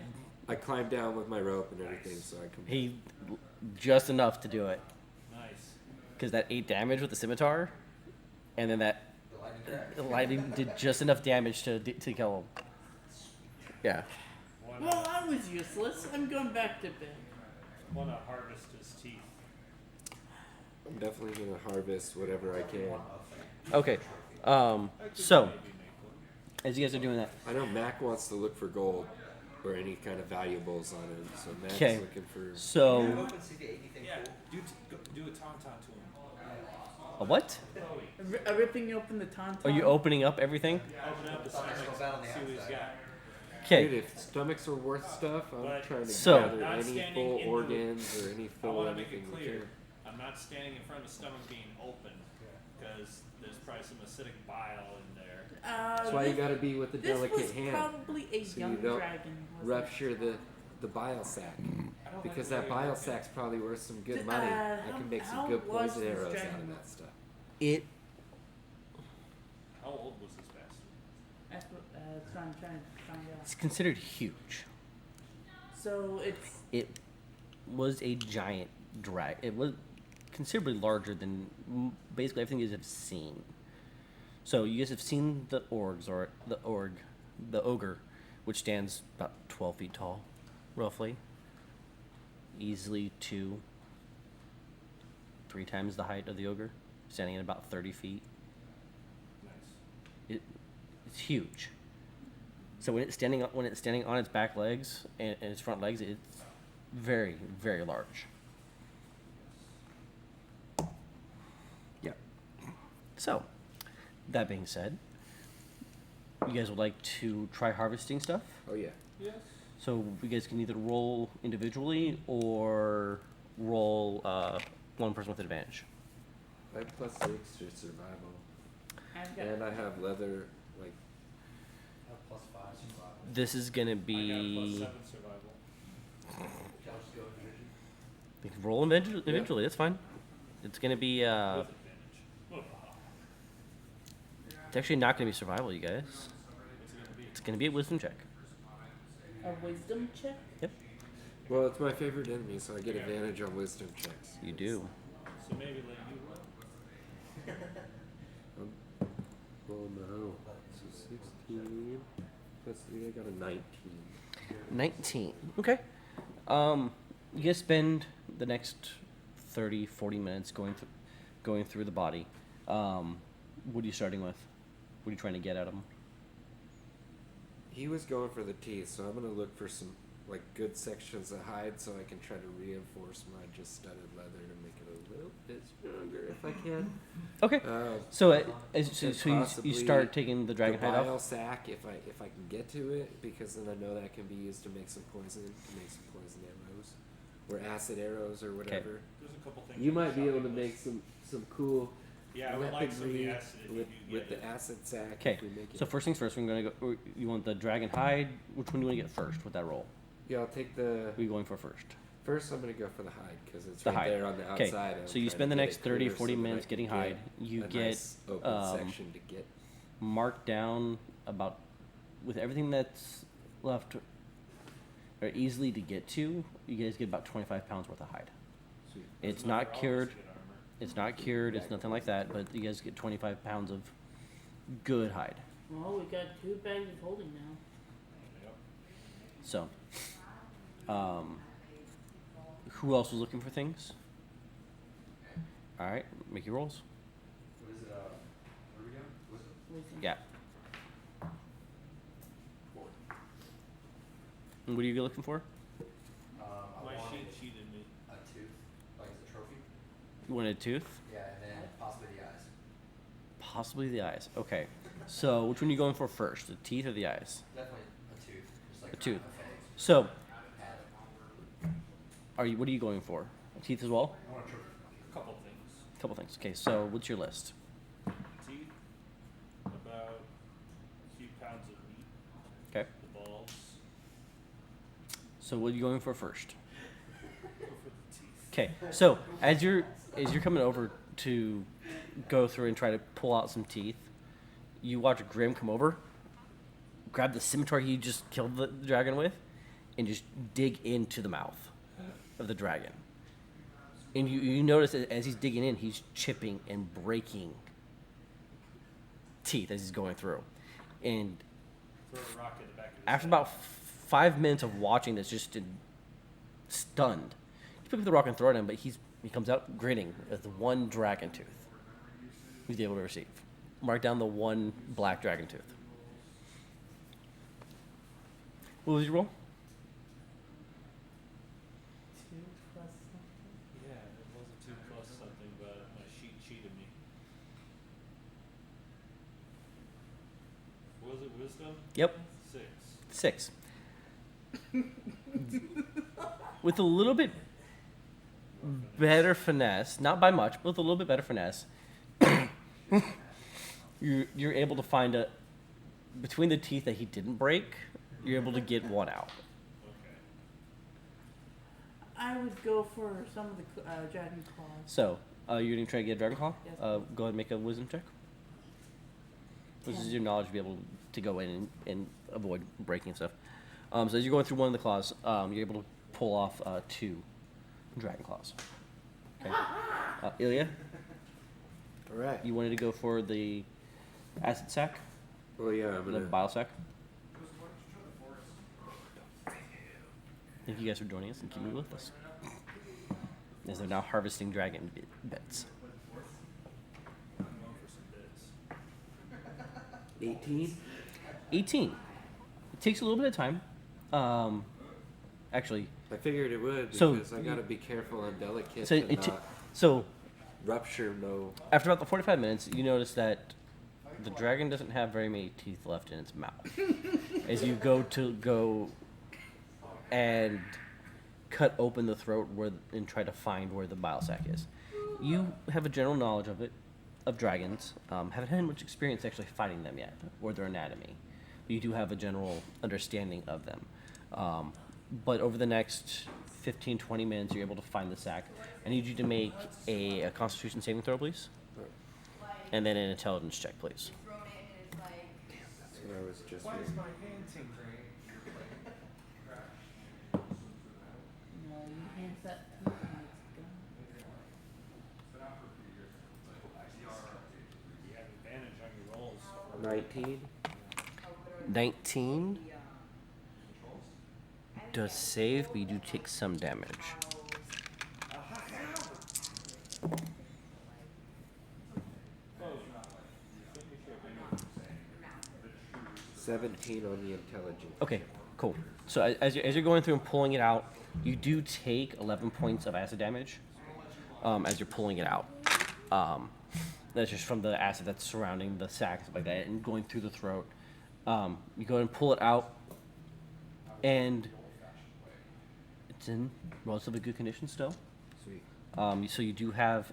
I climbed down with my rope and everything, so I can. He just enough to do it, Nice. because that 8 damage with the scimitar, and then that The lightning crack. the lightning did just enough damage to kill him. Yeah. Well, I was useless. I'm going back to bed. Want to harvest his teeth. I'm definitely gonna harvest whatever I can. Okay. So, as you guys are doing that, I know Mac wants to look for gold or any kind of valuables on him, so Mac's 'Kay. looking for. so Open CV, anything Yeah. cool? Do a tauntaun to him. a what? Ripping open the tauntaun. Are you opening up everything? Open up the Thought stomach. I saw that on the See what he's outside. got. Okay. Dude, if stomachs are worth stuff, I'm But- trying to So- gather Not any standing full in the- organs or any I full want to make anything it we clear. can. I'm not standing in front of the stomach being open because there's probably some acidic bile in there. That's why you gotta be with a This delicate was hand. probably a So young you don't dragon. wasn't it? Rupture the bile sac. I don't Because like that the way bile you're sac's probably worth some good Th- money. I how- can make how some good was poison this arrows out dragon? of that stuff. It How old was this bastard? That's what I'm trying to find out. it's considered huge. So it's It was a giant drag. It was considerably larger than basically everything you guys have seen. So you guys have seen the orgs or the ogre, which stands about 12 feet tall, roughly. Easily 3 times the height of the ogre, standing at about 30 feet. Nice. It's huge. So when it's standing on its back legs and its front legs, it's very, very large. Yeah. So, that being said, you guys would like to try harvesting stuff? Oh yeah. Yes. So you guys can either roll individually or roll one person with advantage. I have +6 to survival. I've got And I have leather, like, I have +5 survival. This is gonna I got a be. +7 survival. I'll just go division. You can roll individually. That's fine. It's gonna be. With advantage. It's actually not gonna be survival, you guys. What's it gonna be? It's gonna be a wisdom check. a wisdom check. Yep. well, it's my favorite enemy, so I get advantage on wisdom checks. You do. So maybe let you roll. Well, no. So 16 plus 3, I got a 19. 19. Okay. You guys spend the next 30, 40 minutes going through the body. What are you starting with? What are you trying to get out of him? He was going for the teeth, so I'm gonna look for some like good sections of hide so I can try to reinforce my just studded leather to make it a little bit stronger if I can. Okay. So, so you possibly start taking the dragon the hide bile off. sac if I can get to it, because then I know that can be used to make some poison, to make some poison arrows or acid arrows or whatever. There's a couple things. You on the might be able to shopping make list. some cool Yeah, I would like some of the weaponry acid if with you with get the it. acid sac. Okay. If we make it. So first things first, we're gonna go. You want the dragon hide? Which one do you want to get first with that roll? Yeah, I'll take the. What are you going for first? First, I'm gonna go for the hide because it's The right hide. there on the Okay, outside. I'm so you trying spend to the get next it 30, clear 40 so that I minutes can getting hide. You a get nice open section to get. marked down about with everything that's left or easily to get to. You guys get about 25 pounds worth of hide. Sweet. It's There's not nothing wrong cured. with good armor. It's not cured. It's nothing like that. But you guys get 25 pounds of good hide. Well, we got 2 bags of holding now. Yep. So, who else was looking for things? All right, make your rolls. What is it, what are we doing? Wisdom? Wisdom. Yeah. And what are you looking for? I My wanted sheet cheated me. a tooth, like as a trophy. You wanted a tooth? Yeah, and then possibly the eyes. Possibly the eyes. Okay. So, which one are you going for first, the teeth or the eyes? Definitely a tooth. Just like A tooth. a face. So, Had it. what are you going for? Teeth as well? I want a trophy. Couple things. Couple things. Okay, so what's your list? Teeth, about a few pounds of meat. Okay. The balls. So, what are you going for first? Go for the teeth. Okay, so as you're coming over to go through and try to pull out some teeth, you watch Grim come over, grab the scimitar he just killed the dragon with, and just dig into the mouth of the dragon. And you notice that as he's digging in, he's chipping and breaking teeth as he's going through. And Throw a rock in the back of his after head. about 5 minutes of watching this, just stunned, you pick up the rock and throw it at him, but he comes out grinning with one dragon tooth. He's able to receive. Mark down the one black dragon tooth. What was your roll? 2 plus something. Yeah, it was a 2 plus something, but my sheet cheated me. Was it wisdom? Yep, 6. 6. With a little bit better finesse, not by much, but with a little bit better finesse, you're able to find between the teeth that he didn't break, you're able to get one out. Okay. I would go for some of the dragon claws. So, you're gonna try to get a dragon claw? Yes. Go ahead and make a wisdom check. This is 10. your knowledge to be able to go in and avoid breaking stuff. So as you're going through one of the claws, you're able to pull off 2 dragon claws. Okay. Ilya, All right. you wanted to go for the acid sac, Well, yeah, I'm the gonna. bile sac. Thank you guys for joining us and keeping with us. As they're now harvesting dragon bits. I'm going for some bits. 18. 18. It takes a little bit of time. Actually, I figured it would So, because I gotta be careful and delicate so and not so rupture no. after about the 45 minutes, you notice that the dragon doesn't have very many teeth left in its mouth. As you go and cut open the throat and try to find where the bile sac is. You have a general knowledge of dragons. Haven't had much experience actually fighting them yet, or their anatomy. But you do have a general understanding of them. But over the next 15, 20 minutes, you're able to find the sac. I need you to make a Constitution saving throw, please. And then an intelligence check, please. That's what I was just. Why is reading. my hand tingling? No, you hands that to me and it's gone. You have advantage on your rolls. 19. 19 does save, but you do take some damage. 17 on the intelligence. Okay, cool. So as you're going through and pulling it out, you do take 11 points of acid damage as you're pulling it out. That's just from the acid that's surrounding the sac, stuff like that, and going through the throat. You go ahead and pull it out, and it's in relatively good condition still. Sweet. So you do have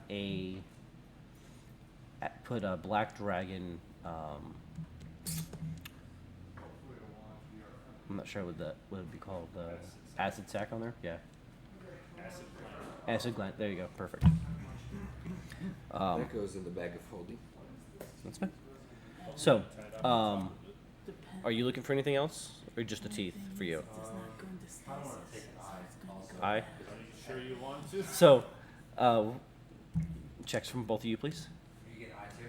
put a black dragon. I'm not sure what it would be called. The acid sac on there. Yeah. Acid plant. Acid gland. There you go. Perfect. That goes in the bag of holding. That's fine. So, Depends. are you looking for anything else, or just the teeth for you? It's not going to slice it, so it's gonna go. Aye. Are you sure you want to? So, checks from both of you, please. You get eye too?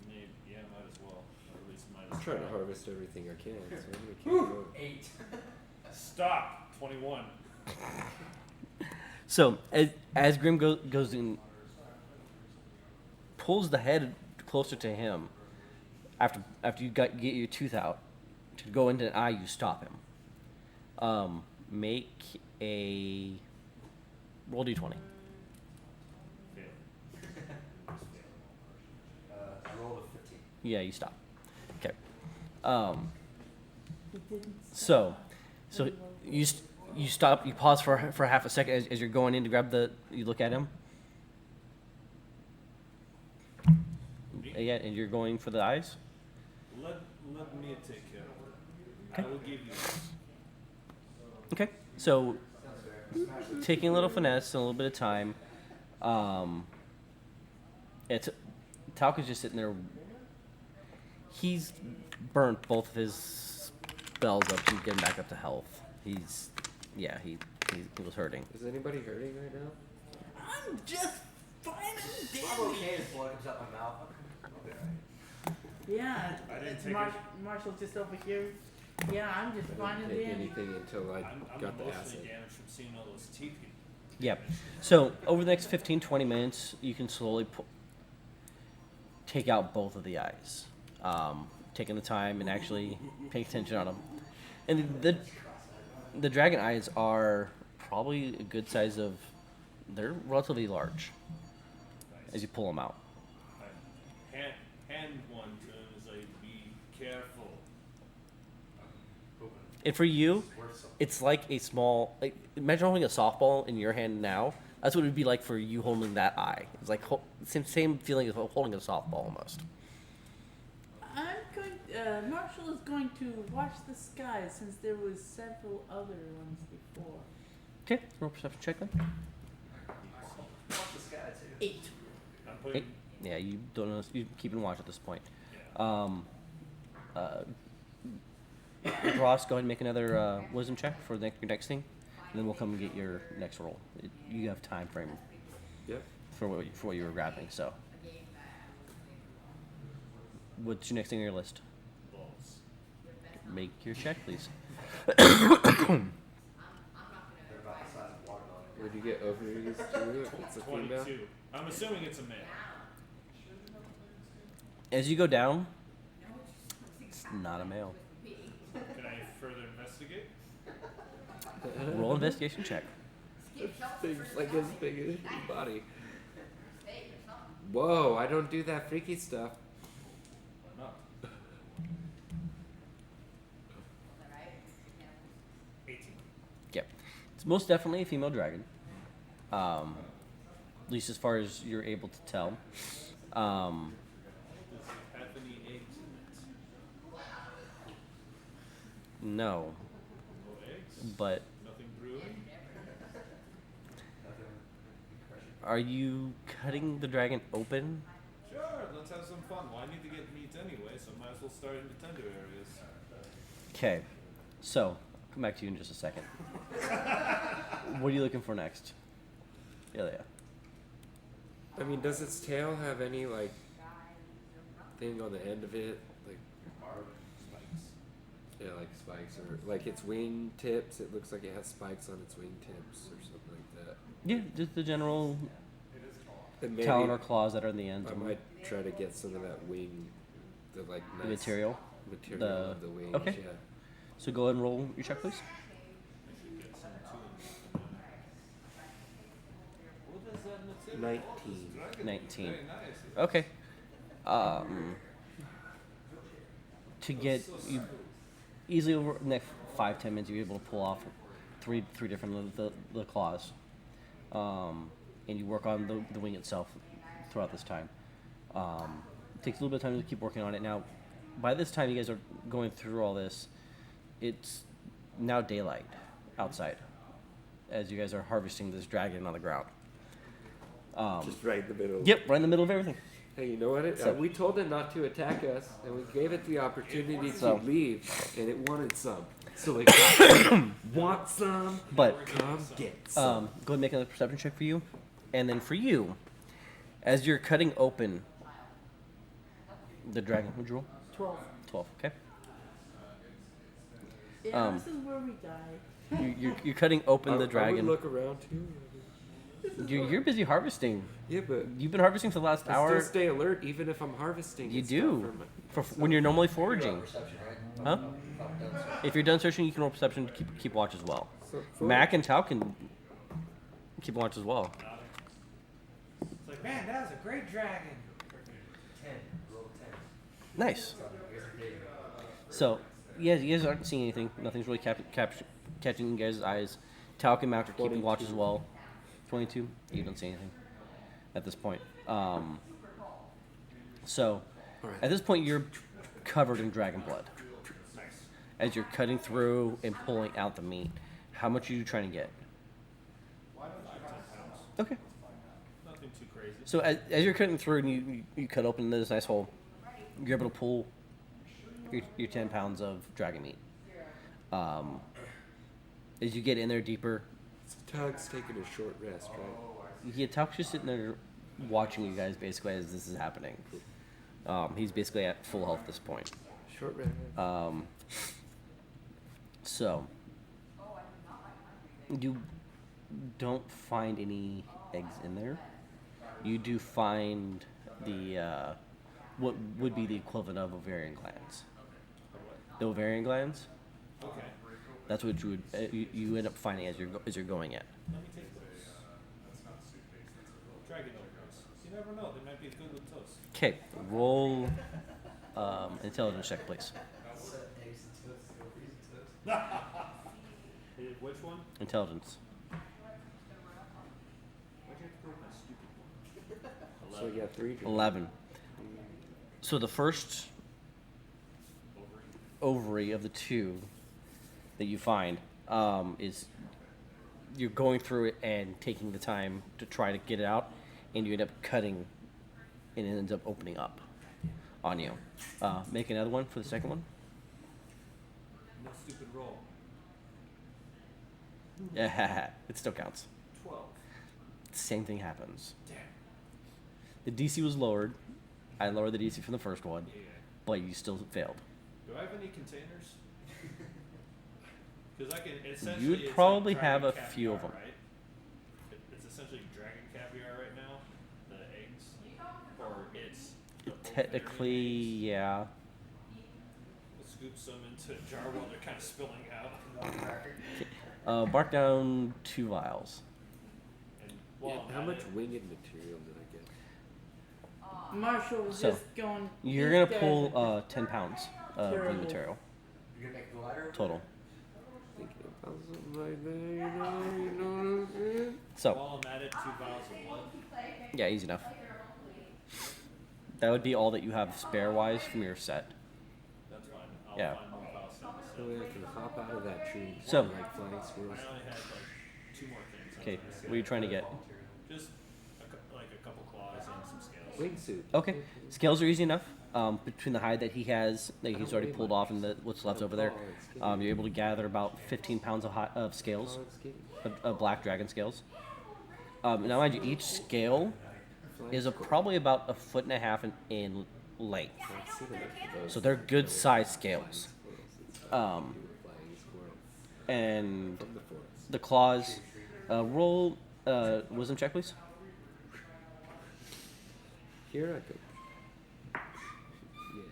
Maybe, yeah, might as well. Or at least might I'm as trying to well. harvest everything I can. So I'm gonna keep going. 8. Stop! 21. So, as Grim goes in, pulls the head closer to him. After you get your tooth out to go into an eye, you stop him. Make a roll d20. Okay. I rolled a 15. Yeah, you stop. He didn't So you stop. You pause for half a second as you're going in to grab the. You look at him. Yeah, and you're going for the eyes. Let me take care of it. I will give you this. Okay. So taking a little finesse and a little bit of time. It's Talca's just sitting there. He's burnt both of his spells up to get him back up to health. He was hurting. Is anybody hurting right now? I'm just fine and I'm dandy. okay as blood comes out my mouth. I'll be alright. Yeah, I didn't it's take Marshall's just over here. Yeah, I'm just I fine didn't and take dandy. anything until I I'm got the emotionally acid. damaged from seeing all those teeth get Yeah. So over the next 15-20 minutes, you can slowly take out both of the eyes, taking the time and actually paying attention on them. And the dragon eyes are probably a good size of. They're relatively large as you pull them out. I hand one to him as I be careful. And for you, Worth something. it's like a small. Like, imagine holding a softball in your hand now. That's what it would be like for you holding that eye. It's like same feeling as holding a softball almost. I'm going. Marshall is going to watch the skies since there was several other ones before. Okay, roll perception check then. Watch the sky too. 8. I'm putting. Yeah, you don't know. You keeping watch at this point. Yeah. Ross, go ahead and make another wisdom check for your next thing, and then we'll come and get your next roll. You have time frame Yep. for what you were grabbing. So, what's your next thing on your list? Balls. Make your check, please. They're about the size of watermelon. Would you get ovaries too if it's a female? 22. I'm assuming it's a male. As you go down, it's not a male. Can I further investigate? Roll investigation check. Things like as big as your body. Whoa, I don't do that freaky stuff. Why not? 18. Yep, it's most definitely a female dragon. At least as far as you're able to tell. Does it have any eggs in it? No, No eggs? but Nothing brewing? Nothing. Crush it. are you cutting the dragon open? Sure, let's have some fun. Well, I need to get meat anyway, so might as well start in the tender areas. Okay, so I'll come back to you in just a second. What are you looking for next? Ilya. I mean, does its tail have any like thing on the end of it, like Spikes. yeah, like spikes or like its wing tips? It looks like it has spikes on its wing tips or something like that. Yeah, just the general And maybe talon or claws that are in the end. I might try to get some of that wing, the like The nice material. material the- of the wings. okay. Yeah. So go ahead and roll your check, please. I should get some too. What is that material? 19. Dragon. 19. Very nice. Okay. To get you easily over the next 5-10 minutes, you're able to pull off three different of the claws, and you work on the wing itself throughout this time. It takes a little bit of time to keep working on it. Now, by this time, you guys are going through all this. It's now daylight outside, as you guys are harvesting this dragon on the ground. Just right in the middle. Yep, right in the middle of everything. Hey, you know what? So- We told it not to attack us, and we gave it the opportunity So- to leave, and it wanted some. So it got want some, But come get some. go ahead and make another perception check for you. And then for you, as you're cutting open the dragon, what'd you roll? 12. 12, okay. Yeah, Um, this is where we die. You're cutting open I the would dragon. look around too. You're busy harvesting. Yeah, but You've been harvesting for the last I hour. still stay alert even if I'm harvesting. You and stuff do. for For when you're normally You're foraging. on perception, right? Huh? If I'm done, so. If you're done searching, you can roll perception to keep watch as well. So, Mac and Tao can keep watch as well. It's like, man, that was a great dragon. 10. Roll 10. Nice. So I guess I'm big. So, yeah, you guys aren't seeing anything. Nothing's really catching you guys' eyes. Talc and Mac are keeping watch as 22. well. 22. You don't see anything at this point. So, Alright. at this point, you're covered in dragon blood. Nice. As you're cutting through and pulling out the meat, how much are you trying to get? 5 to 10 pounds. Okay. Nothing too crazy. So as you're cutting through and you cut open this nice hole, you're able to pull your 10 pounds of dragon meat. As you get in there deeper, So Tug's taking a short rest, right? yeah, Talk's just sitting there watching you guys basically as this is happening. He's basically at full health at this point. Short rest. So you don't find any eggs in there. You do find the what would be the equivalent of ovarian glands. The ovarian glands. Okay. That's what you would you end up finding as you're going in. Let me take those. Dragon overs. You never know. They might be good with toast. Okay, roll intelligence check, please. Which one? Intelligence. Why'd you have to go with my stupid one? So you got 3. 11. So the first ovary of the two that you find is you're going through it and taking the time to try to get it out, and you end up cutting, and it ends up opening up on you. Make another one for the second one. No stupid roll. Yeah, it still counts. 12. Same thing happens. Damn. The DC was lowered. I lowered the DC from the first one, Yeah. but you still failed. Do I have any containers? Because I can essentially. You'd it's probably like have dragon a few of caviar, them. Right? It's essentially dragon caviar right now. The eggs, or it's. The Technically, ovarian eggs. yeah. We'll scoop some into a jar while they're kind of spilling out. Mark down 2 vials. And Yeah, while I'm how at much it, winged material did I get? Marshall was So, just going. You're "These gonna guys pull are 10 pounds of the Terrible. material You're gonna make the ladder? total. Thinking about something like that, you know what I'm saying? So, while I'm at it, 2 vials of blood. yeah, easy enough. That would be all that you have spare wise from your set. That's fine. I'll Yeah. find more vials. So I can hop out of that tree. So- like flying squirrels. I only had like 2 more things. Okay, what are you trying to get? Just like a couple claws and some scales. Wingsuit. Okay, scales are easy enough. Between the hide that he has, that he's already pulled off, and what's left over there, you're able to gather about 15 pounds of scales, Oh, it's getting of black dragon scales. Now, mind you, each scale flying is squirrel. probably about 1.5 feet in length. I've seen enough of those. So they're good sized scales. Squirrels. It's Um, flying squirrel And from the forest. the claws, roll wisdom check, please. Here I go. Yes.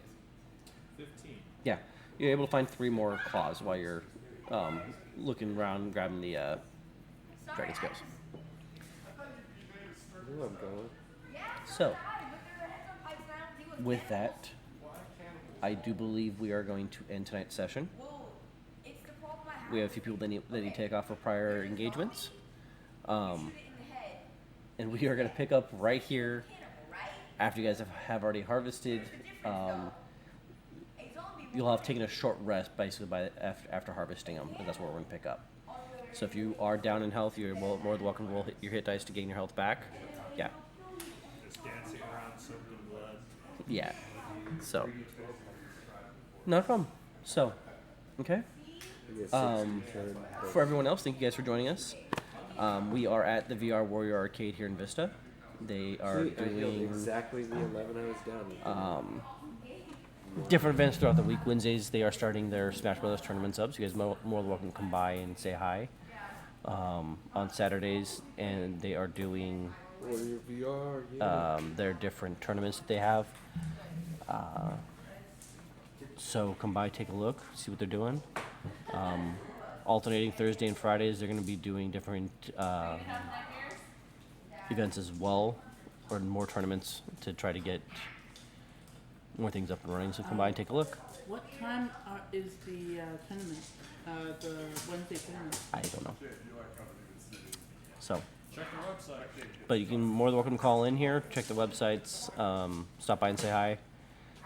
15. Yeah, you're able to find 3 more claws while you're looking around, grabbing the dragon scales. Ooh, I'm going. So, with that, I do believe we are going to end tonight's session. We have a few people that need to take off for prior engagements. And we are going to pick up right here after you guys have already harvested. You'll have taken a short rest basically after harvesting them, and that's where we're going to pick up. So if you are down in health, you're more than welcome to roll your hit dice to gain your health back. Yeah. Just dancing around soaked in blood. Yeah. So. Not a problem. So, okay. I guess Um, 16 turn, but For everyone else, thank you guys for joining us. We are at the VR Warrior Arcade here in Vista. They are See, I held doing exactly the 11 I was down. different events throughout the week. Wednesdays, they are starting their Smash Brothers tournament subs. You guys more than welcome to come by and say hi. On Saturdays, and they are doing Warrior VR, yeah. their different tournaments that they have. So come by, take a look, see what they're doing. Alternating Thursday and Fridays, they're going to be doing different events as well, or more tournaments to try to get when things up and running. So come by and take a look. What time is the tournament? The Wednesday tournament. I don't know. So, Check the website. but you can more than welcome to call in here, check the websites, stop by and say hi.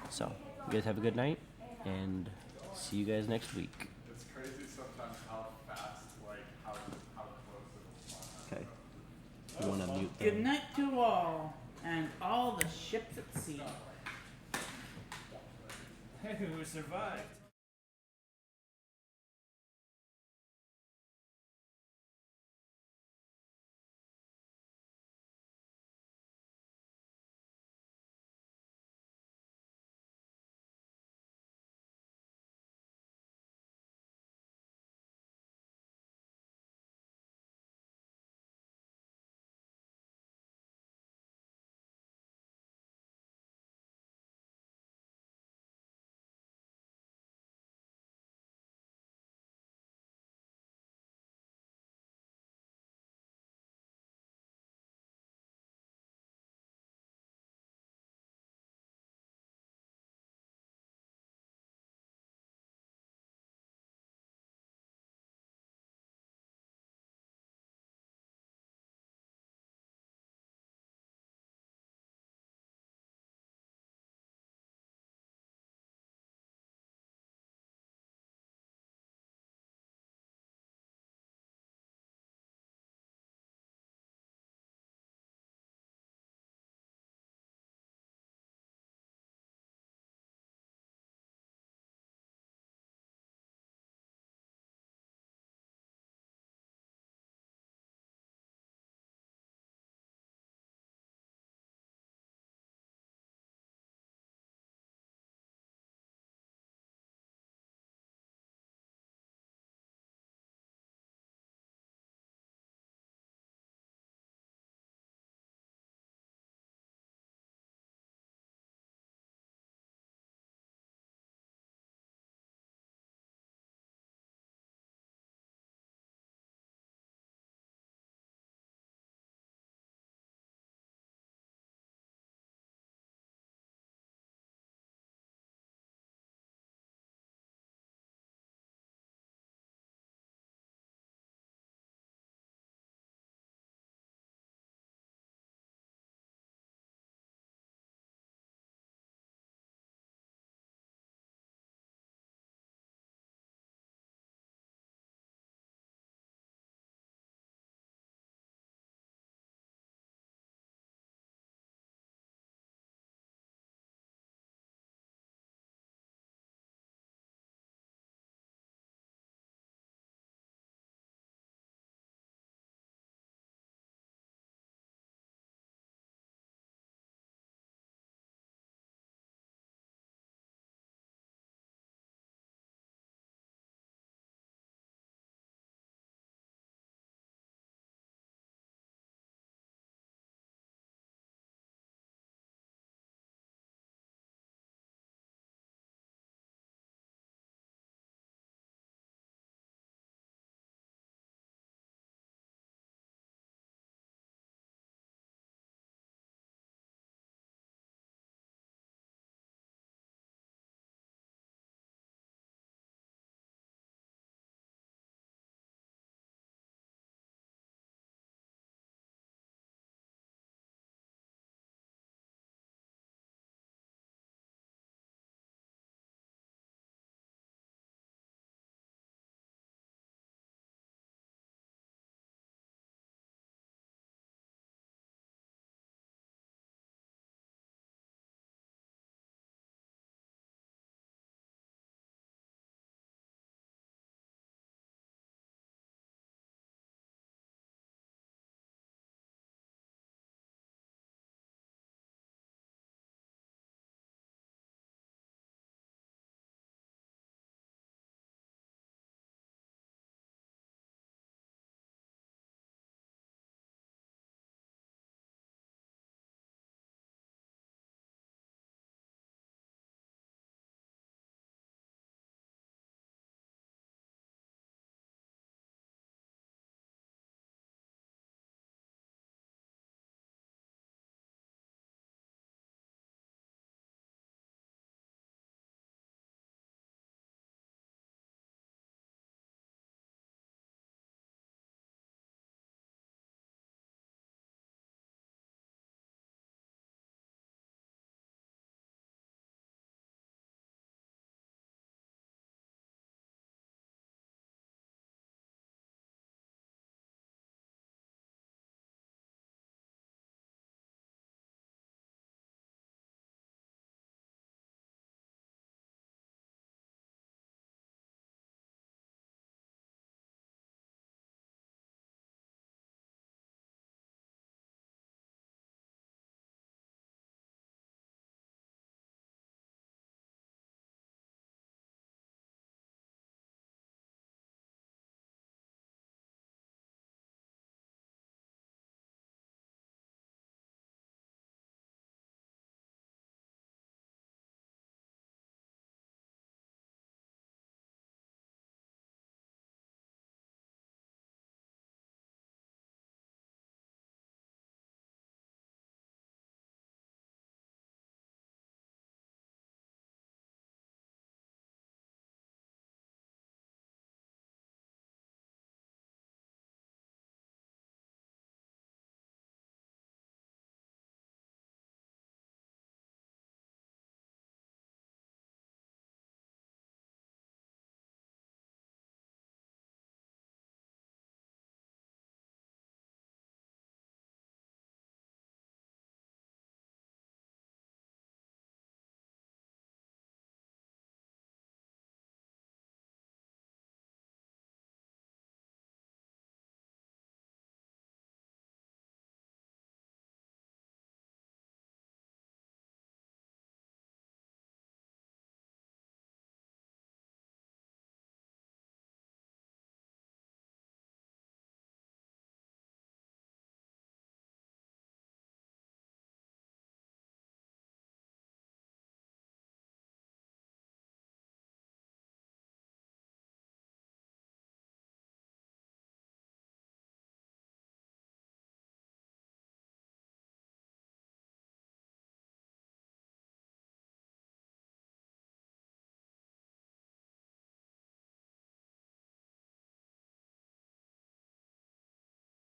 So, you guys have a good night, and see you guys next week. It's crazy sometimes how fast, like, how close it'll fly. Okay. You want to mute Good them? night to all, and all the ships at sea. Hey, we survived.